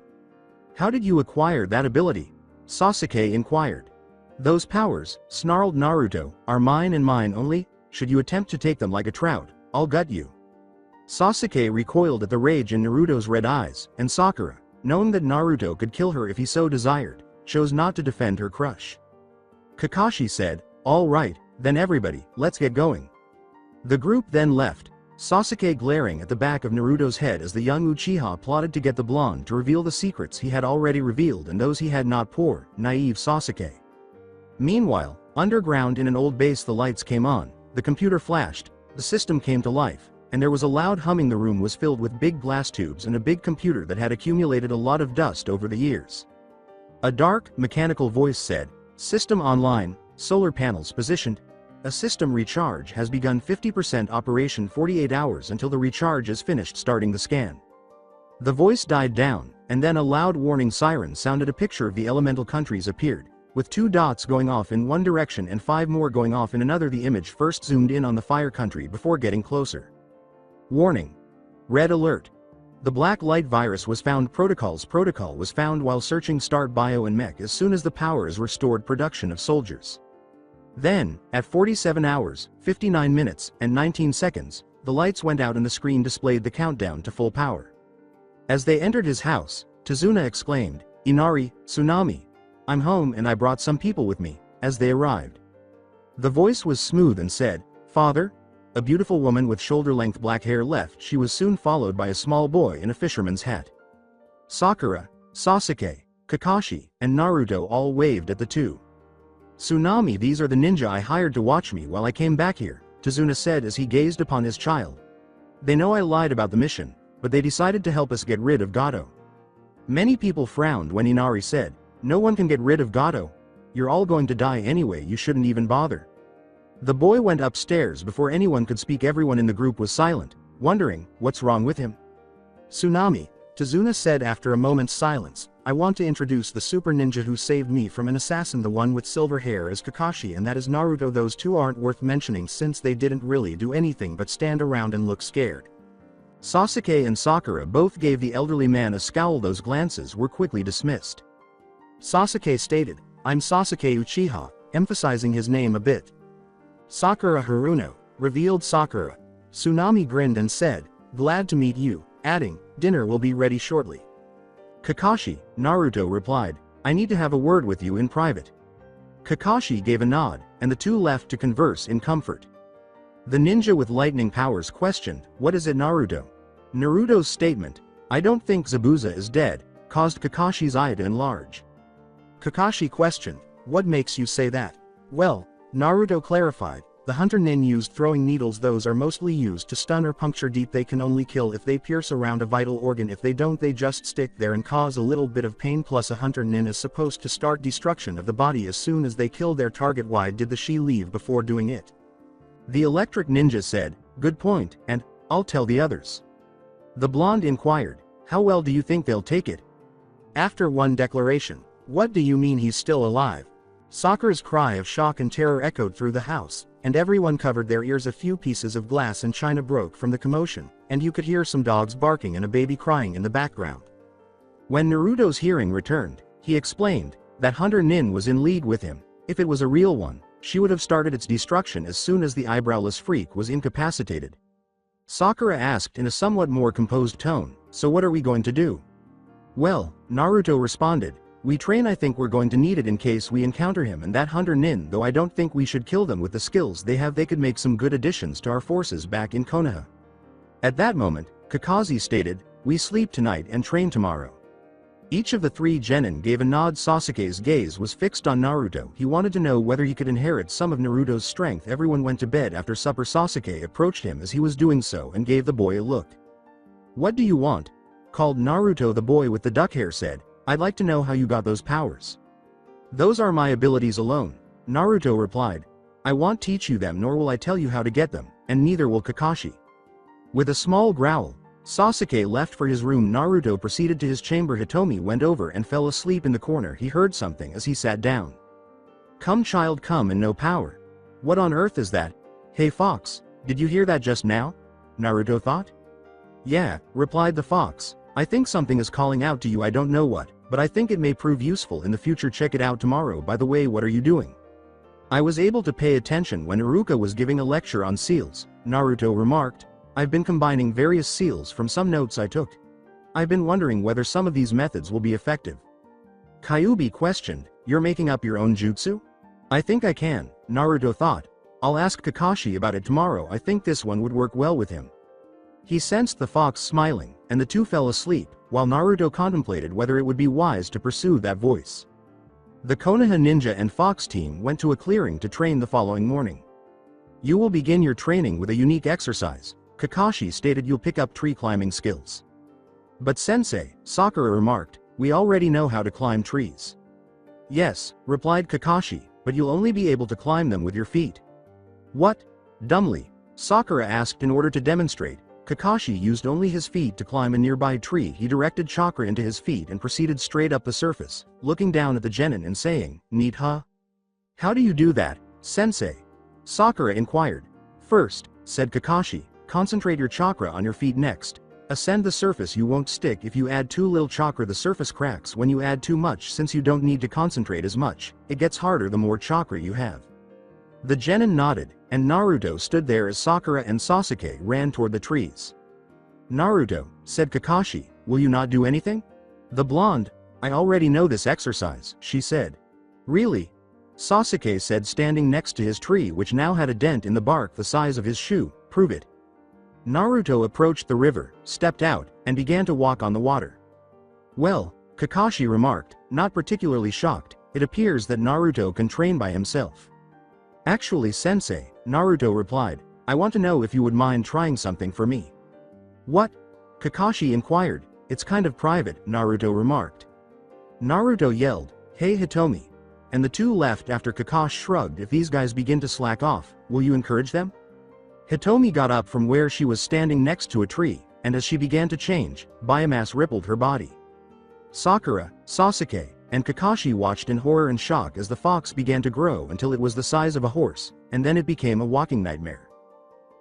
How did you acquire that ability? Sasuke inquired. Those powers, snarled Naruto, are mine and mine only. Should you attempt to take them like a trout, I'll gut you. Sasuke recoiled at the rage in Naruto's red eyes, and Sakura, knowing that Naruto could kill her if he so desired, chose not to defend her crush. Kakashi said, all right, then everybody, let's get going. The group then left, Sasuke glaring at the back of Naruto's head as the young Uchiha plotted to get the blonde to reveal the secrets he had already revealed and those he had not. Poor, naive Sasuke. Meanwhile, underground in an old base the lights came on, the computer flashed, the system came to life, and there was a loud humming. The room was filled with big glass tubes and a big computer that had accumulated a lot of dust over the years. A dark, mechanical voice said, "System online, solar panels positioned. A system recharge has begun. 50% operation. 48 hours until the recharge is finished. Starting the scan." The voice died down, and then a loud warning siren sounded. A picture of the elemental countries appeared, with 2 dots going off in one direction and 5 more going off in another. The image first zoomed in on the fire country before getting closer. Warning. Red alert. The black light virus was found. Protocol was found while searching. Start bio and mech as soon as the power is restored. Production of soldiers. Then, at 47 hours, 59 minutes, and 19 seconds, the lights went out and the screen displayed the countdown to full power. As they entered his house, Tazuna exclaimed, "Inari, Tsunami. I'm home and I brought some people with me," as they arrived. The voice was smooth and said, "Father?" A beautiful woman with shoulder-length black hair left. She was soon followed by a small boy in a fisherman's hat. Sakura, Sasuke, Kakashi, and Naruto all waved at the two. "Tsunami, these are the ninja I hired to watch me while I came back here," Tazuna said as he gazed upon his child. "They know I lied about the mission, but they decided to help us get rid of Gato." Many people frowned when Inari said, "No one can get rid of Gato. You're all going to die anyway, you shouldn't even bother." The boy went upstairs before anyone could speak. Everyone in the group was silent, wondering, what's wrong with him? "Tsunami," Tazuna said after a moment's silence, "I want to introduce the super ninja who saved me from an assassin. The one with silver hair is Kakashi and that is Naruto. Those two aren't worth mentioning since they didn't really do anything but stand around and look scared." Sasuke and Sakura both gave the elderly man a scowl. Those glances were quickly dismissed. Sasuke stated, "I'm Sasuke Uchiha," emphasizing his name a bit. "Sakura Haruno," revealed Sakura. Tsunami grinned and said, "Glad to meet you," adding, "Dinner will be ready shortly." "Kakashi," Naruto replied, "I need to have a word with you in private." Kakashi gave a nod, and the two left to converse in comfort. The ninja with lightning powers questioned, "What is it, Naruto?" Naruto's statement, "I don't think Zabuza is dead," caused Kakashi's eye to enlarge. Kakashi questioned, "What makes you say that?" "Well," Naruto clarified, "the hunter nin used throwing needles. Those are mostly used to stun or puncture deep. They can only kill if they pierce around a vital organ. If they don't, they just stick there and cause a little bit of pain. Plus a hunter nin is supposed to start destruction of the body as soon as they kill their target. Why did the she leave before doing it?" The electric ninja said, "Good point, and I'll tell the others." The blonde inquired, "How well do you think they'll take it?" After one declaration, "What do you mean he's still alive?" Sakura's cry of shock and terror echoed through the house, and everyone covered their ears. A few pieces of glass and china broke from the commotion, and you could hear some dogs barking and a baby crying in the background. When Naruto's hearing returned, he explained that Hunter Nin was in league with him. If it was a real one, she would have started its destruction as soon as the eyebrowless freak was incapacitated. Sakura asked in a somewhat more composed tone, "So what are we going to do?" "Well," Naruto responded, "we train. I think we're going to need it in case we encounter him and that Hunter Nin, though I don't think we should kill them. With the skills they have, they could make some good additions to our forces back in Konoha." At that moment, Kakashi stated, "We sleep tonight and train tomorrow." Each of the three genin gave a nod. Sasuke's gaze was fixed on Naruto. He wanted to know whether he could inherit some of Naruto's strength. Everyone went to bed after supper. Sasuke approached him as he was doing so and gave the boy a look. "What do you want?" called Naruto. The boy with the duck hair said, "I'd like to know how you got those powers." "Those are my abilities alone," Naruto replied. "I won't teach you them, nor will I tell you how to get them, and neither will Kakashi." With a small growl, Sasuke left for his room. Naruto proceeded to his chamber. Hitomi went over and fell asleep in the corner. He heard something as he sat down. "Come child, come, and no power. What on earth is that? Hey fox, did you hear that just now?" Naruto thought. "Yeah," replied the fox. "I think something is calling out to you. I don't know what, but I think it may prove useful in the future. Check it out tomorrow. By the way, what are you doing? I was able to pay attention when Iruka was giving a lecture on seals, Naruto remarked. I've been combining various seals from some notes I took. I've been wondering whether some of these methods will be effective. Kyuubi questioned, you're making up your own jutsu? I think I can, Naruto thought. I'll ask Kakashi about it tomorrow. I think this one would work well with him. He sensed the fox smiling, and the two fell asleep, while Naruto contemplated whether it would be wise to pursue that voice. The Konoha ninja and fox team went to a clearing to train the following morning. You will begin your training with a unique exercise, Kakashi stated. You'll pick up tree climbing skills. But sensei, Sakura remarked, we already know how to climb trees. Yes, replied Kakashi, but you'll only be able to climb them with your feet. What? Dumbly, Sakura asked. In order to demonstrate, Kakashi used only his feet to climb a nearby tree. He directed chakra into his feet and proceeded straight up the surface, looking down at the genin and saying, neat huh? How do you do that, sensei? Sakura inquired. First, said Kakashi, concentrate your chakra on your feet. Next, ascend the surface. You won't stick if you add too little chakra. The surface cracks when you add too much. Since you don't need to concentrate as much, it gets harder the more chakra you have. The genin nodded, and Naruto stood there as Sakura and Sasuke ran toward the trees. Naruto, said Kakashi, will you not do anything? The blonde, I already know this exercise, she said. Really? Sasuke said, standing next to his tree, which now had a dent in the bark the size of his shoe. Prove it. Naruto approached the river, stepped out, and began to walk on the water. Well, Kakashi remarked, not particularly shocked. It appears that Naruto can train by himself. Actually, sensei, Naruto replied, I want to know if you would mind trying something for me. What? Kakashi inquired. It's kind of private, Naruto remarked. Naruto yelled, hey Hitomi. And the two left after Kakashi shrugged. If these guys begin to slack off, will you encourage them? Hitomi got up from where she was standing next to a tree, and as she began to change, biomass rippled her body. Sakura, Sasuke, and Kakashi watched in horror and shock as the fox began to grow until it was the size of a horse, and then it became a walking nightmare.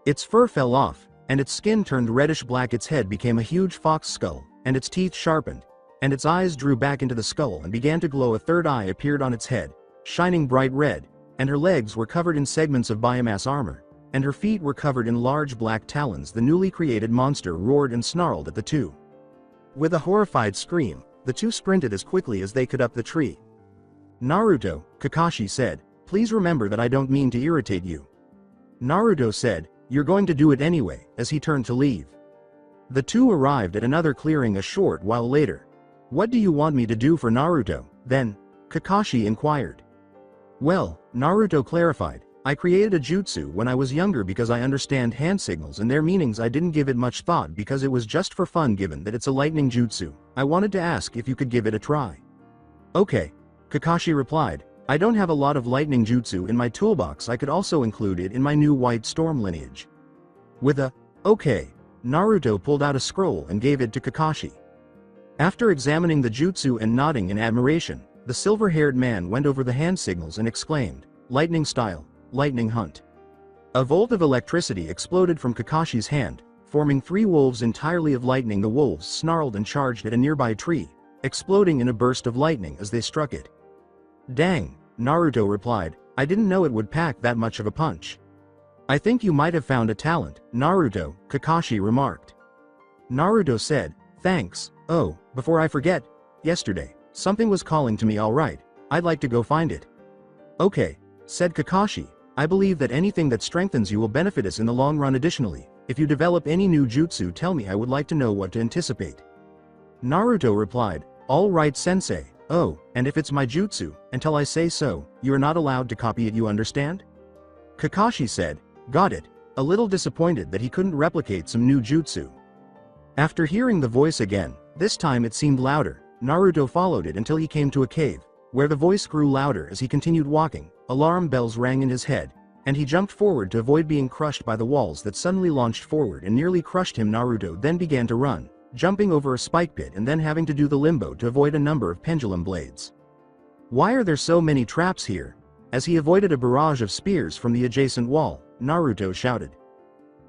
Its fur fell off, and its skin turned reddish-black. Its head became a huge fox skull, and its teeth sharpened, and its eyes drew back into the skull and began to glow. A third eye appeared on its head, shining bright red, and her legs were covered in segments of biomass armor, and her feet were covered in large black talons. The newly created monster roared and snarled at the two. With a horrified scream, the two sprinted as quickly as they could up the tree. Naruto, Kakashi said, please remember that I don't mean to irritate you. Naruto said, you're going to do it anyway, as he turned to leave. The two arrived at another clearing a short while later. What do you want me to do for Naruto, then? Kakashi inquired. Well, Naruto clarified, I created a jutsu when I was younger because I understand hand signals and their meanings. I didn't give it much thought because it was just for fun. Given that it's a lightning jutsu, I wanted to ask if you could give it a try. Okay, Kakashi replied, I don't have a lot of lightning jutsu in my toolbox. I could also include it in my new white storm lineage. With a, okay, Naruto pulled out a scroll and gave it to Kakashi. After examining the jutsu and nodding in admiration, the silver-haired man went over the hand signals and exclaimed, lightning style. Lightning hunt. A volt of electricity exploded from Kakashi's hand, forming 3 wolves entirely of lightning. The wolves snarled and charged at a nearby tree, exploding in a burst of lightning as they struck it. Dang, Naruto replied, I didn't know it would pack that much of a punch. I think you might have found a talent, Naruto, Kakashi remarked. Naruto said, thanks. Oh, before I forget, yesterday, something was calling to me. All right, I'd like to go find it. Okay, said Kakashi. I believe that anything that strengthens you will benefit us in the long run. Additionally, if you develop any new jutsu, tell me. I would like to know what to anticipate. Naruto replied, all right sensei. Oh, and if it's my jutsu, until I say so, you are not allowed to copy it, you understand? Kakashi said, got it, a little disappointed that he couldn't replicate some new jutsu. After hearing the voice again, this time it seemed louder, Naruto followed it until he came to a cave, where the voice grew louder as he continued walking. Alarm bells rang in his head, and he jumped forward to avoid being crushed by the walls that suddenly launched forward and nearly crushed him. Naruto then began to run, jumping over a spike pit and then having to do the limbo to avoid a number of pendulum blades. Why are there so many traps here? As he avoided a barrage of spears from the adjacent wall, Naruto shouted.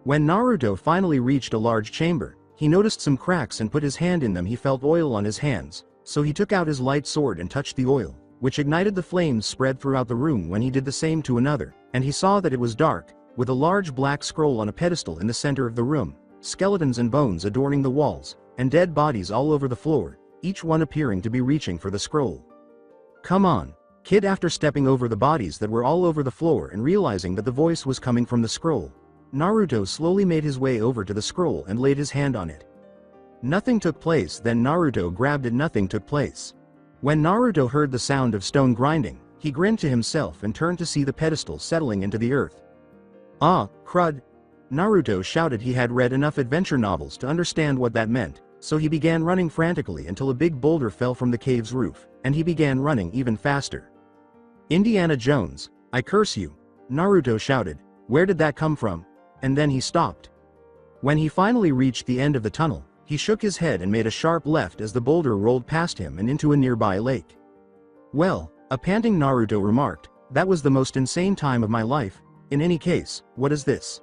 When Naruto finally reached a large chamber, he noticed some cracks and put his hand in them. He felt oil on his hands, so he took out his light sword and touched the oil, which ignited the flames spread throughout the room when he did the same to another, and he saw that it was dark, with a large black scroll on a pedestal in the center of the room, skeletons and bones adorning the walls, and dead bodies all over the floor, each one appearing to be reaching for the scroll. "Come on, kid." After stepping over the bodies that were all over the floor and realizing that the voice was coming from the scroll, Naruto slowly made his way over to the scroll and laid his hand on it. Nothing took place. Then Naruto grabbed it. Nothing took place. When Naruto heard the sound of stone grinding, he grinned to himself and turned to see the pedestal settling into the earth. "Ah, crud!" Naruto shouted. He had read enough adventure novels to understand what that meant, so he began running frantically until a big boulder fell from the cave's roof, and he began running even faster. "Indiana Jones, I curse you!" Naruto shouted. "Where did that come from?" And then he stopped. When he finally reached the end of the tunnel, he shook his head and made a sharp left as the boulder rolled past him and into a nearby lake. "Well," a panting Naruto remarked, "that was the most insane time of my life. In any case, what is this?"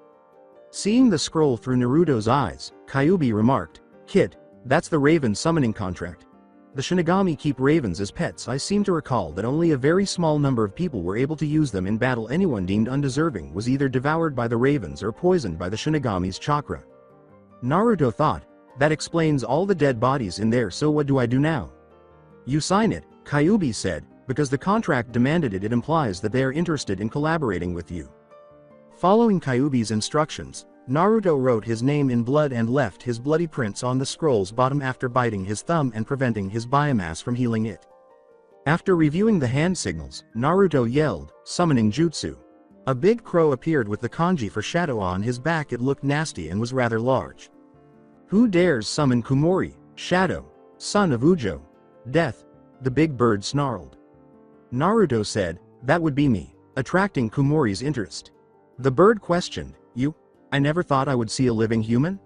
Seeing the scroll through Naruto's eyes, Kyuubi remarked, "Kid, that's the raven summoning contract. The Shinigami keep ravens as pets. I seem to recall that only a very small number of people were able to use them in battle. Anyone deemed undeserving was either devoured by the ravens or poisoned by the Shinigami's chakra." Naruto thought, "That explains all the dead bodies in there. So what do I do now?" "You sign it," Kyuubi said, "because the contract demanded it. It implies that they are interested in collaborating with you." Following Kyuubi's instructions, Naruto wrote his name in blood and left his bloody prints on the scroll's bottom after biting his thumb and preventing his biomass from healing it. After reviewing the hand signals, Naruto yelled, "Summoning Jutsu." A big crow appeared with the kanji for shadow on his back. It looked nasty and was rather large. "Who dares summon Kumori, Shadow, son of Ujo? Death?" the big bird snarled. Naruto said, "That would be me," attracting Kumori's interest. The bird questioned, "You? I never thought I would see a living human?"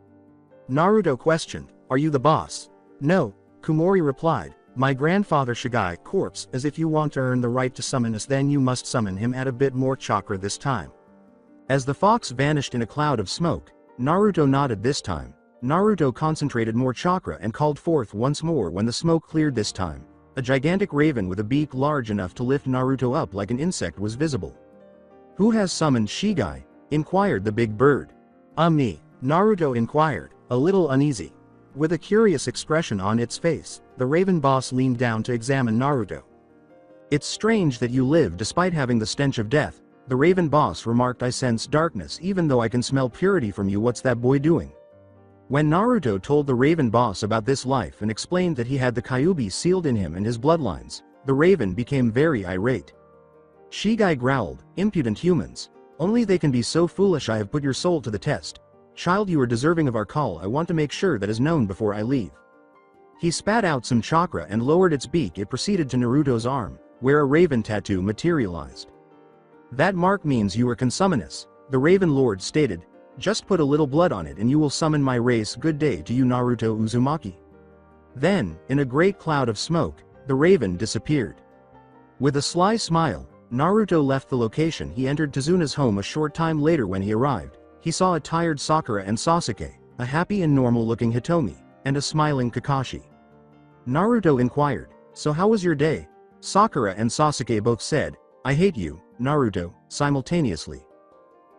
Naruto questioned, "Are you the boss?" "No," Kumori replied, "my grandfather Shigai corpse. As if you want to earn the right to summon us, then you must summon him. Add a bit more chakra this time." As the fox vanished in a cloud of smoke, Naruto nodded. This time, Naruto concentrated more chakra and called forth once more. When the smoke cleared this time, a gigantic raven with a beak large enough to lift Naruto up like an insect was visible. "Who has summoned Shigai?" inquired the big bird. Me," Naruto inquired, a little uneasy. With a curious expression on its face, the raven boss leaned down to examine Naruto. "It's strange that you live despite having the stench of death," the raven boss remarked. "I sense darkness even though I can smell purity from you. What's that boy doing?" When Naruto told the raven boss about this life and explained that he had the Kyuubi sealed in him and his bloodlines, the raven became very irate. Shigai growled, "Impudent humans. Only they can be so foolish. I have put your soul to the test. Child, you are deserving of our call. I want to make sure that is known before I leave." He spat out some chakra and lowered its beak. It proceeded to Naruto's arm, where a raven tattoo materialized. "That mark means you can summon us," the Raven Lord stated. "Just put a little blood on it and you will summon my race. Good day to you, Naruto Uzumaki." Then, in a great cloud of smoke, the raven disappeared. With a sly smile, Naruto left the location. He entered Tazuna's home a short time later. When he arrived, he saw a tired Sakura and Sasuke, a happy and normal-looking Hitomi, and a smiling Kakashi. Naruto inquired, "So how was your day?" Sakura and Sasuke both said, "I hate you, Naruto," simultaneously.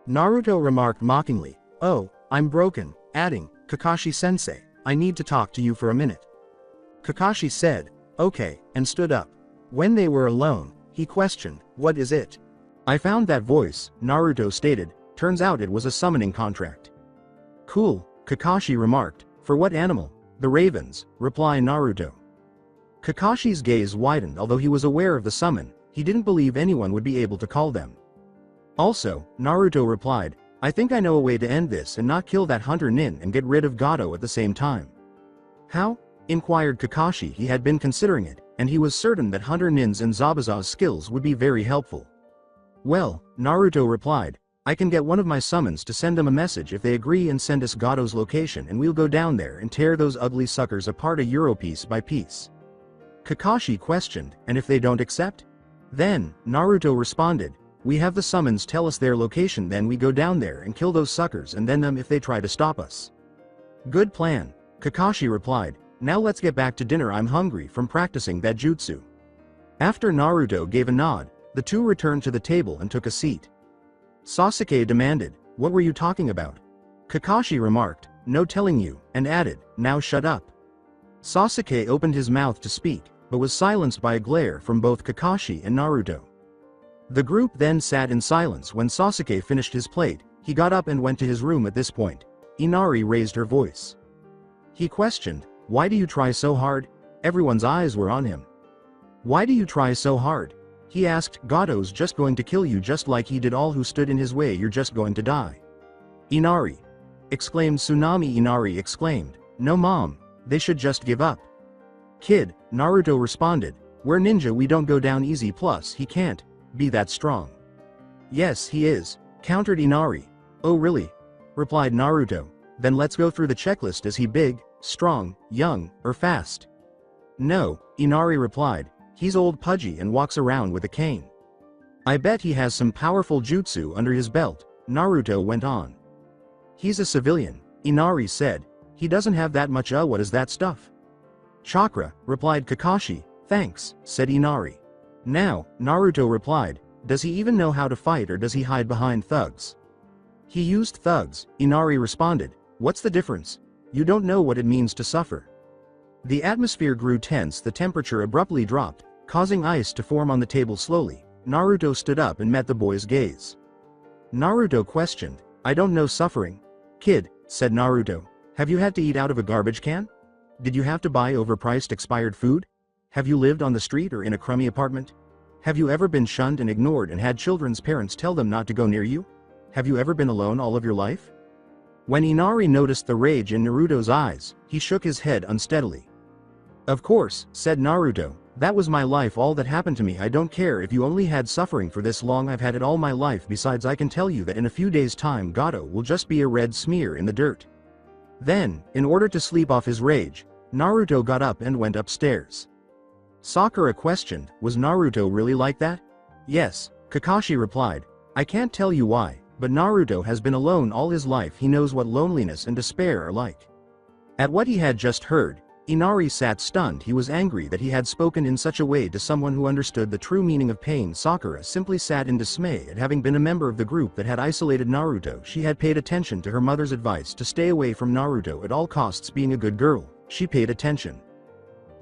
Naruto remarked mockingly, "Oh, I'm broken," adding, "Kakashi-sensei, I need to talk to you for a minute." Kakashi said, "Okay," and stood up. When they were alone, he questioned, "What is it?" "I found that voice," Naruto stated. "Turns out it was a summoning contract." "Cool," Kakashi remarked. "For what animal?" "The ravens," replied Naruto. Kakashi's gaze widened. Although he was aware of the summon, he didn't believe anyone would be able to call them. "Also," Naruto replied, "I think I know a way to end this and not kill that hunter Nin and get rid of Gato at the same time." "How?" inquired Kakashi. He had been considering it, and he was certain that Hunter Nin's and Zabuza's skills would be very helpful. "Well," Naruto replied, "I can get one of my summons to send them a message if they agree and send us Gato's location, and we'll go down there and tear those ugly suckers apart a euro piece by piece." Kakashi questioned, "And if they don't accept?" Then, Naruto responded, "We have the summons. Tell us their location, then we go down there and kill those suckers and then them if they try to stop us." "Good plan," Kakashi replied. Now let's get back to dinner, I'm hungry from practicing that jutsu. After Naruto gave a nod, the two returned to the table and took a seat. Sasuke demanded, "What were you talking about?" Kakashi remarked, "No telling you," and added, "Now shut up." Sasuke opened his mouth to speak, but was silenced by a glare from both Kakashi and Naruto. The group then sat in silence. When Sasuke finished his plate, he got up and went to his room. At this point, Inari raised her voice. He questioned, "Why do you try so hard?" Everyone's eyes were on him. "Why do you try so hard?" he asked. "Gato's just going to kill you just like he did all who stood in his way. You're just going to die." "Inari!" exclaimed Tsunami. Inari exclaimed, "No mom, they should just give up." "Kid," Naruto responded, "we're ninja, we don't go down easy, plus he can't be that strong." "Yes he is," countered Inari. "Oh really?" replied Naruto. "Then let's go through the checklist. Is he big, strong, young, or fast?" "No," Inari replied, "he's old, pudgy, and walks around with a cane." "I bet he has some powerful jutsu under his belt," Naruto went on. "He's a civilian," Inari said. "He doesn't have that much. What is that stuff?" "Chakra," replied Kakashi. "Thanks," said Inari. Now, Naruto replied, "Does he even know how to fight, or does he hide behind thugs?" "He used thugs," Inari responded. "What's the difference? You don't know what it means to suffer." The atmosphere grew tense. The temperature abruptly dropped, causing ice to form on the table slowly. Naruto stood up and met the boy's gaze. Naruto questioned, "I don't know suffering." "Kid," said Naruto, "have you had to eat out of a garbage can? Did you have to buy overpriced expired food? Have you lived on the street or in a crummy apartment? Have you ever been shunned and ignored and had children's parents tell them not to go near you? Have you ever been alone all of your life?" When Inari noticed the rage in Naruto's eyes, he shook his head unsteadily. "Of course," said Naruto, "that was my life, all that happened to me. I don't care if you only had suffering for this long, I've had it all my life. Besides, I can tell you that in a few days' time Gato will just be a red smear in the dirt." Then, in order to sleep off his rage, Naruto got up and went upstairs. Sakura questioned, "Was Naruto really like that?" "Yes," Kakashi replied. "I can't tell you why, but Naruto has been alone all his life. He knows what loneliness and despair are like." At what he had just heard, Inari sat stunned. He was angry that he had spoken in such a way to someone who understood the true meaning of pain. Sakura simply sat in dismay at having been a member of the group that had isolated Naruto. She had paid attention to her mother's advice to stay away from Naruto at all costs. Being a good girl, she paid attention.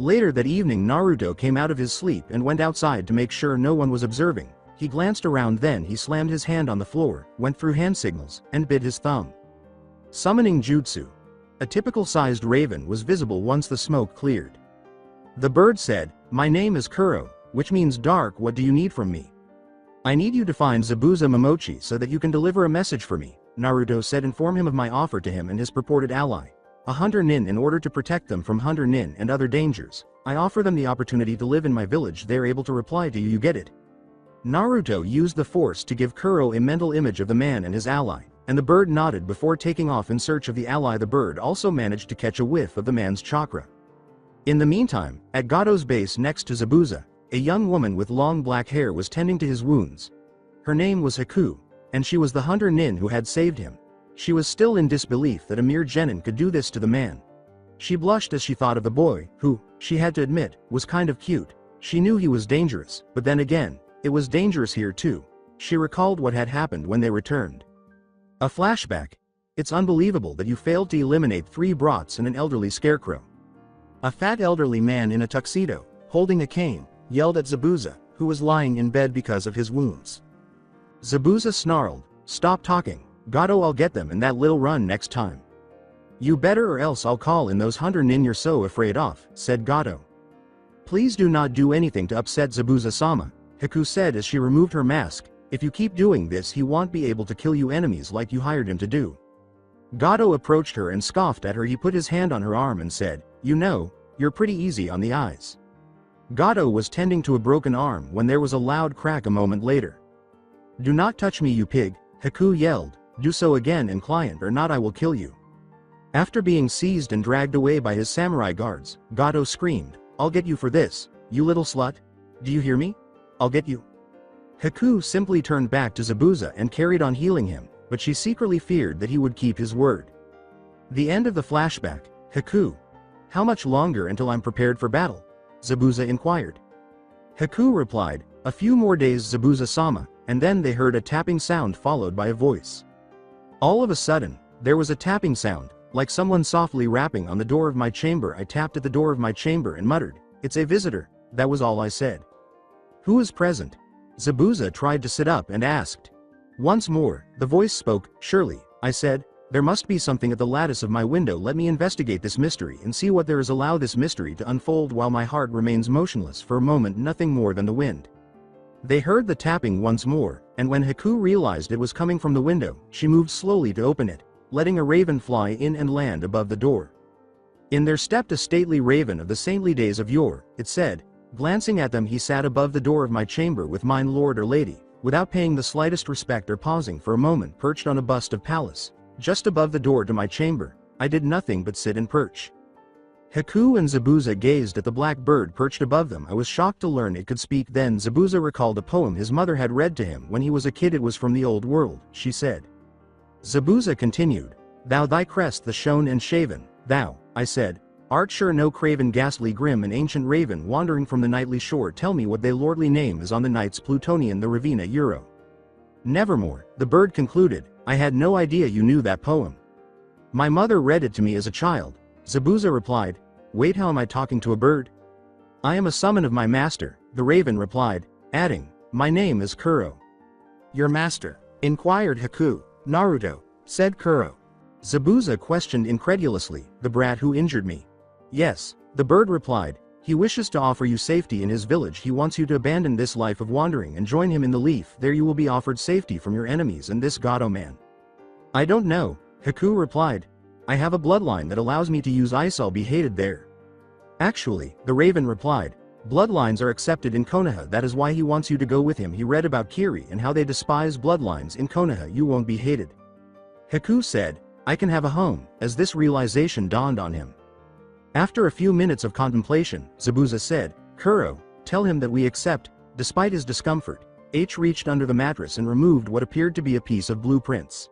Later that evening, Naruto came out of his sleep and went outside to make sure no one was observing. He glanced around, then he slammed his hand on the floor, went through hand signals, and bit his thumb. Summoning jutsu. A typical sized raven was visible once the smoke cleared. The bird said, "My name is Kuro, which means dark. What do you need from me?" "I need you to find Zabuza Momochi so that you can deliver a message for me," Naruto said. "Inform him of my offer to him and his purported ally, a hunter nin. In order to protect them from hunter nin and other dangers, I offer them the opportunity to live in my village. They're able to reply to you. You get it?" Naruto used the force to give Kuro a mental image of the man and his ally, and the bird nodded before taking off in search of the ally. The bird also managed to catch a whiff of the man's chakra. In the meantime, at Gato's base next to Zabuza, a young woman with long black hair was tending to his wounds. Her name was Haku, and she was the hunter nin who had saved him. She was still in disbelief that a mere genin could do this to the man. She blushed as she thought of the boy, who, she had to admit, was kind of cute. She knew he was dangerous, but then again, it was dangerous here too. She recalled what had happened when they returned. A flashback. "It's unbelievable that you failed to eliminate 3 brats and an elderly scarecrow." A fat elderly man in a tuxedo, holding a cane, yelled at Zabuza, who was lying in bed because of his wounds. Zabuza snarled, "Stop talking, Gato. I'll get them in that little run next time." "You better, or else I'll call in those hunter nin you're so afraid of," said Gato. "Please do not do anything to upset Zabuza-sama," Haku said as she removed her mask. "If you keep doing this, he won't be able to kill you enemies like you hired him to do." Gato approached her and scoffed at her. He put his hand on her arm and said, "You know, you're pretty easy on the eyes." Gato was tending to a broken arm when there was a loud crack a moment later. "Do not touch me, you pig," Haku yelled. "Do so again, and client or not, I will kill you." After being seized and dragged away by his samurai guards, Gato screamed, "I'll get you for this, you little slut. Do you hear me? I'll get you." Haku simply turned back to Zabuza and carried on healing him, but she secretly feared that he would keep his word. The end of the flashback. Haku. How much longer until I'm prepared for battle? Zabuza inquired. Haku replied, a few more days Zabuza-sama, and then they heard a tapping sound followed by a voice. All of a sudden, there was a tapping sound, like someone softly rapping on the door of my chamber. I tapped at the door of my chamber and muttered, it's a visitor. That was all I said. Who is present? Zabuza tried to sit up and asked. Once more, the voice spoke, surely, I said, there must be something at the lattice of my window. Let me investigate this mystery and see what there is. Allow this mystery to unfold while my heart remains motionless for a moment, nothing more than the wind. They heard the tapping once more, and when Haku realized it was coming from the window, she moved slowly to open it, letting a raven fly in and land above the door. In there stepped a stately raven of the saintly days of yore, it said. Glancing at them, he sat above the door of my chamber with mine lord or lady, without paying the slightest respect or pausing for a moment, perched on a bust of Pallas, just above the door to my chamber. I did nothing but sit and perch. Haku and Zabuza gazed at the black bird perched above them. I was shocked to learn it could speak. Then Zabuza recalled a poem his mother had read to him when he was a kid. It was from the old world, she said. Zabuza continued, thou thy crest the shone and shaven, thou, I said, art sure no craven, ghastly grim and ancient raven wandering from the nightly shore. Tell me what thy lordly name is on the nights Plutonian, the Ravina Euro. Nevermore, the bird concluded, I had no idea you knew that poem. My mother read it to me as a child. Zabuza replied, wait, how am I talking to a bird? I am a summon of my master, the raven replied, adding, my name is Kuro. Your master? Inquired Haku. Naruto, said Kuro. Zabuza questioned incredulously, the brat who injured me. Yes, the bird replied, he wishes to offer you safety in his village. He wants you to abandon this life of wandering and join him in the leaf. There you will be offered safety from your enemies and this Gado man. I don't know, Haku replied. I have a bloodline that allows me to use ice. I'll be hated there. Actually, the raven replied, bloodlines are accepted in Konoha. That is why he wants you to go with him. He read about Kiri and how they despise bloodlines in Konoha. You won't be hated. Haku said, I can have a home, as this realization dawned on him. After a few minutes of contemplation, Zabuza said, Kuro, tell him that we accept. Despite his discomfort, H reached under the mattress and removed what appeared to be a piece of blueprints.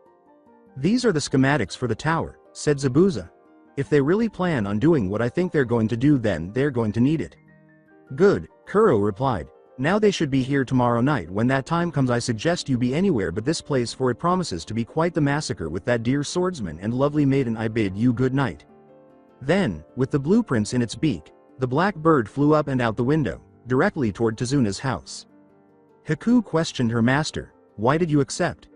These are the schematics for the tower, said Zabuza. If they really plan on doing what I think they're going to do, then they're going to need it. Good, Kuro replied. Now they should be here tomorrow night. When that time comes, I suggest you be anywhere but this place, for it promises to be quite the massacre with that dear swordsman and lovely maiden. I bid you good night. Then, with the blueprints in its beak, the black bird flew up and out the window, directly toward Tazuna's house. Haku questioned her master, why did you accept?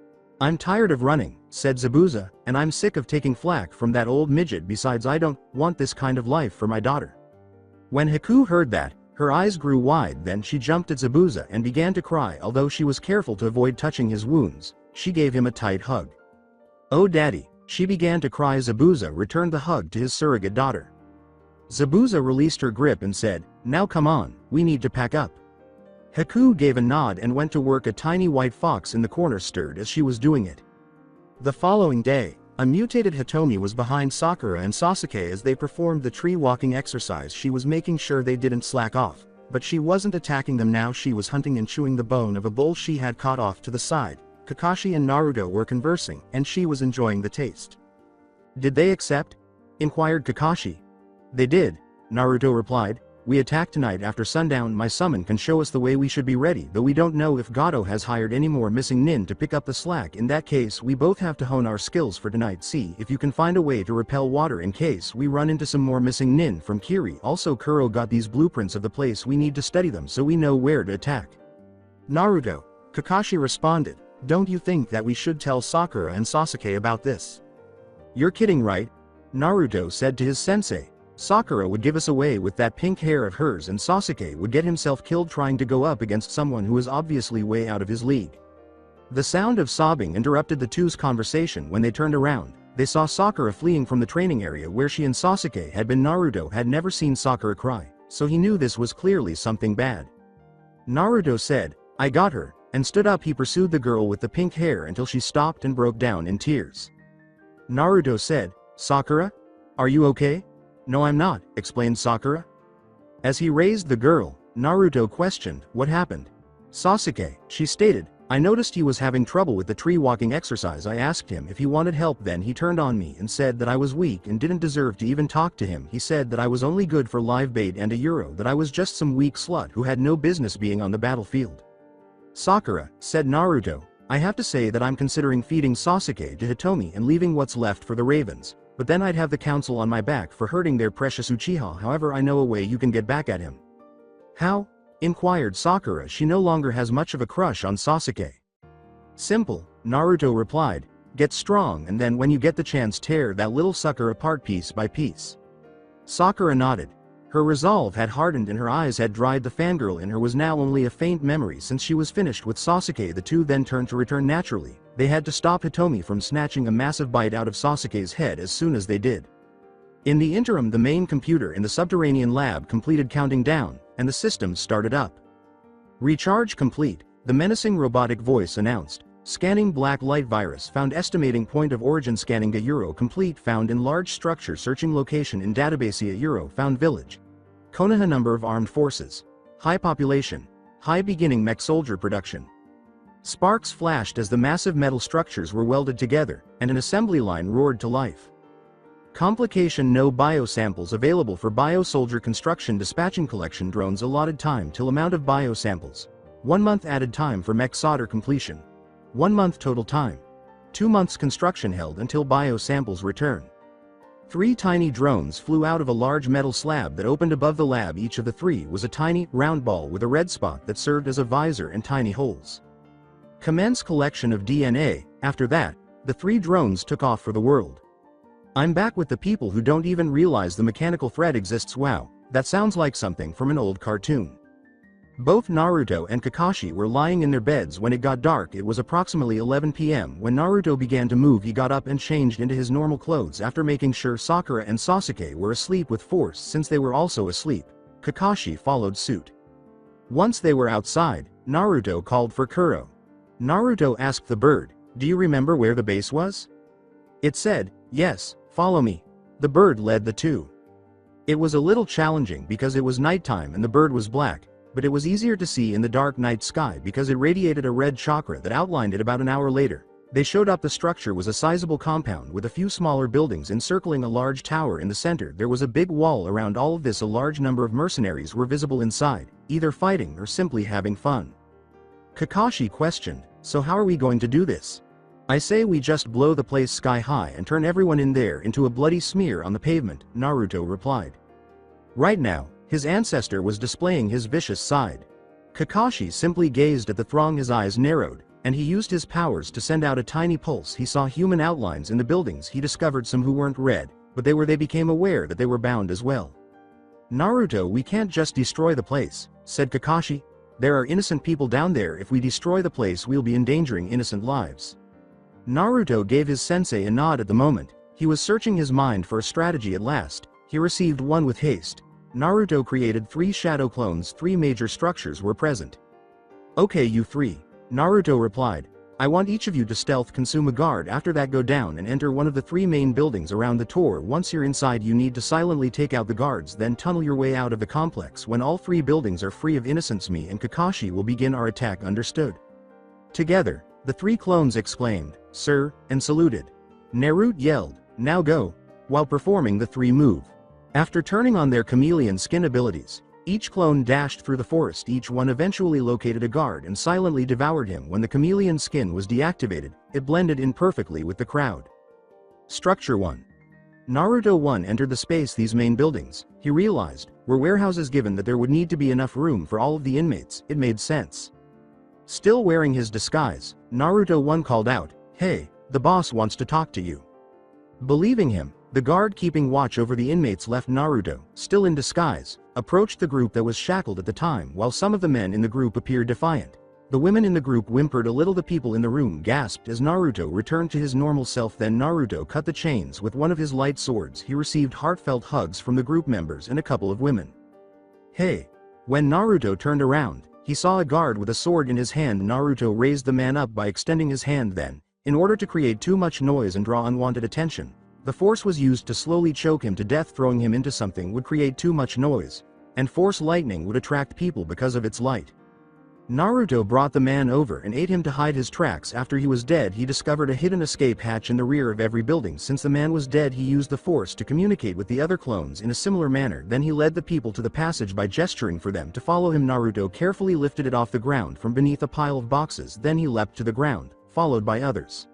I'm tired of running, said Zabuza, and I'm sick of taking flack from that old midget. Besides, I don't want this kind of life for my daughter. When Haku heard that, her eyes grew wide. Then she jumped at Zabuza and began to cry. Although she was careful to avoid touching his wounds, she gave him a tight hug. Oh daddy, she began to cry. Zabuza returned the hug to his surrogate daughter. Zabuza released her grip and said, now come on, we need to pack up. Haku gave a nod and went to work. A tiny white fox in the corner stirred as she was doing it. The following day, a mutated Hitomi was behind Sakura and Sasuke as they performed the tree walking exercise. She was making sure they didn't slack off, but she wasn't attacking them now. She was hunting and chewing the bone of a bull she had caught off to the side. Kakashi and Naruto were conversing, and she was enjoying the taste. Did they accept? Inquired Kakashi. They did, Naruto replied. We attack tonight after sundown. My summon can show us the way. We should be ready, though we don't know if Gado has hired any more missing nin to pick up the slack. In that case, we both have to hone our skills for tonight. See if you can find a way to repel water in case we run into some more missing nin from Kiri. Also, Kuro got these blueprints of the place. We need to study them so we know where to attack. Naruto, Kakashi responded, don't you think that we should tell Sakura and Sasuke about this? You're kidding, right? Naruto said to his sensei. Sakura would give us away with that pink hair of hers, and Sasuke would get himself killed trying to go up against someone who is obviously way out of his league. The sound of sobbing interrupted the two's conversation. When they turned around, they saw Sakura fleeing from the training area where she and Sasuke had been. Naruto had never seen Sakura cry, so he knew this was clearly something bad. Naruto said, I got her, and stood up. He pursued the girl with the pink hair until she stopped and broke down in tears. Naruto said, Sakura? Are you okay? No, I'm not, explained Sakura. As he raised the girl, Naruto questioned, what happened? Sasuke, she stated, I noticed he was having trouble with the tree walking exercise. I asked him if he wanted help, then he turned on me and said that I was weak and didn't deserve to even talk to him. He said that I was only good for live bait and a euro, that I was just some weak slut who had no business being on the battlefield. Sakura, said Naruto, I have to say that I'm considering feeding Sasuke to Hitomi and leaving what's left for the ravens, but then I'd have the council on my back for hurting their precious Uchiha. However, I know a way you can get back at him. How? Inquired Sakura. She no longer has much of a crush on Sasuke. Simple, Naruto replied, get strong and then when you get the chance tear that little sucker apart piece by piece. Sakura nodded. Her resolve had hardened and her eyes had dried. The fangirl in her was now only a faint memory since she was finished with Sasuke. The two then turned to return naturally. They had to stop Hitomi from snatching a massive bite out of Sasuke's head as soon as they did. In the interim, the main computer in the subterranean lab completed counting down, and the system started up. Recharge complete, the menacing robotic voice announced. Scanning black light virus found. Estimating point of origin. Scanning a euro complete. Found in large structure. Searching location in database a euro. Found village. Konoha. Number of armed forces. High population. High beginning mech soldier production. Sparks flashed as the massive metal structures were welded together, and an assembly line roared to life. Complication: no biosamples available for biosoldier construction. Dispatching collection drones. Allotted time till amount of biosamples. 1 month added time for mech solder completion. 1 month total time. 2 months construction held until biosamples return. 3 tiny drones flew out of a large metal slab that opened above the lab. Each of the 3 was a tiny, round ball with a red spot that served as a visor and tiny holes. Commence collection of DNA. After that, the 3 drones took off for the world. I'm back with the people who don't even realize the mechanical thread exists. Wow, that sounds like something from an old cartoon. Both Naruto and Kakashi were lying in their beds when it got dark. It was approximately 11 p.m. when Naruto began to move. He got up and changed into his normal clothes after making sure Sakura and Sasuke were asleep with force. Since they were also asleep, Kakashi followed suit. Once they were outside, Naruto called for Kuro. Naruto asked the bird, "Do you remember where the base was?" It said, "Yes, follow me." The bird led the two. It was a little challenging because it was nighttime and the bird was black, but it was easier to see in the dark night sky because it radiated a red chakra that outlined it. About an hour later, they showed up. The structure was a sizable compound with a few smaller buildings encircling a large tower in the center. There was a big wall around all of this. A large number of mercenaries were visible inside, either fighting or simply having fun. Kakashi questioned, "So how are we going to do this?" "I say we just blow the place sky high and turn everyone in there into a bloody smear on the pavement," Naruto replied. Right now, his ancestor was displaying his vicious side. Kakashi simply gazed at the throng. His eyes narrowed, and he used his powers to send out a tiny pulse. He saw human outlines in the buildings. He discovered some who weren't red, but they became aware that they were bound as well. "Naruto, we can't just destroy the place," said Kakashi. "There are innocent people down there. If we destroy the place, we'll be endangering innocent lives." Naruto gave his sensei a nod. At the moment, he was searching his mind for a strategy. At last, he received one with haste. Naruto created 3 shadow clones. 3 major structures were present. "Okay, you 3. Naruto replied. "I want each of you to stealth consume a guard. After that, go down and enter one of the 3 main buildings around the tour. Once you're inside, you need to silently take out the guards, then tunnel your way out of the complex. When all 3 buildings are free of innocents, me and Kakashi will begin our attack. Understood?" Together, the 3 clones exclaimed, "Sir," and saluted. Naruto yelled, "Now go," while performing the 3 move. After turning on their chameleon skin abilities, each clone dashed through the forest. Each one eventually located a guard and silently devoured him. When the chameleon skin was deactivated, it blended in perfectly with the crowd. Structure 1. Naruto 1 entered the space. These main buildings, he realized, were warehouses. Given that there would need to be enough room for all of the inmates, it made sense. Still wearing his disguise, Naruto 1 called out, "Hey, the boss wants to talk to you." Believing him, the guard keeping watch over the inmates left. Naruto, still in disguise, approached the group that was shackled at the time. While some of the men in the group appeared defiant, the women in the group whimpered a little. The people in the room gasped as Naruto returned to his normal self. Then Naruto cut the chains with one of his light swords. He received heartfelt hugs from the group members and a couple of women. "Hey!" When Naruto turned around, he saw a guard with a sword in his hand. Naruto raised the man up by extending his hand. Then, in order to create too much noise and draw unwanted attention, the force was used to slowly choke him to death. Throwing him into something would create too much noise, and force lightning would attract people because of its light. Naruto brought the man over and ate him to hide his tracks. After he was dead, he discovered a hidden escape hatch in the rear of every building. Since the man was dead, he used the force to communicate with the other clones in a similar manner. Then he led the people to the passage by gesturing for them to follow him. Naruto carefully lifted it off the ground from beneath a pile of boxes. Then he leapt to the ground, followed by others.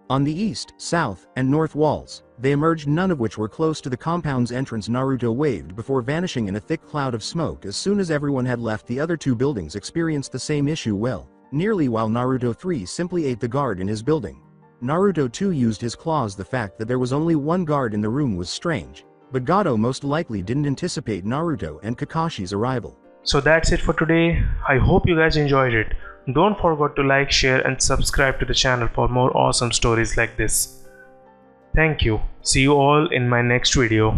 On the east, south, and north walls, they emerged, none of which were close to the compound's entrance. Naruto waved before vanishing in a thick cloud of smoke. As soon as everyone had left, the other two buildings experienced the same issue nearly while Naruto 3 simply ate the guard in his building. Naruto 2 used his claws. The fact that there was only one guard in the room was strange, but Gato most likely didn't anticipate Naruto and Kakashi's arrival. So that's it for today. I hope you guys enjoyed it. Don't forget to like, share and subscribe to the channel for more awesome stories like this. Thank you. See you all in my next video.